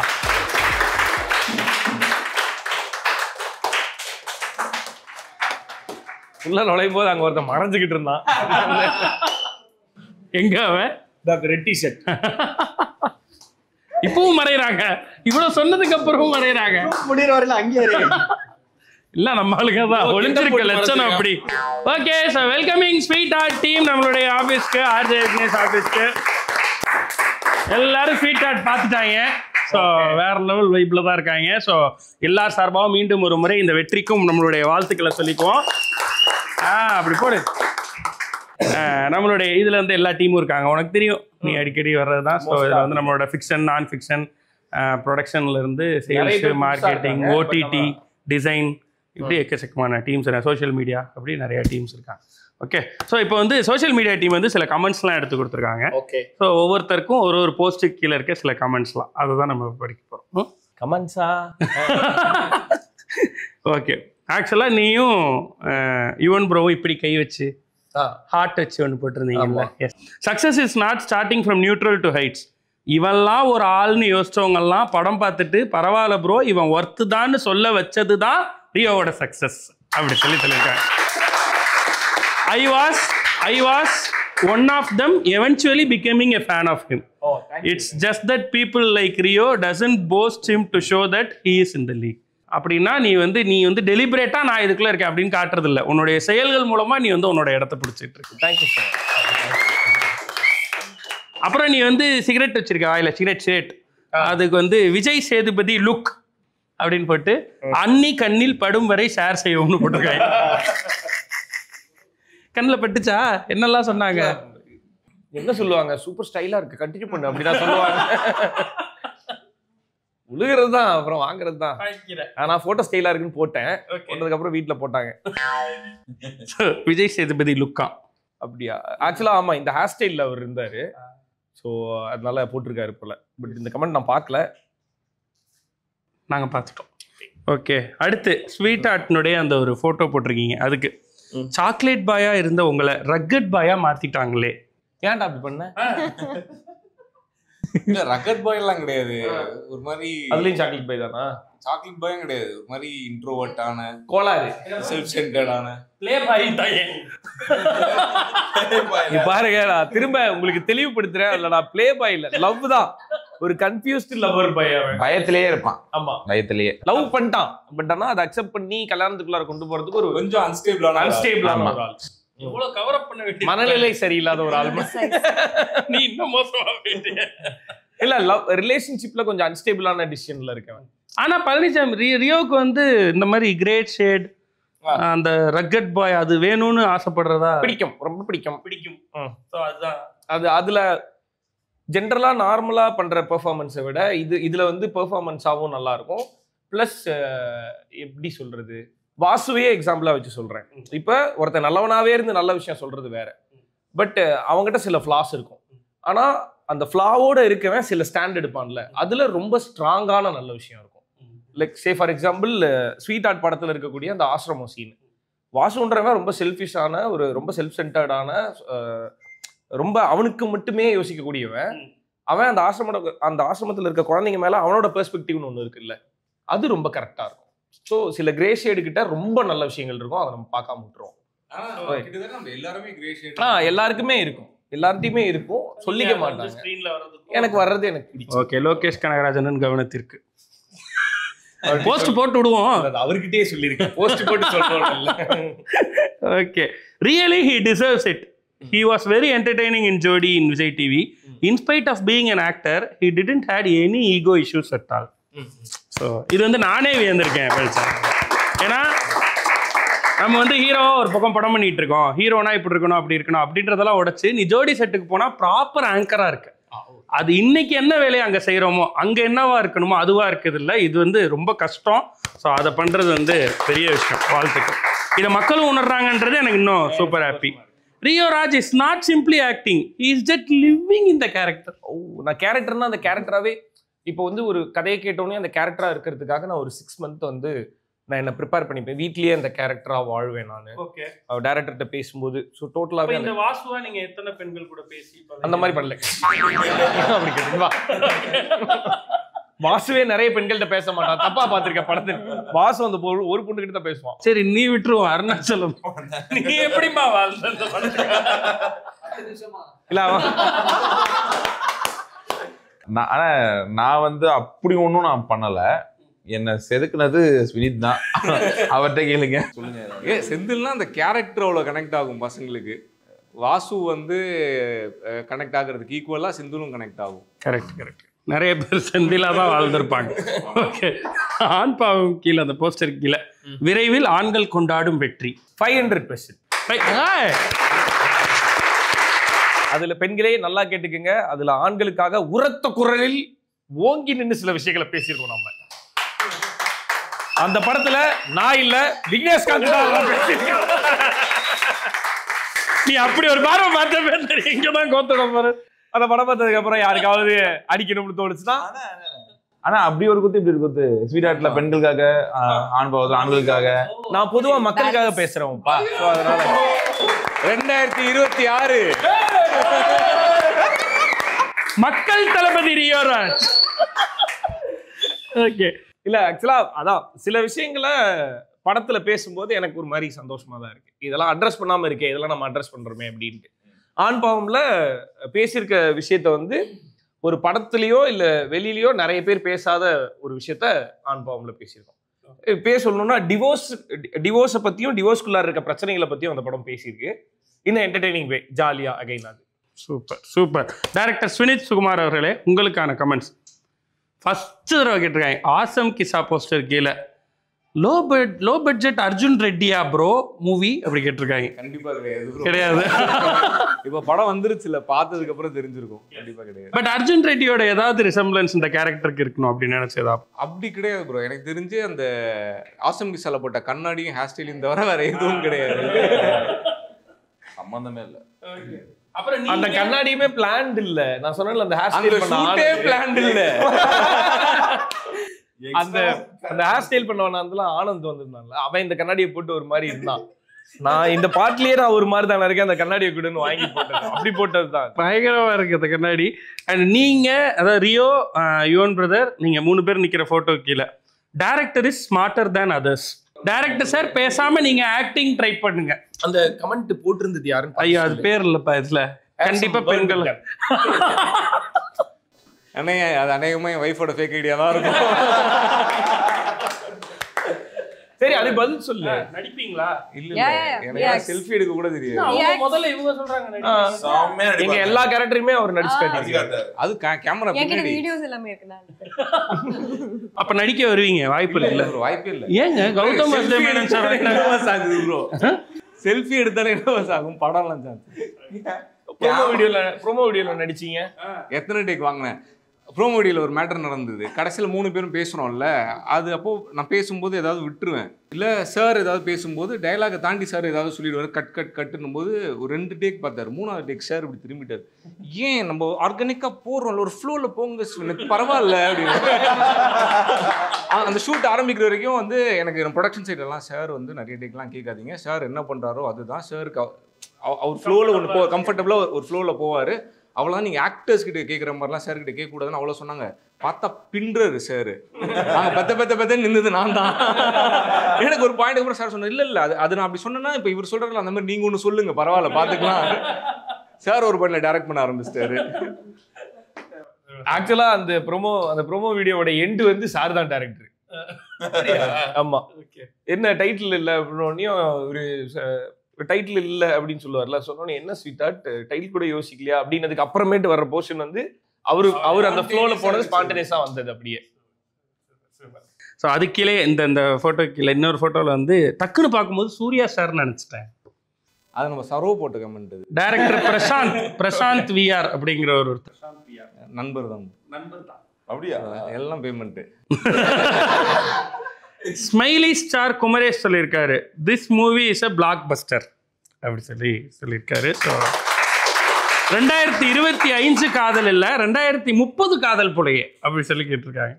உள்ள நுழையும் போது அங்க ஒருத்தன் மறைஞ்சுக்கிட்டு இருந்தான். எங்க அவன்? Red T-shirt. இப்பவும் மறைகிறாங்க. இவ்வளவு சொன்னதுக்கு அப்புறமும் மறைகிறாங்க. முடிகிற வரையில அங்கேயே இல்ல நம்ம ஆளுங்க தான் ஒளிஞ்சிருக்க லட்சணம் அப்படி. Okay, so welcoming sweet art team நம்மளுடைய ஆஃபீஸ்க்கு, ஆர்ஜே விக்னேஷ் ஆஃபீஸ்க்கு. எல்லாரும் ஸ்வீட் ஆர்ட் பார்த்துட்டாங்க. ஸோ வேற லெவல் வைப்பில் தான் இருக்காங்க. ஸோ எல்லார் சார்பாகவும் மீண்டும் ஒரு முறை இந்த வெற்றிக்கும் நம்மளுடைய வாழ்த்துக்களை சொல்லிக்குவோம். அப்படி போடு. நம்மளுடைய இதுல வந்து எல்லா டீமும் இருக்காங்க. உனக்கு தெரியும், நீ அடிக்கடி வர்றது தான். ஸோ இதில் வந்து நம்மளோட ஃபிக்ஷன், நான் ஃபிக்ஷன், ப்ரொடக்ஷன்ல இருந்து சேல்ஸ், மார்க்கெட்டிங், ஓடிடி, டிசைன், இப்படி எக்கச்சக்கமான டீம்ஸ், சோஷியல் மீடியா, அப்படி நிறைய டீம்ஸ் இருக்காங்க. ஓகே, ஸோ இப்போ வந்து சோஷியல் மீடியா டீம் வந்து சில கமெண்ட்ஸ்லாம் எடுத்து கொடுத்துருக்காங்க. ஓகே, ஸோ ஒவ்வொருத்தருக்கும் ஒரு போஸ்ட்டுக்கு கீழே இருக்க சில கமெண்ட்ஸ்லாம், அதை தான் நம்ம படிக்க போகிறோம். கமெண்ட்ஸா? ஓகே, ஆக்சுவலாக நீயும் யுவன் ப்ரோவும் இப்படி கை வச்சு ஹார்ட் வச்சு ஒன்று போட்டிருந்தீங்கல்ல. Yes, success is not starting from neutral to heights. இவன்லாம் ஒரு ஆள்னு யோசிச்சவங்கெல்லாம் படம் பார்த்துட்டு பரவாயில்ல ப்ரோ இவன் ஒர்த்து தான்னு சொல்ல வச்சது தான் ரியோவோட சக்ஸஸ் அப்படி சொல்லியிருக்காங்க. I was one of them eventually becoming a fan of him. It's just that people like Rio doesn't boast him to show that he is in the league. அப்படின்னா நீ வந்து டெலிபரேட்டா நான் இதுக்குள்ள இருக்கேன் அப்படின்னு காட்டுறது இல்லை. உன்னுடைய செயல்கள் மூலமா நீ வந்து உன்னோட இடத்த பிடிச்சிட்டு இருக்கு. Thank you sir. அப்புறம் நீ வந்து சிகரெட் வச்சிருக்க வாயில சிகரெட் அதுக்கு வந்து விஜய் சேதுபதி லுக் அப்படின்னு போட்டு அன்னி கண்ணில் படும் வரை ஷேர் செய்வோம்னு போட்டிருக்காங்க. கண்ணில் பட்டுச்சா? என்னெல்லாம் சொன்னாங்க? என்ன சொல்லுவாங்க? சூப்பர் ஸ்டைலா இருக்கு, கண்டினியூ பண்ணு அப்படிதான் சொல்லுவாங்க. உழுகிறது தான், அப்புறம் வாங்குறது தான். நான் போட்டோ ஸ்டைலா இருக்குன்னு போட்டேன். போட்டதுக்கு அப்புறம் வீட்டுல போட்டாங்க விஜய் சேதுபதி லுக்கா. அப்படியா? ஆக்சுவலா ஆமா, இந்த ஹேர் ஸ்டைல்ல அவர் இருந்தாரு. ஸோ அதனால போட்டிருக்காரு போல. பட் இந்த கமெண்ட் நான் பார்க்கல, நாங்கள் பார்த்துட்டோம். ஓகே, அடுத்து ஸ்வீட் ஆர்ட்னுடைய அந்த ஒரு ஃபோட்டோ போட்டிருக்கீங்க. அதுக்கு சாக்லேட் பாயா இருந்த உங்களை ரக்கட் பாயா மாத்திட்டாங்களே, ஏன்டா அப்படி பண்ண? இல்ல ரக்கட் பாய் எல்லாம் கிடையாது, ஒரு மாதிரி அதுலயும் சாக்லேட் பாய் தானா? சாக்லேட் பாயும் கிடையாது, ஒரு மாதிரி இன்ட்ரோவர்ட்டான கோளாறு செல்ஃப் சென்டர்டான ப்ளே பாய் தாயே. பாருங்க, நான் திரும்ப உங்களுக்கு தெளிவுபடுத்துறேன். இல்ல நான் ப்ளே பாய் இல்ல, லவ் தான். ஒரு கன்ஃபியூஸ்ட் லவர் பாய். பயத்திலேயே இருப்பான். ஆமா, பயத்திலேயே லவ் பண்ணிட்டான். பட் ஆனா அதை அக்செப்ட் பண்ணி கல்யாணத்துக்குள்ளார கொண்டு போறதுக்கு ஒரு கொஞ்சம் அன்ஸ்டேபிளான ஒரு ஆள். எவ்வளவு கவர் அப் பண்ண வேண்டிய மனநிலை சரியில்லாத ஒரு ஆள். நீ இன்னும் மோசமா போயிட்டீங்க. இல்ல, லவ் ரிலேஷன்ஷிப்ல கொஞ்சம் அன்ஸ்டேபிளான டிசிஷன்ல இருக்கேன். ஆனா பழனிசாமி ரியோக்கு வந்து இந்த மாதிரி கிரேட் ஷேட் அந்த ரக்கட் பாய் அது வேணும்னு ஆசைப்படுறதா? பிடிக்கும், ரொம்ப பிடிக்கும். அதுதான் அது அதுல ஜென்ரலா நார்மலா பண்ற பெர்ஃபார்மன்ஸை விட இதுல வந்து பெர்ஃபார்மன்ஸாவும் நல்லா இருக்கும். பிளஸ் எப்படி சொல்றது, வாசுவையே எக்ஸாம்பிளா வச்சு சொல்றேன். இப்ப ஒருத்தர் நல்லவனாவே இருந்து நல்ல விஷயம் சொல்றது வேற, பட் அவங்ககிட்ட சில ஃபிளாஸ் இருக்கும். ஆனா அந்த ஃபிளாவோட இருக்கவன் சில ஸ்டாண்ட் எடுப்பான்ல, அதுல ரொம்ப ஸ்ட்ராங்கான நல்ல விஷயம் இருக்கும். Like say for example sweet art படத்துல இருக்கக்கூடிய அந்த ஆசிரமம் சீன். வாசுன்றவன் ரொம்ப செல்ஃபிஷான, ஒரு ரொம்ப செல்ஃப் சென்டர்டான, ரொம்ப அவனுக்கு மட்டுமே யோசிக்கக்கூடியவன். அவன் அந்த ஆசிரமத்தில் இருக்க குழந்தைங்க மேல அவனோட பெர்ஸ்பெக்டிவ்னு ஒன்று இருக்குல்ல, அது ரொம்ப கரெக்டா இருக்கும். ஸோ சில கிரே ஷேடு கிட்ட ரொம்ப நல்ல விஷயங்கள் இருக்கும், அதை நம்ம பார்க்காம விட்டுருவோம். எல்லாருக்குமே இருக்கும், எல்லார்ட்டையுமே இருக்கும், சொல்லிக்க மாட்டாங்க. எனக்கு வர்றது எனக்கு பிடிக்கும். ஓகே, லோகேஷ் கனகராஜன் கவனத்திற்கு போஸ்ட் போட்டு விடுவோம். அவர்கிட்டயே சொல்லியிருக்கேன், போஸ்ட் போட்டு சொல்றோம். Okay, really he deserves it. He was very entertaining in Jodi in Vijay TV. In spite of being an actor, he didn't had any ego issues at all. So இது வந்து நானே வியந்திருக்கேன். ஏன்னா நம்ம வந்து ஹீரோவா ஒரு பக்கம் படம் பண்ணிட்டு இருக்கோம், ஹீரோனா இப்படி இருக்கணும் அப்படி இருக்கணும் அப்படின்றதெல்லாம் உடைச்சு நீ ஜோடி செட்டுக்கு போனா ப்ராப்பர் ஆங்கரா இருக்கு. அது இன்னைக்கு என்ன வேலையை அங்கே செய்கிறோமோ அங்கே என்னவா இருக்கணுமோ அதுவா இருக்குது இல்லை. இது வந்து ரொம்ப கஷ்டம். ஸோ அதை பண்ணுறது வந்து பெரிய விஷயம், வாழ்த்துக்கள். இதை மக்களும் உணர்றாங்கன்றது எனக்கு இன்னும் super happy. Rio Raj is not simply acting, he is just living in the character. நான் கேரக்டர்னா அந்த கேரக்டராகவே இப்போ வந்து ஒரு கதையை கேட்டோன்னே அந்த கேரக்டராக இருக்கிறதுக்காக நான் ஒரு 6 month வந்து நான் என்ன ப்ரிப்பேர் பண்ணிப்பேன். வீட்லயே அந்த கேரக்டராக வாழ்வேன் நான். ஓகே, டைரக்டர்கிட்ட பேசும்போது. ஸோ டோட்டலாகவே இந்த வாசுவா நீங்கள் எத்தனை பெண்கள் கூட பேசி அந்த மாதிரி பண்ணல. அப்படி கேட்டுவா, வாசுவே நிறைய பெண்கள்கிட்ட பேச மாட்டான், தப்பா பார்த்துருக்கேன் படத்தில். வாசு அந்த ஒரு பொண்ணு கிட்ட தான் பேசுவான். சரி, நீ விட்டுருவோம். அருணாச்சலம் நீ எப்படிமா வாழ்ந்த இல்ல நான் வந்து அப்படி ஒன்றும் நான் பண்ணல. என்ன செதுக்குனது வினித் தான், அவர்கிட்ட கேளுங்க. சொல்லுங்க. செந்தில்னா அந்த கேரக்டர் அவ்வளோ கனெக்ட் ஆகும் பசங்களுக்கு. வாசு வந்து கனெக்ட் ஆகிறதுக்கு ஈக்குவலாக செந்திலும் கனெக்ட் ஆகும். கரெக்ட். நிறைய பேர் செந்திலா தான் வாழ்ந்திருப்பாங்க. ஓகே, ஆண் பாவம் கீழே அந்த போஸ்டர் கீழே விரைவில் ஆண்கள் கொண்டாடும் வெற்றி 500%. அதுல பெண்களே நல்லா கேட்டுக்குங்க, அதுல ஆண்களுக்காக உரத்த குரலில் ஓங்கி நின்று சில விஷயங்களை பேசியிருக்கோம் நம்ம. அந்த படத்துல நான் இல்ல, விக்னேஷ்காந்த் தான் பேசியிருக்கேன். நீ அப்படி ஒரு பார்வை பார்த்த இங்கதான் கோத்தட பாரு. அந்த படம் பார்த்ததுக்கு அப்புறம் யாருக்காவது அடிக்கணும்னு தோணுச்சுன்னா ஆனா அப்படி ஒரு குத்து இப்படி ஒரு குத்து. ஸ்வீட் ஹார்ட்ல பெண்களுக்காக, ஆண் பாவத்துல ஆண்களுக்காக. நான் பொதுவா மக்களுக்காக பேசுறேன்ப்பா. அதனால 2026 மக்கள் தளபதி ரியோராஜ். ஓகே. இல்ல ஆக்சுவலா அதான் சில விஷயங்களை படத்துல பேசும்போது எனக்கு ஒரு மாதிரி சந்தோஷமா தான் இருக்கு. இதெல்லாம் அட்ரஸ் பண்ணாம இருக்கே, இதெல்லாம் நம்ம அட்ரஸ் பண்றோமே அப்படின்ட்டு. ஆண் பாவம்ல பேசியிருக்க விஷயத்த வந்து ஒரு படத்துலயோ இல்ல வெளியிலயோ நிறைய பேர் பேசாத ஒரு விஷயத்த ஆண் பாவம்ல பேசியிருக்கோம். பேர் சொல்லணும்னா டிவோர்ஸை பத்தியும் டிவோர்ஸ்குள்ளார இருக்க பிரச்சனைகளை பத்தியும் அந்த படம் பேசியிருக்கு. இன்னும் என்டர்டெய்னிங் வே, ஜாலியா அகைன் அது. Super super. Director Swinith Sukumar அவர்களே, உங்களுக்கான கமெண்ட்ஸ். ஃபர்ஸ்ட் தடவை கேட்டிருக்காங்க, ஆசம் கிசா போஸ்டர் கீழே லோ பட்ஜெட் அர்ஜுன் ரெட்டியா ப்ரோ மூவி அப்படி கேட்டிருக்காங்க. கண்டிப்பா கிடையாது. கிடையாது. இப்ப படம் வந்துருச்சுல, பார்த்ததுக்கு அப்புறம் தெரிஞ்சிருக்கும். கண்டிப்பா கிடையாது. பட் அர்ஜுன் ரெட்டியோட ஏதாவது ரிசம்பிளன்ஸ் இந்த கேரக்டருக்கு இருக்கணும் அப்படின்னு நினைச்சதா? அப்படி கிடையாது ப்ரோ. எனக்கு தெரிஞ்சு அந்த ஆசம் கிசால போட்ட கண்ணாடியும் ஹேர் ஸ்டைலையும் தவிர வேற எதுவும் கிடையாது. சம்பந்தமே இல்ல. அப்புறம் அந்த கண்ணாடியுமே பிளான்ட் இல்ல. நான் சொன்னேன்ல அந்த ஹேர் ஸ்டைல் பண்ண பிளான்ட் இல்ல. அந்த ஹேர் ஸ்டைல் பண்ணவனால ஆனந்த் வந்திருந்தான்ல, அவன் இந்த கண்ணாடியை போட்டு ஒரு மாதிரி இருந்தான். நான் இந்த பாட்டிலேயே நான் ஒரு மாதிரி தானே இருக்கேன், அந்த கண்ணாடியை கூடன்னு வாங்கி போட்டேன். அப்படி போட்டது தான். பயங்கரமா இருக்கு அந்த கண்ணாடி. அண்ட் நீங்க அதாவது ரியோ, யுவன் பிரதர், நீங்க 3 பேர் நிக்கிற போட்டோ கீழே director is smarter than others. Director sir பேசாம நீங்க ஆக்டிங் ட்ரை பண்ணுங்க. அந்த கமெண்ட் போட்டிருந்தது யாருன்னு ஐயா அது பேர் இல்லப்பா இதுல. கண்டிப்பா பெண்கள். அது அநேகமா என் வைஃபோட ஃபேக் ஐடியா தான் இருக்கும். சரி, அது பதில் சொல்லு. நடிப்பீங்களா? இல்ல எனக்கு செல்ஃபி எடுக்க கூட தெரியாது. முதல்ல இவங்க சொல்றாங்க எங்க எல்லா கேரக்டருமே அவர் நடிச்சு காட்டிருக்காரு. அது கேமரா பின்னாடி வீடியோஸ் எல்லாமே இருக்குடா. அப்ப நடிக்க வருவீங்க? வாய்ப்பு இல்ல. வாய்ப்பு இல்ல. ஏங்க கௌதம் மேனன் சார் ஆகுது ப்ரோ. செல்ஃபி எடுத்தாலே என்ன ஆகும்? படம்லாம் சான்ஸ். ப்ரோமோ வீடியோல நடிச்சீங்க. எத்தனை டேக் வாங்கினேன்? ப்ரோமோ வீடியோல ஒரு மேட்டர் நடந்தது. கடைசியில் 3 பேரும் பேசுகிறோம்ல, அது அப்போ நான் பேசும்போது ஏதாவது விட்டுருவேன். இல்லை சார் ஏதாவது பேசும்போது டைலாகை தாண்டி சார் ஏதாவது சொல்லிடுவார். கட்டுன்னும் போது ஒரு 2 டேக் பார்த்தாரு. 3ஆவது டேக் சார் இப்படி திரும்பிட்டார். ஏன் நம்ம ஆர்கானிக்காக போடுறோம்ல, ஒரு ஃப்ளோவில் போங்க எனக்கு பரவாயில்ல அப்படின்னு. அந்த ஷூட் ஆரம்பிக்கிற வரைக்கும் வந்து எனக்கு ப்ரொடக்ஷன் சைடெல்லாம் சார் வந்து நிறைய டேக்லாம் கேட்காதீங்க, சார் என்ன பண்ணுறாரோ அதுதான் சாருக்கு அவர் ஃப்ளோவில் ஒன்று கம்ஃபர்டபுளாக ஒரு ஃப்ளோவில் போவார். அவ்வளோதான். நீங்கள் ஆக்டர்ஸ் கிட்ட கேட்குற மாதிரிலாம் சார் கிட்ட கேட்கக்கூடாதுன்னு அவ்வளோ சொன்னாங்க. பார்த்தா பின்றாரு சார். நாங்கள் பெத்த நின்றுது நான் தான். எனக்கு ஒரு பாயிண்ட் அப்புறம் சார் சொன்னேன், இல்லை அது நான் அப்படி சொன்னேன்னா இப்போ இவர் சொல்கிறல அந்த மாதிரி நீங்கள் ஒன்று சொல்லுங்க, பரவாயில்ல பார்த்துக்கலாம். சார் ஒரு பாயிண்ட்ல டைரக்ட் பண்ண ஆரம்பிச்சிட்டாரு. ஆக்சுவலா அந்த ப்ரோமோ வீடியோவோட எண்டு வந்து சார் தான் டைரக்டர். ஆமா. என்ன டைட்டில் இல்லை அப்படின்னோடனே ஒரு டைட்டில் இல்லை அப்படின்னு சொல்லுவார்ல, சொன்னோன்னே என்ன ஸ்வீட் ஹார்ட் டைட்டில் கூட யோசிக்கலையா அப்படின்னதுக்கு அப்புறமேட்டு வர்ற போர்ஷன் வந்து அவர் அந்த ஃப்ளோல போனது ஸ்பான்டேனியஸா வந்தது அப்படியே. ஸோ அது கீழே இந்த ஃபோட்டோ கீழே இன்னொரு ஃபோட்டோவில் வந்து டக்குன்னு பார்க்கும்போது சூர்யா சார்னு நினச்சிட்டேன். அது நம்ம சர்வோ போட்டு கமெண்ட். டைரக்டர் பிரசாந்த் விஆர் அப்படிங்கிற ஒரு நண்பர் தான். அப்படியா? எல்லாம் பேமெண்ட். ஸ்மைலி ஸ்டார் குமரேஷ் சொல்லியிருக்காரு, this movie is a black Bastar அப்படி சொல்லியிருக்காரு. ஸோ 2025 காதல் இல்லை, 2030 காதல் போலையே அப்படி சொல்லி கேட்டிருக்காங்க.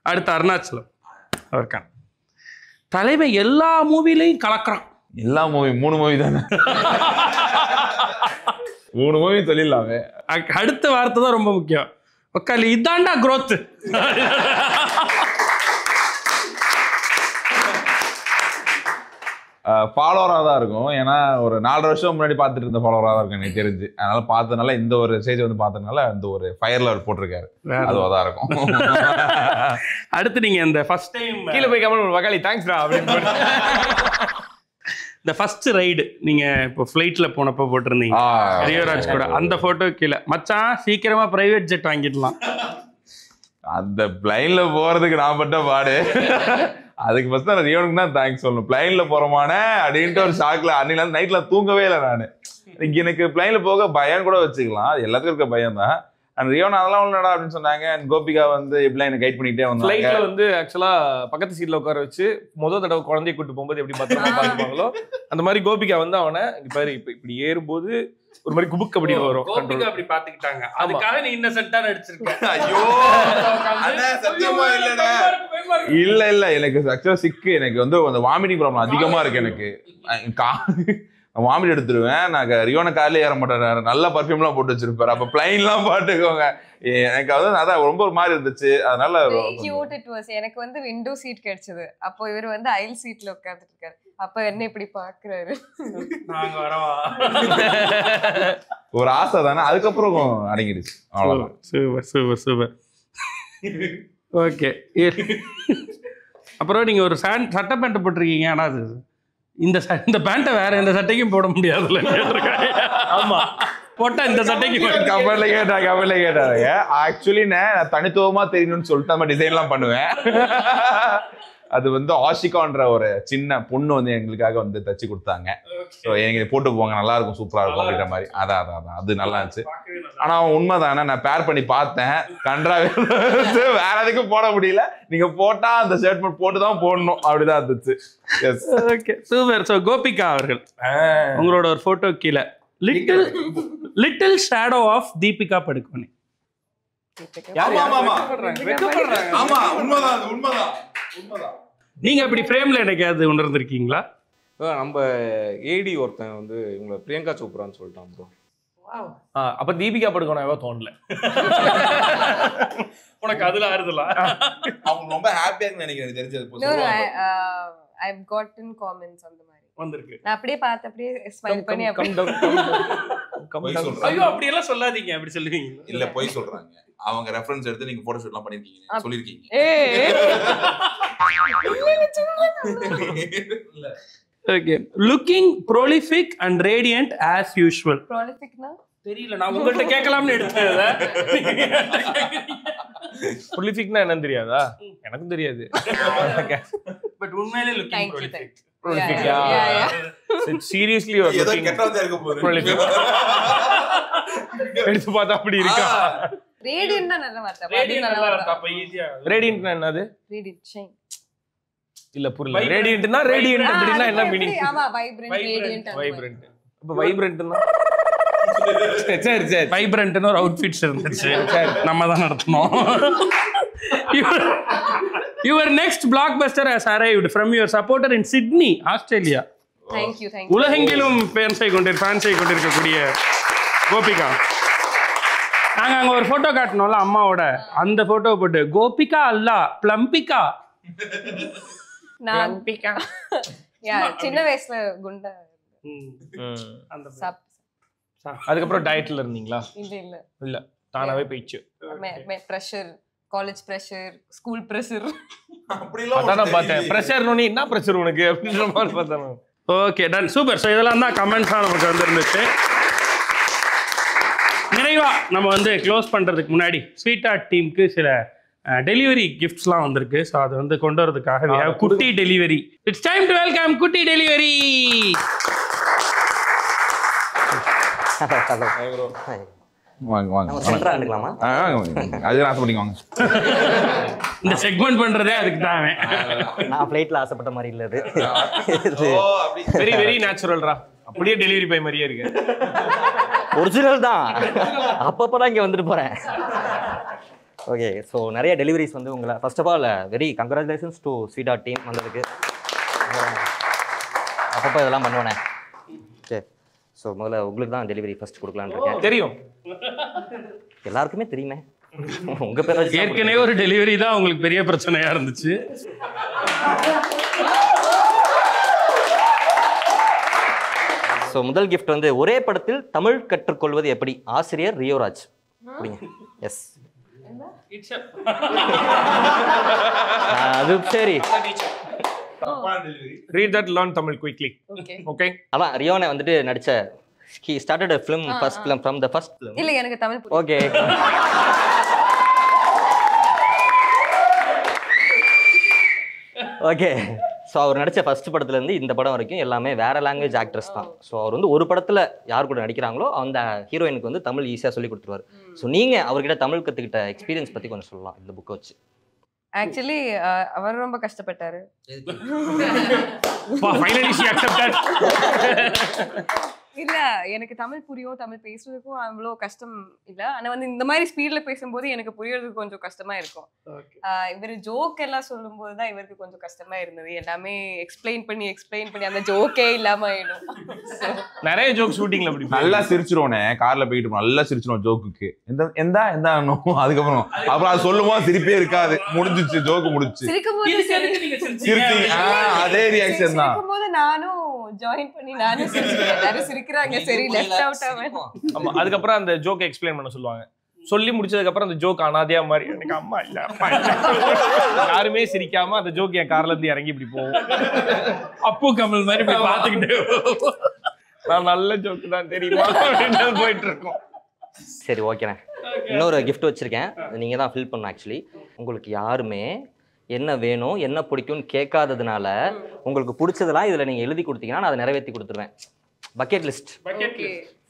அடுத்து அருணாச்சலம் அவருக்கான தலைமை எல்லா மூவிலையும் கலக்கிறான். எல்லா மூவி 3 மூவி தானே. 3 மூவி சொல்லிடலாமே. அடுத்த வார்த்தை தான் ரொம்ப முக்கியம். உக்காலி இதாண்டா growth. ஃபாலோவராக தான் இருக்கும். ஏன்னா ஒரு 4 வருஷம் முன்னாடி பார்த்துட்டு இருந்த ஃபாலோவராக தான் இருக்கும் எனக்கு தெரிஞ்சு. அதனால பார்த்ததுனால இந்த ஒரு ஸ்டேஜ் வந்து பார்த்ததுனால இந்த ஒரு ஃபயர்ல அவர் போட்டிருக்காரு, அதுவாக தான் இருக்கும். அடுத்து நீங்க இந்த ஃபர்ஸ்ட் டைம் கீழே போய் கமெண்ட் வகாலி தேங்க்ஸ்டா அப்படின்னு இந்த ஃபர்ஸ்ட் ரைடு நீங்க இப்போ ஃப்ளைட்ல போனப்போ போட்டிருந்தீங்க ரியோராஜ் கூட, அந்த போட்டோ கீழே மச்சான் சீக்கிரமா பிரைவேட் ஜெட் வாங்கிடலாம். அந்த பிளைன்ல போறதுக்கு நான் பட்ட பாடு. அதுக்கு ஃபர்ஸ்ட் நான் ரியோனுக்கு தான் தேங்க்ஸ் சொல்லணும். பிளைன்ல போறோமானே அப்படின்ட்டு ஒரு ஷாக்ல அன்னையில நைட்ல தூங்கவே இல்லை நான். எனக்கு பிளைன்ல போக பயம் கூட வச்சுக்கலாம், அது எல்லாத்துக்கும் இருக்க பயம் தான். அண்ட் ரியோன் அதெல்லாம் ஒண்ணுடா அப்படின்னு சொன்னாங்க. அண்ட் கோபிகா வந்து எப்படிலாம் என்ன கைட் பண்ணிட்டே வந்தாங்க. ஃப்ளைட்ல வந்து ஆக்சுவலா பக்கத்து சீட்ல உட்கார வச்சு தடவை குழந்தைய கூட்டு போகும்போது எப்படி பத்திரமா பாத்துப்பாங்களோ அந்த மாதிரி கோபிகா வந்து அவனை பாரு இப்படி ஏறும்போது ஒரு மாதிரி குபுக் அப்படி வரும். கோபிகா அப்படி பாத்துக்கிட்டாங்க, அதுக்காக நீ இன்னசென்ட்டா நடிச்சிருக்க. ஐயோ சத்தியமா இல்லடா. இல்ல எனக்கு ஆக்சுவலா சிக்கு எனக்கு வந்து அந்த வாமிட்டிங் ப்ராப்ளம் அதிகமா இருக்கு. எனக்கு வாமிட் எடுத்துருவேன். நான் ரியோனை கார்ல ஏற மாட்டேன். நல்ல பர்ஃபியூம்லாம் போட்டு வச்சிருப்பாரு. அப்ப பிளைன்லாம் பாட்டுக்கோங்க. எனக்கு அதான் ரொம்ப ஒரு மாதிரி இருந்துச்சு. அதனால எனக்கு வந்து விண்டோ சீட் கிடைச்சது. அப்போ இவர் வந்து ஐல் சீட்ல உட்கார்ந்துட்டு இருக்காரு. அப்ப என்ன இப்படி பாக்குறாரு. நாங்க வரவா ஒரு ஆசை தானே. அதுக்கப்புறம் அடங்கிடுச்சு. அவ்வளவுதான். Super super super. ஓகே. அப்புறம் நீங்க ஒரு சட்டை பேண்ட் போட்டிருக்கீங்க. ஆனா அது இந்த பேண்ட்டை வேற எந்த சட்டைக்கும் போட முடியாதுல்ல. ஆமா, போட்டா இந்த சட்டைக்கு கமெண்ட்ல கேட்டாங்க. ஆக்சுவலி நான் தனித்துவமா தெரியணும்னு சொல்லிட்டு நம்ம டிசைன்லாம் பண்ணுவேன். அது வந்து ஆஷிகான்ற ஒரு சின்ன பொண்ணு வந்து எங்களுக்காக வந்து தச்சு கொடுத்தாங்க. ஸோ எனக்கு போட்டு போவாங்க, நல்லா இருக்கும், சூப்பரா இருக்கும் அப்படின்ற மாதிரி. அதான் அது நல்லா இருந்துச்சு. ஆனா அவன் உண்மைதானே, நான் பேர் பண்ணி பார்த்தேன். கன்றாவே வேற எதுக்கும் போட முடியல. நீங்க போட்டா அந்த ஷர்ட் போட்டுதான் போடணும், அப்படிதான் இருந்துச்சு. Okay super. ஸோ கோபிகா அவர்கள், உங்களோட ஒரு போட்டோ கீழே little shadow of Deepika Padukone. நீங்க அப்படி ஃப்ரேம்ல என்னைக்காவது உணர்ந்திருக்கீங்களா? நம்ம ஏடி ஒருத்தன் வந்து இவங்க பிரியங்கா சோப்ரான்னு சொல்லிட்டான் ப்ரோ. அப்ப தீபிகா படுகோனேவா தோணல உனக்கு? அதுல ஆறுதலா? அவங்க ரொம்ப ஹாப்பியா இருக்கு நினைக்கிறேன். தெரிஞ்சது I've gotten comments on the மாதிரி வந்திருக்கு. நான் அப்படியே பார்த்து அப்படியே ஸ்மைல் பண்ணி ஐயோ அப்படி எல்லாம் சொல்லாதீங்க. அப்படி சொல்லுவீங்க? இல்ல போய் சொல்றாங்க. அவங்க ரெஃபரன்ஸ் எடுத்து நீங்க போட்டோ ஷூட்லாம் பண்ணிருக்கீங்க சொல்லிருக்கீங்க. Okay. Looking prolific and radiant as usual. prolificனா தெரியல, நான் உங்கள்ட்ட கேட்கலாம்னு எடுத்தேன். prolificனா என்னன்னு தெரியாதா? எனக்கும் தெரியாது. பட் உண்மையிலே looking prolific. Prolific. Yeah. Seriously you are looking prolific. எடுத்து பார்த்தா அப்படி இருக்கா? radiant தான் நல்ல வார்த்தை. radiant நல்ல வார்த்தை. அப்ப ஈஸியா. radiant என்னது? radiant shine. இல்ல புரியல. radiantனா radiant அப்படினா என்ன மீனிங்? ஆமா vibrant radiant. vibrant. அப்ப vibrantனா சரி வைப்ரண்ட்னு ஒரு அவுட்ஃபிட்ஸ் இருந்துச்சு. நம்ம தான் நடத்தணும். Your next blockbuster has arrived from your supporter in Sydney, Australia. Thank you. உலகெங்கிலும் ஃபேன்ஸை கொண்டிருக்கக்கூடிய கோபிகா. நாங்க அங்க ஒரு போட்டோ காட்டணும்ல அம்மாவோட, அந்த போட்டோ போட்டு கோபிகா அல்ல பிளம்பிகா. நான் சின்ன வயசுல குண்டா அதுக்கப்புறம் டயட்ல இருந்தீங்களா? இல்ல தானாவே போயிடுச்சு. Pressure, college pressure, school pressure, அதான் பார்த்தேன். பிரஷர் நோனி என்ன பிரஷர் உனக்கு அப்படின்ற மாதிரி பார்த்தேன். Okay done super. ஸோ இதெல்லாம் தான் கமெண்ட்ஸாக நமக்கு வந்துருந்துச்சு. நிறைவா நம்ம வந்து க்ளோஸ் பண்ணுறதுக்கு முன்னாடி ஸ்வீட் ஆர்ட் டீமுக்கு சில டெலிவரி கிஃப்ட்ஸ்லாம் வந்திருக்கு. ஸோ அதை வந்து கொண்டு வரதுக்காக குட்டி delivery. It's time to welcome குட்டி டெலிவரி. இந்த செக்மெண்ட் பண்றதே அதுக்கு தான். நான் ஃப்ளைட்ல ஆசைப்பட்ட மாதிரி இல்ல. இது வெரி வெரி நேச்சுரல்ரா. அப்படியே டெலிவரி பாய் மாதிரியே இருக்கு. ஒரிஜினல் தான். அப்பப்போ தான் இங்கே வந்துட்டு போகிறேன். ஓகே, ஸோ நிறைய டெலிவரிஸ் வந்து உங்களை first of all very congratulations to sweet art team வந்ததுக்கு. அப்பப்போ இதெல்லாம் பண்ணுவேனே. ஓகே, ஸோ முதல்ல உங்களுக்கு தான் டெலிவரி ஃபர்ஸ்ட் கொடுக்கலான்னு இருக்கேன். தெரியும், எல்லாருக்குமே தெரியுமே. உங்கள் பேர் ஏற்கனவே ஒரு டெலிவரி தான் உங்களுக்கு பெரிய பிரச்சனையாக இருந்துச்சு. ஸோ முதல் கிஃப்ட் வந்து ஒரே படத்தில் தமிழ் கற்றுக்கொள்வது எப்படி, ஆசிரியர் ரியோராஜ். அப்படிங்க. எஸ், அது சரி. Read that, learn Tamil quickly. Okay. அதான் ரியோனை வந்துட்டு நடிச்ச he started a film, first film from the first film. இல்ல எனக்கு தமிழ். ஓகே. ஓகே, ஸோ அவர் நடித்த ஃபர்ஸ்ட் படத்துலேருந்து இந்த படம் வரைக்கும் எல்லாமே வேறு லாங்குவேஜ் ஆக்ட்ரஸ் தான். ஸோ அவர் வந்து ஒரு படத்தில் யார் கூட நடிக்கிறாங்களோ அந்த ஹீரோயினுக்கு வந்து தமிழ் ஈஸியாக சொல்லி கொடுத்துருவார். ஸோ நீங்கள் அவர்கிட்ட தமிழ் கற்றுக்கிட்ட எக்ஸ்பீரியன்ஸ் பற்றி கொஞ்சம் சொல்லலாம் இந்த புக்கை வச்சு. ஆக்சுவலி அவர் ரொம்ப கஷ்டப்பட்டாரு. இல்ல எனக்கு தமிழ் புரியும், தமிழ் பேசுறதுக்கும் அவ்வளோ கஷ்டம் இல்ல. ஆனா வந்து இந்த மாதிரி ஸ்பீட்ல பேசும்போது எனக்கு புரியறதுக்கு கொஞ்சம் கஷ்டமா இருக்கும். இவர் ஜோக் எல்லாம் சொல்லும் போதுதான் இவருக்கு கொஞ்சம் கஷ்டமா இருந்தது. எல்லாமே எக்ஸ்பிளைன் பண்ணி அந்த ஜோக்கே இல்லாம ஆயிடும். நிறைய ஜோக் ஷூட்டிங்ல அப்படி நல்லா சிரிச்சிருவோனே, கார்ல போயிட்டு நல்லா சிரிச்சிருவோம் ஜோக்குக்கு. அதுக்கப்புறம் அப்புறம் அது சொல்லும் போது சிரிப்பே இருக்காது, முடிஞ்சிச்சு ஜோக்கு முடிச்சு. அதே ரியாக்ஷன் தான். நானும் ஜாயின் பண்ணி நானும் எல்லாரும் சிரிக்கிறாங்க, சரி லெஃப்ட் அவுட் ஆவேன். ஆமா, அதுக்கப்புறம் அந்த ஜோக் எக்ஸ்பிளைன் பண்ண சொல்லுவாங்க. சொல்லி முடிச்சதுக்கு அப்புறம் அந்த ஜோக் அனாதையா மாதிரி எனக்கு அம்மா இல்ல யாருமே சிரிக்காம அந்த ஜோக் என் கார்ல இருந்து இறங்கி இப்படி போகும். அப்பு கமல் மாதிரி பாத்துக்கிட்டு நான் நல்ல ஜோக்கு தான் தெரியுமா அப்படின்னு போயிட்டு இருக்கோம். சரி, ஓகேண்ணே. இன்னொரு கிஃப்ட் வச்சிருக்கேன், நீங்க தான் ஃபில் பண்ணணும். ஆக்சுவலி உங்களுக்கு யாருமே என்ன வேணும் என்ன பிடிக்கும்னு கேட்காததுனால உங்களுக்கு பிடிச்சதெல்லாம் இதில் நீங்கள் எழுதி கொடுத்தீங்கன்னா நான் அதை நிறைவேற்றி கொடுத்துருவேன். Bucket list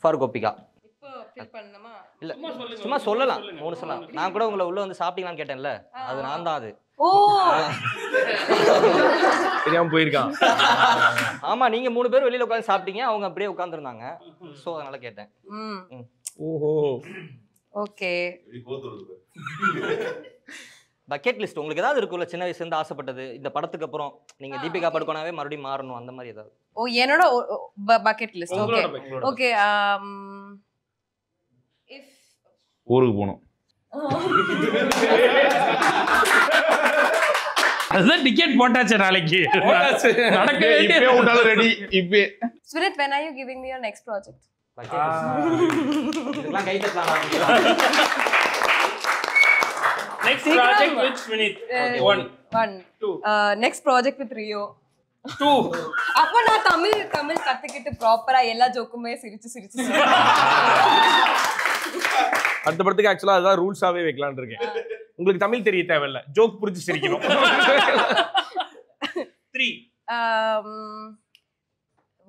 for Gopika. இல்லை சும்மா சொல்லலாம், 3 சொல்லலாம். நான் கூட உங்களை உள்ள வந்து சாப்பிட்டீங்களான்னு கேட்டேன்ல, அது நான் தான். அது தெரியாம போயிருக்கான். ஆமா, நீங்க 3 பேர் வெளியில உட்காந்து சாப்பிட்டீங்க, அவங்க அப்படியே உட்காந்துருந்தாங்க. ஸோ அதனால கேட்டேன். ஓஹோ, ஓகே. பக்கெட் லிஸ்ட் உங்களுக்கு ஏதாவது இருக்குல்ல, சின்ன வயசுல இருந்து ஆசைப்பட்டது, இந்த படத்துக்கு அப்புறம் நீங்க தீபிகா படுகோனாவே மறுபடியும் மாறணும் அந்த மாதிரி ஏதாவது? ஓ, என்னோட பக்கெட் லிஸ்ட். Okay okay. ஊருக்கு போகணும். அதுதான் டிக்கெட் போட்டாச்சு நாளைக்கு. நடக்கவே இப்பவே விட்டாலும் ரெடி இப்பவே. Swirit, when are you giving me your next project? இதெல்லாம் கை தட்டலாம். Next project with Swirit. 1 2. Next project with Rio. 2. அப்ப நான் தமிழ் கத்துக்கிட்டு ப்ராப்பரா எல்லா ஜோக்குமே சிரிச்சு அடுத்த படத்துக்கு ஆக்சுவலா அதான் ரூல்ஸாவே வைக்கலாம்னு இருக்கேன். உங்களுக்கு தமிழ் தெரிய தேவையில்ல, ஜோக் புரிஞ்சு சிரிக்கணும். 3.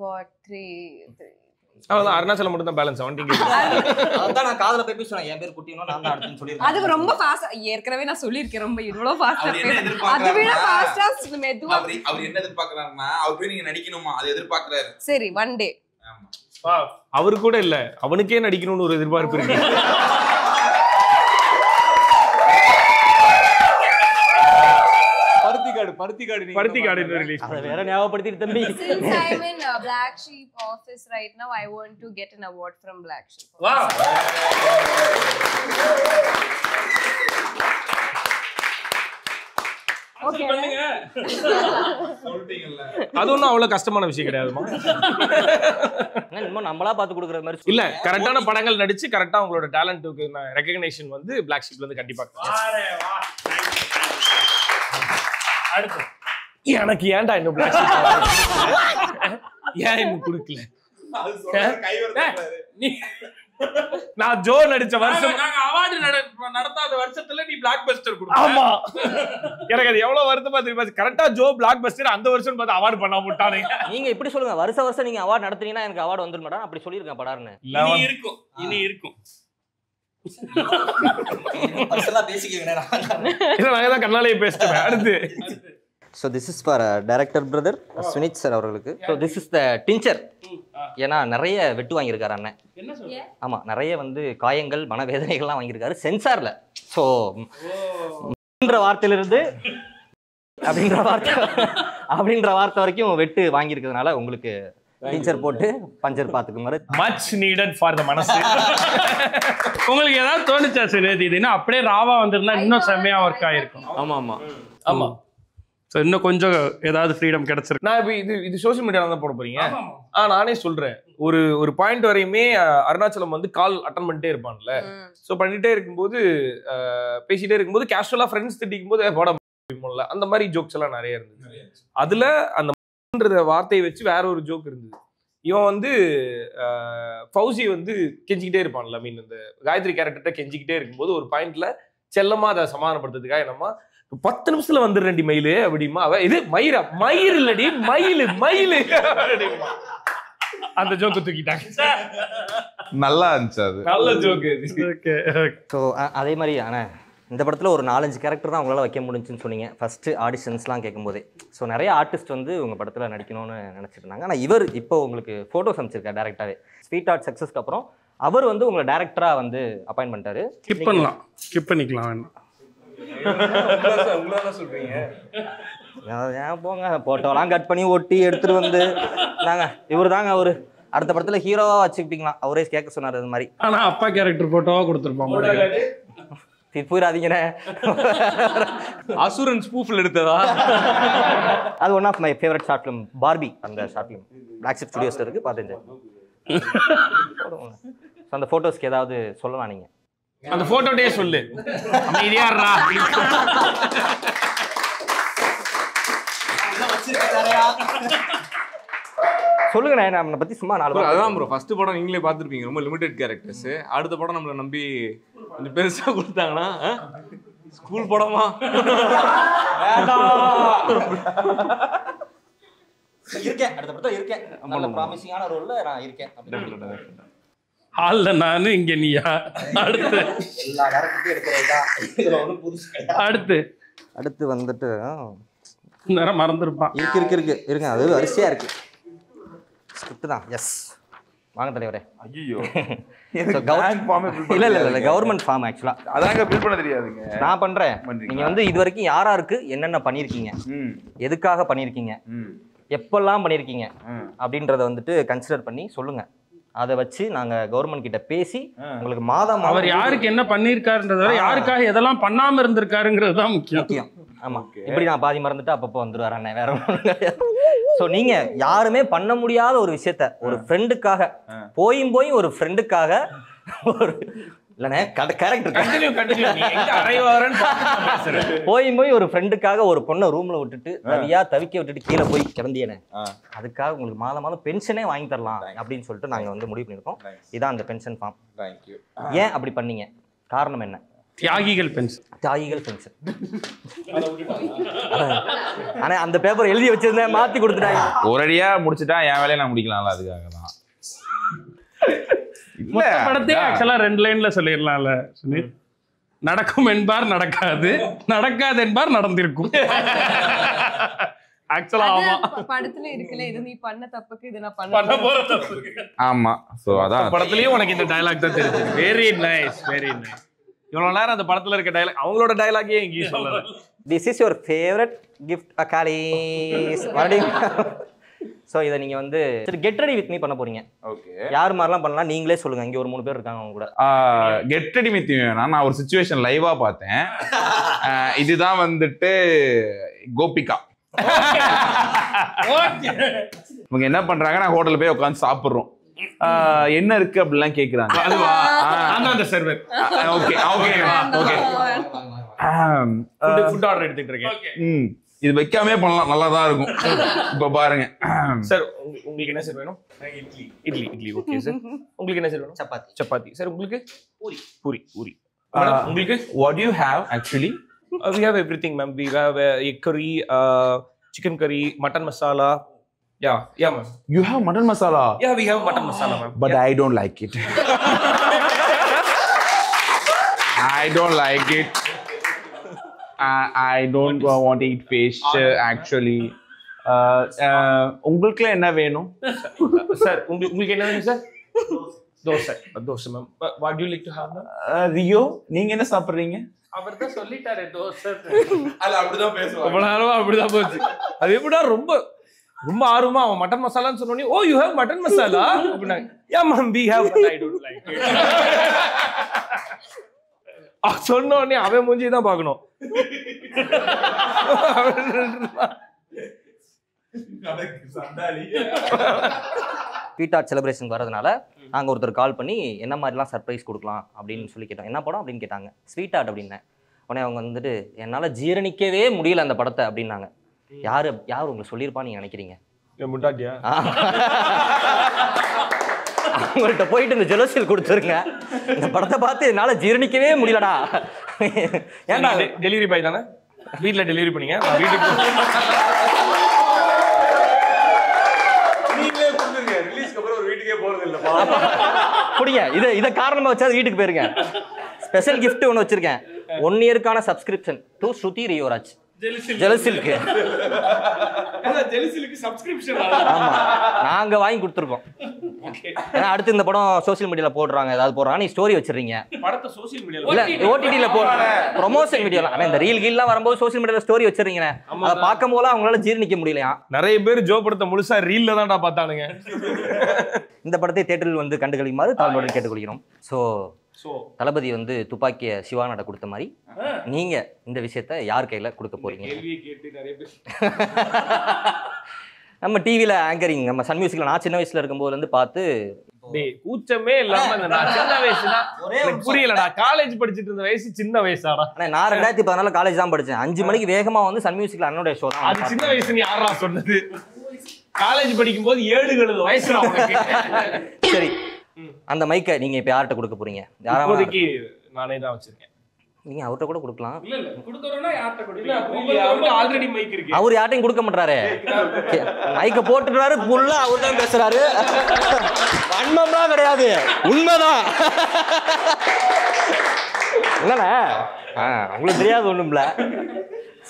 What 3? அதான் அருணாச்சலம் மட்டும் தான் பேலன்ஸ். அவன்டிங்க அதான் நான் காதுல போய் பேசுறேன், என் பேர் குட்டினோ நான் தான் அடுத்து சொல்லிருக்கேன். அது ரொம்ப ஃபாஸ்டா ஏற்கனவே நான் சொல்லிருக்கேன், ரொம்ப இவ்வளவு ஃபாஸ்டா அது விட ஃபாஸ்டா மெதுவா. அவர் என்ன எதிர்பார்க்கறாருன்னா அவர் போய் நீங்க நடிக்கணுமா, அது எதிர்பார்க்கறாரு. சரி, one day. அவரு கூட இல்ல, அவனுக்கே நடிக்கணும்னு ஒரு எதிர்பார்ப்பு இருக்கு. பருத்திக்காடு ரிலீஸ். அத வேற ஞாபகப்படுத்திட்டு தம்பி. Since I'm in Black Sheep office right now, I want to get an award from Black Sheep. Wow. Okay. அது ஒன்றும் அவ்வளவு கஷ்டமான விஷயம் கிடையாதுமா. நம்மளா பார்த்து கொடுக்குற மாதிரி இல்ல, கரெக்டான படங்கள் நடிச்சு கரெக்டா உங்களோட டேலண்ட்டுக்கு ரெகக்னேஷன் வந்து பிளாக் ஷீப்ல இருந்து கண்டிப்பா. அடுத்து எனக்கு ஏன்டா இன்னும் பிளாக் ஷீப் ஏன் இன்னும் கொடுக்கல? நான் ஜோ நடிச்ச வருஷம், நாங்க அவார்டு நடத்தாத வருஷத்துல நீ பிளாக் பஸ்டர் கொடுத்த. ஆமா, எனக்கு அது எவ்வளவு வருத்தமா தெரியுமா? கரெக்டா ஜோ பிளாக் பஸ்டர் அந்த வருஷம் பார்த்து அவார்டு பண்ண விட்டானுங்க. நீங்க இப்படி சொல்லுங்க, வருஷம் நீங்க அவார்டு நடத்துனீங்கன்னா எனக்கு அவார்டு வந்துட மாட்டான் அப்படி சொல்லிருக்கேன் படாருன்னு. இனி இருக்கும் நாங்க தான் கண்ணாலேயே பேசிட்டேன். அடுத்து so this is for director brother Swinith sir அவர்களுக்கு. So this is the tincture. ஏன்னா நிறைய வெட்டு வாங்கியிருக்காரு அண்ணன். ஆமாம், நிறைய வந்து காயங்கள் மனவேதனைகள்லாம் வாங்கியிருக்காரு சென்சாரில். ஸோ அப்படின்ற வார்த்தையிலிருந்து அப்படின்ற வார்த்தை வரைக்கும் வெட்டு வாங்கியிருக்கிறதுனால உங்களுக்கு டீச்சர் போட்டு பஞ்சர் பார்த்துக்குமாறு. மச் நீடட் ஃபார் த மனசு. உங்களுக்கு ஏதாவது தோணுச்சா சரி இதுன்னா அப்படியே ராவா வந்திருந்தா இன்னும் செம்மையா ஒர்க் ஆயிருக்கும்? ஆமா ஆமா ஆமா, இன்னும் கொஞ்சம் ஏதாவது ஃப்ரீடம் கிடைச்சிருக்கு. நான் இப்போ இது சோஷியல் மீடியால தான் போட போறீங்க. நானே சொல்றேன், ஒரு பாயிண்ட் வரையுமே அருணாச்சலம் வந்து கால் அட்டன் பண்ணிட்டே இருப்பான்ல. ஸோ பண்ணிட்டே இருக்கும்போது பேசிட்டே இருக்கும்போது கேஷுவலா ஃப்ரெண்ட்ஸ் திட்டிக்கும் போது போட அந்த மாதிரி ஜோக்ஸ் எல்லாம் நிறைய இருந்தது. அதுல அந்த வார்த்தையை வச்சு வேற ஒரு ஜோக் இருந்தது. இவன் வந்து ஃபௌசி வந்து கெஞ்சிக்கிட்டே இருப்பான்ல, மீன் இந்த காயத்ரி கேரக்டர்கிட்ட கெஞ்சிக்கிட்டே இருக்கும்போது ஒரு பாயிண்ட்ல செல்லமா அதை சமாதானப்படுத்துறதுக்காக என்னமா 10 நிமிஷத்துல வந்துடுறேன்டி மயிலு அப்படிமா. அவ இது மயிரா, மயிர் இல்லடி மயிலு மயிலு அந்த ஜோக்கு தூக்கிட்டாங்க. நல்லா இருந்துச்சு, அது நல்ல ஜோக்கு. ஸோ அதே மாதிரி ஆனா இந்த படத்தில் ஒரு 4-5 கேரக்டர் தான் உங்களால் வைக்க முடிஞ்சுன்னு சொன்னீங்க ஃபஸ்ட்டு ஆடிஷன்ஸ்லாம் கேட்கும்போதே. ஸோ நிறைய ஆர்டிஸ்ட் வந்து உங்கள் படத்தில் நடிக்கணும்னு நினச்சிட்டு இருந்தாங்க. ஆனால் இவர் இப்போ உங்களுக்கு ஃபோட்டோஸ் அமைச்சிருக்காரு டேரெக்டாகவே. ஸ்வீட் ஆர்ட் சக்ஸஸ்க்கு அப்புறம் அவர் வந்து உங்களை டேரக்டராக வந்து அப்பாயின்ட் பண்ணிட்டாரு. ஸ்கிப் பண்ணலாம், ஸ்கிப் பண்ணிக்கலாம் வேணும். ஏன் போங்க, போட்டோலாம் கட் பண்ணி ஒட்டி எடுத்துகிட்டு வந்து நாங்கள் இவர் தாங்க அவர் அடுத்த படத்தில் ஹீரோவாக வச்சுக்கிட்டீங்களா, அவரே கேட்க சொன்னார் அது மாதிரி. ஆனால் அப்பா கேரக்டர் ஃபோட்டோவாக கொடுத்துருப்பாங்க. போயிடாதீங்கண்ணே. அசுரன் ஸ்பூஃபில் எடுத்ததா? அது one of my favourite short film, Barbie. அந்த ஷார்ட் ஃபிலிம் பிளாக் ஷிப் ஸ்டுடியோஸில் இருக்குது, பார்த்துங்க. அந்த ஃபோட்டோஸ்க்கு ஏதாவது சொல்லலாம் நீங்கள்? அந்த ஃபோட்டோட்டே சொல்லு, அமைதியாடுறா. சொல்லுங்கண்ணே, நம்மளை பற்றி சும்மா 4 அதான் ப்ரோ. ஃபர்ஸ்ட் படம் நீங்களே பார்த்துருப்பீங்க, ரொம்ப லிமிடெட் கேரக்டர்ஸ். அடுத்த படம் நம்மளை நம்பி கொஞ்சம் பெருசாக கொடுத்தாங்கன்னா ஸ்கூல் படமா இருக்கேன், அடுத்த படத்தில் இருக்கேன், நல்ல ப்ராமிசிங்கான ரோலில் நான் இருக்கேன். ஹால்ல நானு, இங்க நீயா? அடுத்து எல்லா கேரக்டரும் எடுக்கிறதா அடுத்து அடுத்து வந்துட்டு நேரம் மறந்துருப்பான். இருக்கு அது வரிசையா இருக்கு. ஸ்கிரிப்ட் தான். எஸ், வாங்க தலைவரே. ஐயோ, இல்ல கவர்மெண்ட் ஃபார்ம் ஆக்சுவலா அதாங்க பில் பண்ண தெரியாதுங்க. நான் பண்றேன். நீங்க வந்து இது வரைக்கும் யாராருக்கு என்னென்ன பண்ணிருக்கீங்க, எதுக்காக பண்ணிருக்கீங்க, எப்பெல்லாம் பண்ணிருக்கீங்க அப்படின்றத வந்துட்டு கன்சிடர் பண்ணி சொல்லுங்க. அதை வச்சு நாங்க கவர்மெண்ட் கிட்ட பேசி உங்களுக்கு மாதம் அவர் யாருக்கு என்ன பண்ணிருக்காருன்றத யாருக்காக எதெல்லாம் பண்ணாம இருந்திருக்காருங்கிறது தான் முக்கியம். ஆமா, இப்படி நான் பாதி மறந்துட்டு அப்பப்போ வந்துருவார் அண்ணன், வேற ஒன்றும் கிடையாது. ஸோ நீங்க யாருமே பண்ண முடியாத ஒரு விஷயத்த ஒரு ஃப்ரெண்டுக்காக போய் ஒரு ஃப்ரெண்டுக்காக ஒரு இல்லைண்ணே கேரக்டர் போய் ஒரு ஃப்ரெண்டுக்காக ஒரு பொண்ணை ரூம்ல விட்டுட்டு நிறையா தவிக்க விட்டுட்டு கீழே போய் கிடந்தியனே, அதுக்காக உங்களுக்கு மாதம் பென்ஷனே வாங்கி தரலாம் அப்படின்னு சொல்லிட்டு நாங்க வந்து முடிவு பண்ணியிருக்கோம். இதான் அந்த பென்ஷன் ஃபார்ம். ஏன் அப்படி பண்ணீங்க, காரணம் என்ன? தியாகிகள் பென்ஷன். ஆனா அந்த பேப்பர் எழுதி வச்சிருந்தேன், மாத்தி கொடுத்துட்டாங்க. ஒரேடியா முடிச்சுட்டா என் வேலையை நான் முடிக்கலாம்ல, அதுக்காக தான். படத்தையே ஆக்சுவலா 2 லைன்ல சொல்லிடலாம்ல சுனில். நடக்கும் என்பார் நடக்காது, நடக்காது என்பார் நடந்திருக்கும். ஆக்சுவலா ஆமா, படத்துல இருக்குல்ல, இது நீ பண்ண தப்புக்கு இது நான் பண்ண போற தப்பு. ஆமா, சோ அதான் படத்துலயும் உனக்கு இந்த டயலாக் தான் தெரிஞ்சது. Very nice, very nice. இவ்வளவு நேரம் அந்த படத்துல இருக்க டயலாக், அவங்களோட டயலாகே எங்கேயும் சொல்லல. This is your favourite gift அகாலிஸ். ஸோ இதை நீங்கள் வந்து சரி கெட் ரெடி வித் மீ பண்ண போறீங்க. ஓகே, யார் மாதிரிலாம் பண்ணலாம் நீங்களே சொல்லுங்க. இங்கே ஒரு 3 பேர் இருக்காங்க அவங்க கூட. கெட் ரெடி வித் மீ வேணா, நான் ஒரு சிச்சுவேஷன் லைவா பார்த்தேன். இதுதான் வந்துட்டு கோபிகா. இவங்க என்ன பண்றாங்க, நான் ஹோட்டல்ல போய் உட்காந்து சாப்பிடுறோம். என்ன இருக்கு அப்படிலாம் கேக்குறாங்க. அந்த server. Okay okay okay, food order எடுத்துட்டு இருக்கேன். இது வைக்காமே பண்ணலாம், நல்லா தான் இருக்கும். இப்ப பாருங்க சார், உங்களுக்கு என்ன சார் வேணும்? Idli okay sir. உங்களுக்கு என்ன சார் வேணும்? சப்பாத்தி சார். உங்களுக்கு பூரி. உங்களுக்கு what do you have actually? We have everything ma'am. We have egg curry, chicken curry, mutton masala. Yeah ma'am. You have mutton masala? Yeah, we have mutton masala ma'am. But I don't like it. I don't like it. I don't want to eat fish actually. உங்களுக்கு என்ன வேணும் sir? உங்களுக்கு என்ன வேணும் sir? Dosa ma'am. What do you like to have ma'am? Rio, நீங்க என்ன சாப்பிடுறீங்க? அவர் தான் சொல்லிட்டாரே தோசை. அல்ல, அப்படிதான் பேசுவாங்க. ரொம்ப நேரமா அப்படிதான் போச்சு. அது எப்படா ரொம்ப ஆர்வமா அவன் மட்டன் மசாலான்னு சொன்னோடனே, oh you have mutton masala அப்படின்னா, yeah ma'am we have but I don't like it. சொன்ன உடனே அவன் மூஞ்சி தான் பார்க்கணும். ஸ்வீட் ஆர்ட் செலிப்ரேஷனுக்கு வரதுனால நாங்கள் ஒருத்தர் கால் பண்ணி என்ன மாதிரிலாம் சர்ப்ரைஸ் கொடுக்கலாம் அப்படின்னு சொல்லி கேட்டோம். என்ன படம் அப்படின்னு கேட்டாங்க. ஸ்வீட் ஆர்ட் அப்படின்னேன். உடனே அவங்க வந்துட்டு என்னால் ஜீரணிக்கவே முடியல அந்த படத்தை அப்படின்னாங்க. யார் உங்களுக்கு சொல்லியிருப்பான்னு நீங்கள் நினைக்கிறீங்க? முட்டாட்டியா? அவங்கள்ட்ட போயிட்டு இந்த ஜெலோசியல் கொடுத்துருங்க, இந்த படத்தை பார்த்து என்னால் ஜீரணிக்கவே முடியலடா. ஏன்னா டெலிவரி பாய் தானே, வீட்டில் டெலிவரி பண்ணீங்க, வீட்டுக்கு நீங்களே கொடுத்துருங்க. ரிலீஸ்க்கு அப்புறம் ஒரு வீட்டுக்கே போறது இல்லப்பா. புடிங்க, இதை காரணமா வச்சா வீட்டுக்கு போயிருங்க. ஸ்பெஷல் கிஃப்ட் ஒன்று வச்சிருக்கேன். 1 இயர்க்கான சப்ஸ்கிரிப்ஷன் டு ஸ்ருதி ரியோராஜ் ஜெலசில்க்கு. ஆமா நாங்க வாங்கி கொடுத்துருக்கோம். ஏன்னா அடுத்து இந்த படம் சோசியல் மீடியால போடுறாங்க, ஏதாவது போடுறாங்க, நீ ஸ்டோரி வச்சிருக்கீங்க படத்தை சோசியல் மீடியால இல்ல ஓடிடில ப்ரொமோஷன் வீடியோல. ஆனா இந்த ரீல் கீல்லாம் வரும்போது சோசியல் மீடியால ஸ்டோரி வச்சிருக்கீங்க, அதை பார்க்கும் போது அவங்களால ஜீரணிக்க முடியலையா. நிறைய பேர் ஜோ படத்தை முழுசா ரீல்ல தான்டா பார்த்தானுங்க. இந்த படத்தை தியேட்டரில் வந்து கண்டுகளிக்குமாறு தாழ்மையுடன் கேட்டுக்கொள்கிறோம். ஸோ தளபதி வந்து துப்பாக்கிய சிவானோட கொடுத்த மாதிரி நீங்க இந்த விஷயத்த யார் கையில கொடுக்க போறீங்க? நம்ம டிவில ஆங்கரிங், நம்ம சன் மியூசிக்ல நான் சின்ன வயசுல இருக்கும்போது இருந்து பார்த்து கூச்சமே இல்லாம நான் சின்ன வயசுனா புரியலடா, காலேஜ் படிச்சிட்டு இருந்த வயசு சின்ன வயசாடா. நான் 2014 காலேஜ் தான் படிச்சேன். 5 மணிக்கு வேகமா வந்து சன் மியூசிக்ல அண்ணனுடைய ஷோ தான். அது சின்ன வயசுன்னு யாரா சொன்னது? காலேஜ் படிக்கும் போது 7 வயசுல அவனுக்கு. சரி, அந்த மைக்கை நீங்க இப்ப யார்கிட்ட கொடுக்க போறீங்க? யாராவது நானே தான் வச்சிருக்கேன். நீங்க அவர்கிட்ட கூட கொடுக்கலாம். இல்ல இல்ல குடுக்கறோம்னா யார்ட்ட கொடுப்பீங்க? அவருக்கு ஆல்ரெடி மைக் இருக்கு. அவர் யார்ட்டையும் கொடுக்க மாட்டாரே, மைக்க போட்டுறாரு, ஃபுல்லா அவர் தான் பேசுறாரு. வன்மம்லாம் கிடையாது, உண்மைதான். என்னண்ணே உங்களுக்கு தெரியாது ஒண்ணும்ல.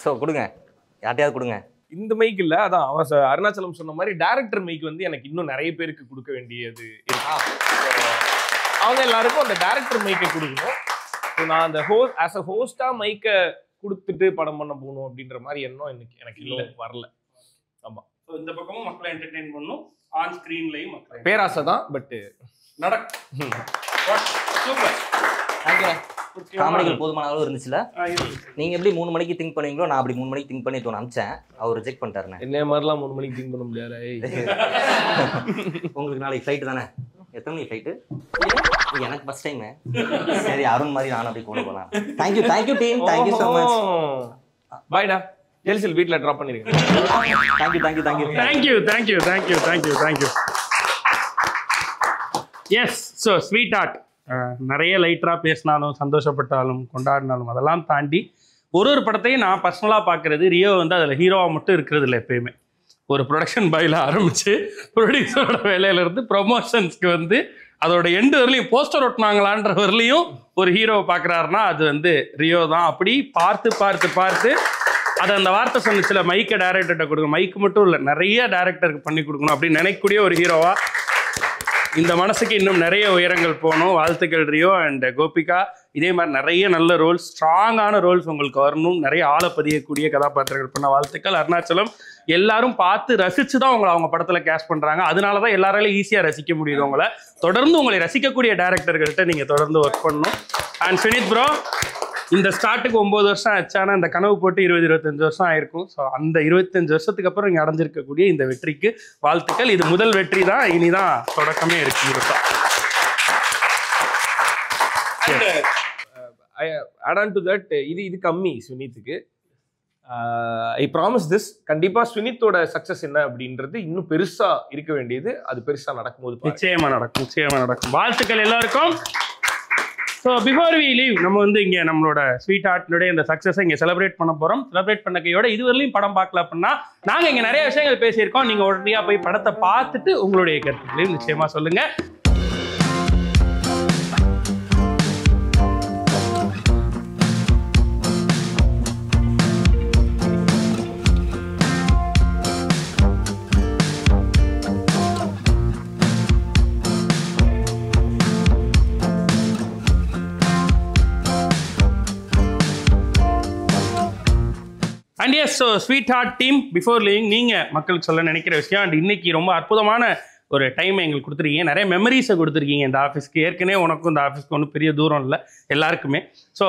சோ கொடுங்க, யார்ட்டையாவது கொடுங்க. இந்த மைக் இல்ல, அதான் அவன் அருணாச்சலம் சொன்ன மாதிரி டைரக்டர் மைக் வந்து எனக்கு இன்னும் நிறைய பேருக்கு கொடுக்க வேண்டியது அவங்க எல்லாருக்கும் அந்த டைரக்டர் மைக்கை கொடுக்கணும். நான் அந்த ஆஸ் அ ஹோஸ்டா மைக்கை கொடுத்துட்டு படம் பண்ண போகணும் அப்படின்ற மாதிரி எண்ணம் எனக்கு இல்லை, வரல. ஆமா, இந்த பக்கமும் மக்களை என்டர்டெயின் பண்ணும், ஆன் ஸ்கிரீன்லயும் மக்களை பேராசை தான், பட் நடக்கும். சூப்பர். காமெடிகள் போதுமான அளவு இருந்துச்சுல. நீங்க எப்படி 3 மணிக்கு திங்க் பண்ணுவீங்களோ நான் அப்படி 3 மணிக்கு திங்க் பண்ணி தோணு அமிச்சேன். அவர் ரிஜெக்ட் பண்ணிட்டாருண்ணே. என்ன மாதிரிலாம் 3 மணிக்கு திங்க் பண்ண முடியாது. உங்களுக்கு நாளைக்கு ஃப்ளைட் தானே? எத்தனை மணிக்கு ஃப்ளைட்டு? எனக்கு ஃபர்ஸ்ட் டைம். சரி, அருண் மாதிரி நானும் அப்படி கொண்டு போகலாம். Thank you team, thank you so much. பாய்டா. ஜெல்சில் வீட்டில் ட்ராப் பண்ணிருக்கேன். Thank you. Yes, so Sweetheart நிறைய லைட்டராக பேசினாலும் சந்தோஷப்பட்டாலும் கொண்டாடினாலும் அதெல்லாம் தாண்டி ஒரு படத்தையும் நான் பர்சனலாக பார்க்குறது, ரியோ வந்து அதில் ஹீரோவாக மட்டும் இருக்கிறது இல்லை. எப்பயுமே ஒரு ப்ரொடக்ஷன் பாயில் ஆரம்பித்து ப்ரொடியூசரோட வேலையிலேருந்து ப்ரொமோஷன்ஸ்க்கு வந்து அதோட எண்டு வரலையும் போஸ்டர் ஒட்டினாங்களான்ற வரலையும் ஒரு ஹீரோவை பார்க்குறாருன்னா அது வந்து ரியோ தான். அப்படி பார்த்து அதை அந்த வார்த்தை சொன்னிச்சுல, மைக்கை டைரக்டர்கிட்ட கொடுக்கணும். மைக்கு மட்டும் இல்லை, நிறைய டைரக்டருக்கு பண்ணி கொடுக்கணும் அப்படின்னு நினைக்கக்கூடிய ஒரு ஹீரோவாக இந்த மனசுக்கு இன்னும் நிறைய உயரங்கள் போகணும். வாழ்த்துக்கள் ரியோ அண்ட் கோபிகா. இதே மாதிரி நிறைய நல்ல ரோல்ஸ், ஸ்ட்ராங்கான ரோல்ஸ் உங்களுக்கு வரணும். நிறைய ஆளை பதியக்கூடிய கதாபாத்திரங்கள் பண்ண வாழ்த்துக்கள். அருணாச்சலம் எல்லாரும் பார்த்து ரசித்து தான் அவங்க படத்தில் கேஸ்ட் பண்ணுறாங்க. அதனால தான் எல்லாராலையும் ஈஸியாக ரசிக்க முடியுது உங்களை. தொடர்ந்து உங்களை ரசிக்கக்கூடிய டேரக்டர்கள்ட்ட நீங்கள் தொடர்ந்து ஒர்க் பண்ணணும். அண்ட் சுனித் ப்ரோ, இந்த ஸ்டார்ட்டுக்கு 9 வருஷம் ஆச்சானா இந்த கனவு போட்டு 20-25 வருஷம் ஆயிருக்கும். ஸோ அந்த 25 வருஷத்துக்கு அப்புறம் இங்கே அடைஞ்சிருக்கக்கூடிய இந்த வெற்றிக்கு வாழ்த்துக்கள். இது முதல் வெற்றி தான், இனிதான் தொடக்கமே இருக்கு. add on to that, இது கம்மி சுனித்துக்கு. ஐ ப்ராமிஸ் திஸ், கண்டிப்பா சுனித்தோட சக்சஸ் என்ன அப்படின்றது இன்னும் பெருசா இருக்க வேண்டியது. அது பெருசா நடக்கும்போது நிச்சயமா நடக்கும். வாழ்த்துக்கள் எல்லாருக்கும். ஸோ பிஃபோர் வி லீவ், நம்ம வந்து இங்கே நம்மளோட ஸ்வீட் ஹார்ட்னுடைய இந்த சக்ஸஸை இங்கே செலிப்ரேட் பண்ண போகிறோம். செலிப்ரேட் பண்ண கையோட இதுவரையிலும் படம் பார்க்கல அப்படின்னா நாங்கள் இங்கே நிறைய விஷயங்கள் பேசியிருக்கோம். நீங்கள் உடனடியாக போய் படத்தை பார்த்துட்டு உங்களுடைய கருத்துக்களையும் நிச்சயமாக சொல்லுங்கள். And yes, so sweet heart team, before leaving நீங்கள் மக்களுக்கு சொல்ல நினைக்கிற விஷயம், அண்ட் இன்னைக்கு ரொம்ப அற்புதமான ஒரு டைம் எங்களுக்கு கொடுத்துருக்கீங்க. நிறைய மெமரிஸை கொடுத்துருக்கீங்க இந்த ஆஃபீஸ்க்கு. ஏற்கனவே உனக்கும் இந்த ஆஃபீஸ்க்கு ஒன்றும் பெரிய தூரம் இல்லை எல்லாருக்குமே. ஸோ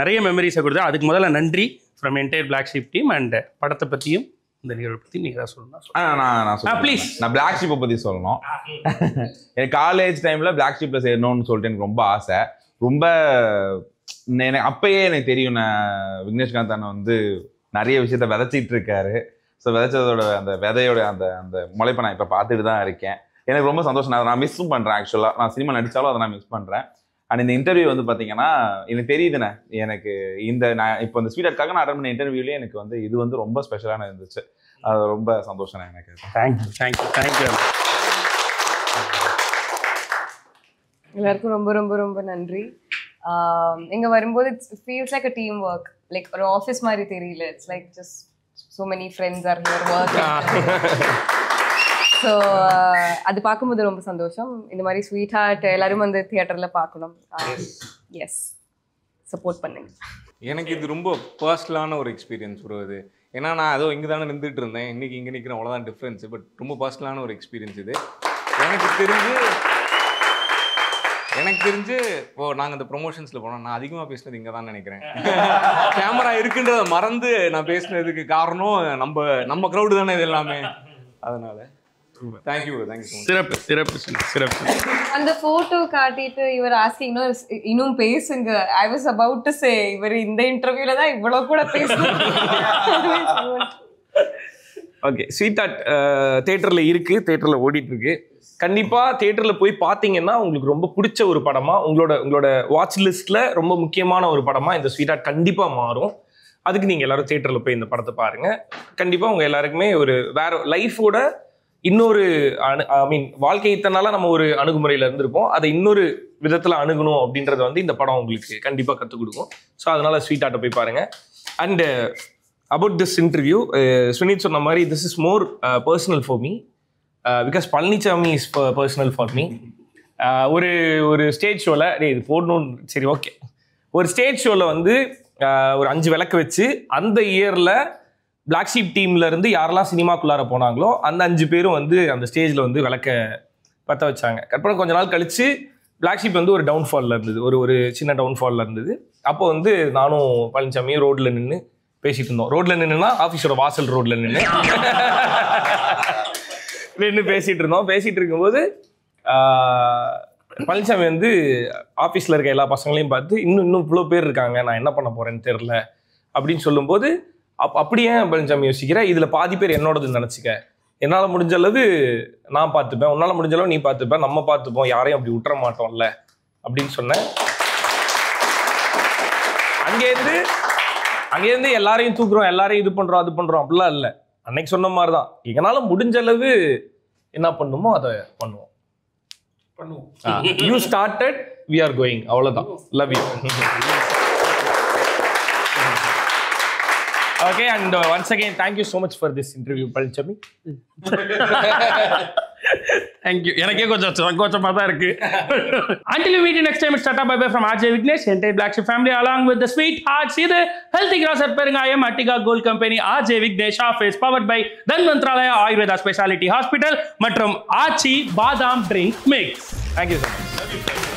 நிறைய மெமரிஸை கொடுத்து அதுக்கு முதல்ல நன்றி from entire Black Sheep team. And படத்தை பற்றியும் இந்த நிகழ்வை பற்றி நீங்கள் தான் சொல்லணும். ப்ளீஸ். நான் பிளாக் ஷீப்பை பற்றி சொல்லணும். எனக்கு காலேஜ் டைமில் பிளாக் ஷீப்பில் சேரணும்னு சொல்லிட்டு எனக்கு ரொம்ப ஆசை. ரொம்ப எனக்கு அப்பயே எனக்கு தெரியும், நான் விக்னேஷ்காந்த் அண்ணன் வந்து நிறைய விஷயத்த விதைச்சிட்டு இருக்காரு. ஸோ விதைச்சதோட அந்த விதையோட அந்த முளைப்பை நான் இப்போ பார்த்துட்டு தான் இருக்கேன். எனக்கு ரொம்ப சந்தோஷம். நான் மிஸ்ஸும் பண்ணுறேன். ஆக்சுவலாக நான் சினிமா நடித்தாலும் அதை நான் மிஸ் பண்ணுறேன். அண்ட் இந்த இன்டர்வியூ வந்து பார்த்தீங்கன்னா எனக்கு தெரியுதுண்ணே, எனக்கு நான் இப்போ இந்த ஸ்வீட் நான் அட்டன் பண்ண இன்டர்வியூலேயே எனக்கு வந்து இது வந்து ரொம்ப ஸ்பெஷலான இருந்துச்சு. அது ரொம்ப சந்தோஷம் எனக்கு. தேங்க்யூ. எல்லாருக்கும் ரொம்ப ரொம்ப ரொம்ப நன்றி. இங்க வரும்போது it feels like a team work, like ஒரு ஆஃபீஸ் மாதிரி தெரியல. It's like just so many friends are here working. So அது பார்க்கும்போது ரொம்ப சந்தோஷம். இந்த மாதிரி ஸ்வீட் ஹார்ட் எல்லாரும் வந்து தியேட்டர்ல பார்க்கணும். எஸ், சப்போர்ட் பண்ணுங்க. எனக்கு இது ரொம்ப பர்சனலான ஒரு எக்ஸ்பீரியன்ஸ் ப்ரோ இது. ஏன்னா நான் அதோ இங்கே தானே நின்றுட்டு இருந்தேன், இன்றைக்கி இங்கே நிற்கிறேன், அவ்வளோதான் டிஃப்ரென்ஸ். பட் ரொம்ப பர்சனலான ஒரு எக்ஸ்பீரியன்ஸ் இது. எனக்கு தெரிஞ்சு இப்போது நாங்கள் இந்த ப்ரொமோஷன்ஸில் போனோம், நான் அதிகமாக பேசினது இங்கே தான் நினைக்கிறேன். கேமரா இருக்குன்றதை மறந்து நான் பேசினதுக்கு காரணம் நம்ம க்ரௌடு தானே இது எல்லாமே. அதனால் தேங்க்யூ ஸோ மச். சிறப்பு. அந்த போட்டோ காட்டிட்டு இவர் ஆஸ்கிங் இன்னும் பேசுங்க. I was about to say இவர் இந்த இன்டர்வியூல தான் இவ்வளவு கூட பேசுறாங்க. ஓகே, ஸ்வீட் ஹார்ட் தியேட்டர்ல இருக்கு, தியேட்டர்ல ஓடிட்டு இருக்கு. கண்டிப்பா தியேட்டர்ல போய் பாத்தீங்கன்னா உங்களுக்கு ரொம்ப பிடிச்ச ஒரு படமா, உங்களோட வாட்ச் லிஸ்ட்ல ரொம்ப முக்கியமான ஒரு படமா இந்த ஸ்வீட் ஹார்ட் கண்டிப்பா மாறும். அதுக்கு நீங்க எல்லாரும் தியேட்டர்ல போய் இந்த படத்தை பாருங்க. கண்டிப்பா உங்க எல்லாருக்குமே ஒரு வேற லைஃபோட இன்னொரு வாழ்க்கை இத்தனால நம்ம ஒரு அணுகுமுறையில இருந்திருப்போம், அதை இன்னொரு விதத்துல அணுகணும் அப்படின்றத வந்து இந்த படம் உங்களுக்கு கண்டிப்பா கற்றுக் கொடுக்கும். ஸோ அதனால ஸ்வீட் ஹார்ட்டை போய் பாருங்க. And about this interview, Sunith சொன்ன மாதிரி this is more personal for me because Palaniswami is personal for me. ஒரு ஸ்டேஜ் ஷோவில் இது போடணும்னு சரி ஓகே, ஒரு ஸ்டேஜ் ஷோவில் வந்து ஒரு 5 விளக்கு வச்சு அந்த இயரில் பிளாக் ஷீப் டீம்ல இருந்து யாரெல்லாம் சினிமாக்குள்ளார போனாங்களோ அந்த 5 பேரும் வந்து அந்த ஸ்டேஜில் வந்து விளக்க பற்ற வச்சாங்க. அப்புறம் கொஞ்ச நாள் கழிச்சு பிளாக் ஷீப் வந்து ஒரு டவுன்ஃபாலில் இருந்தது, ஒரு சின்ன டவுன்ஃபாலில் இருந்தது. அப்போ வந்து நானும் பழனிசாமியும் ரோட்டில் நின்று பேசிட்டு இருந்தோம். ரோட்டில் நின்றுனா ஆஃபீஸோட வாசல் ரோட்டில் நின்று பேசிட்டு இருந்தோம். பேசிட்டு இருக்கும்போது பழனிசாமி வந்து ஆஃபீஸில் இருக்க எல்லா பசங்களையும் பார்த்து இன்னும் இவ்வளோ பேர் இருக்காங்க, நான் என்ன பண்ண போறேன்னு தெரில அப்படின்னு சொல்லும்போது, அப்படியே பழனிசாமி யோசிக்கிற, இதில் பாதி பேர் என்னோடதுன்னு நினச்சிக்க, என்னால் முடிஞ்ச அளவு நான் பார்த்துப்பேன், உன்னால் முடிஞ்ச அளவு நீ பார்த்துப்பேன், நம்ம பார்த்துப்போம், யாரையும் அப்படி விட்டுற மாட்டோம்ல அப்படின்னு சொன்னேன். அங்கேருந்து எல்லாரையும் தூக்குறோம், எல்லாரையும் இது பண்ணுறோம் அது பண்ணுறோம் அப்படிலாம் இல்லை. அன்னைக்கு சொன்ன மாதிரி தான், எங்களால் முடிஞ்ச அளவு என்ன பண்ணுமோ அதை பண்ணுவோம். You started, we are going, அவ்வளோதான். Love you. Okay, and once again, thank you so much for this interview, Palichami. Thank you. எனக்கே கொஞ்சம் சங்கோச்சமா தான் இருக்கு. Until we meet you next time, it's Tata bye-bye from RJ Vignesh, entire Black Sheep family along with the sweet hearts. இது Healthy Grocer Perungayam Attica Gold Company RJ Vignesh office powered by Dhanvantralaya Ayurveda Specialty Hospital மற்றும் ஆச்சி பாதாம் drink mix. Thank you so much.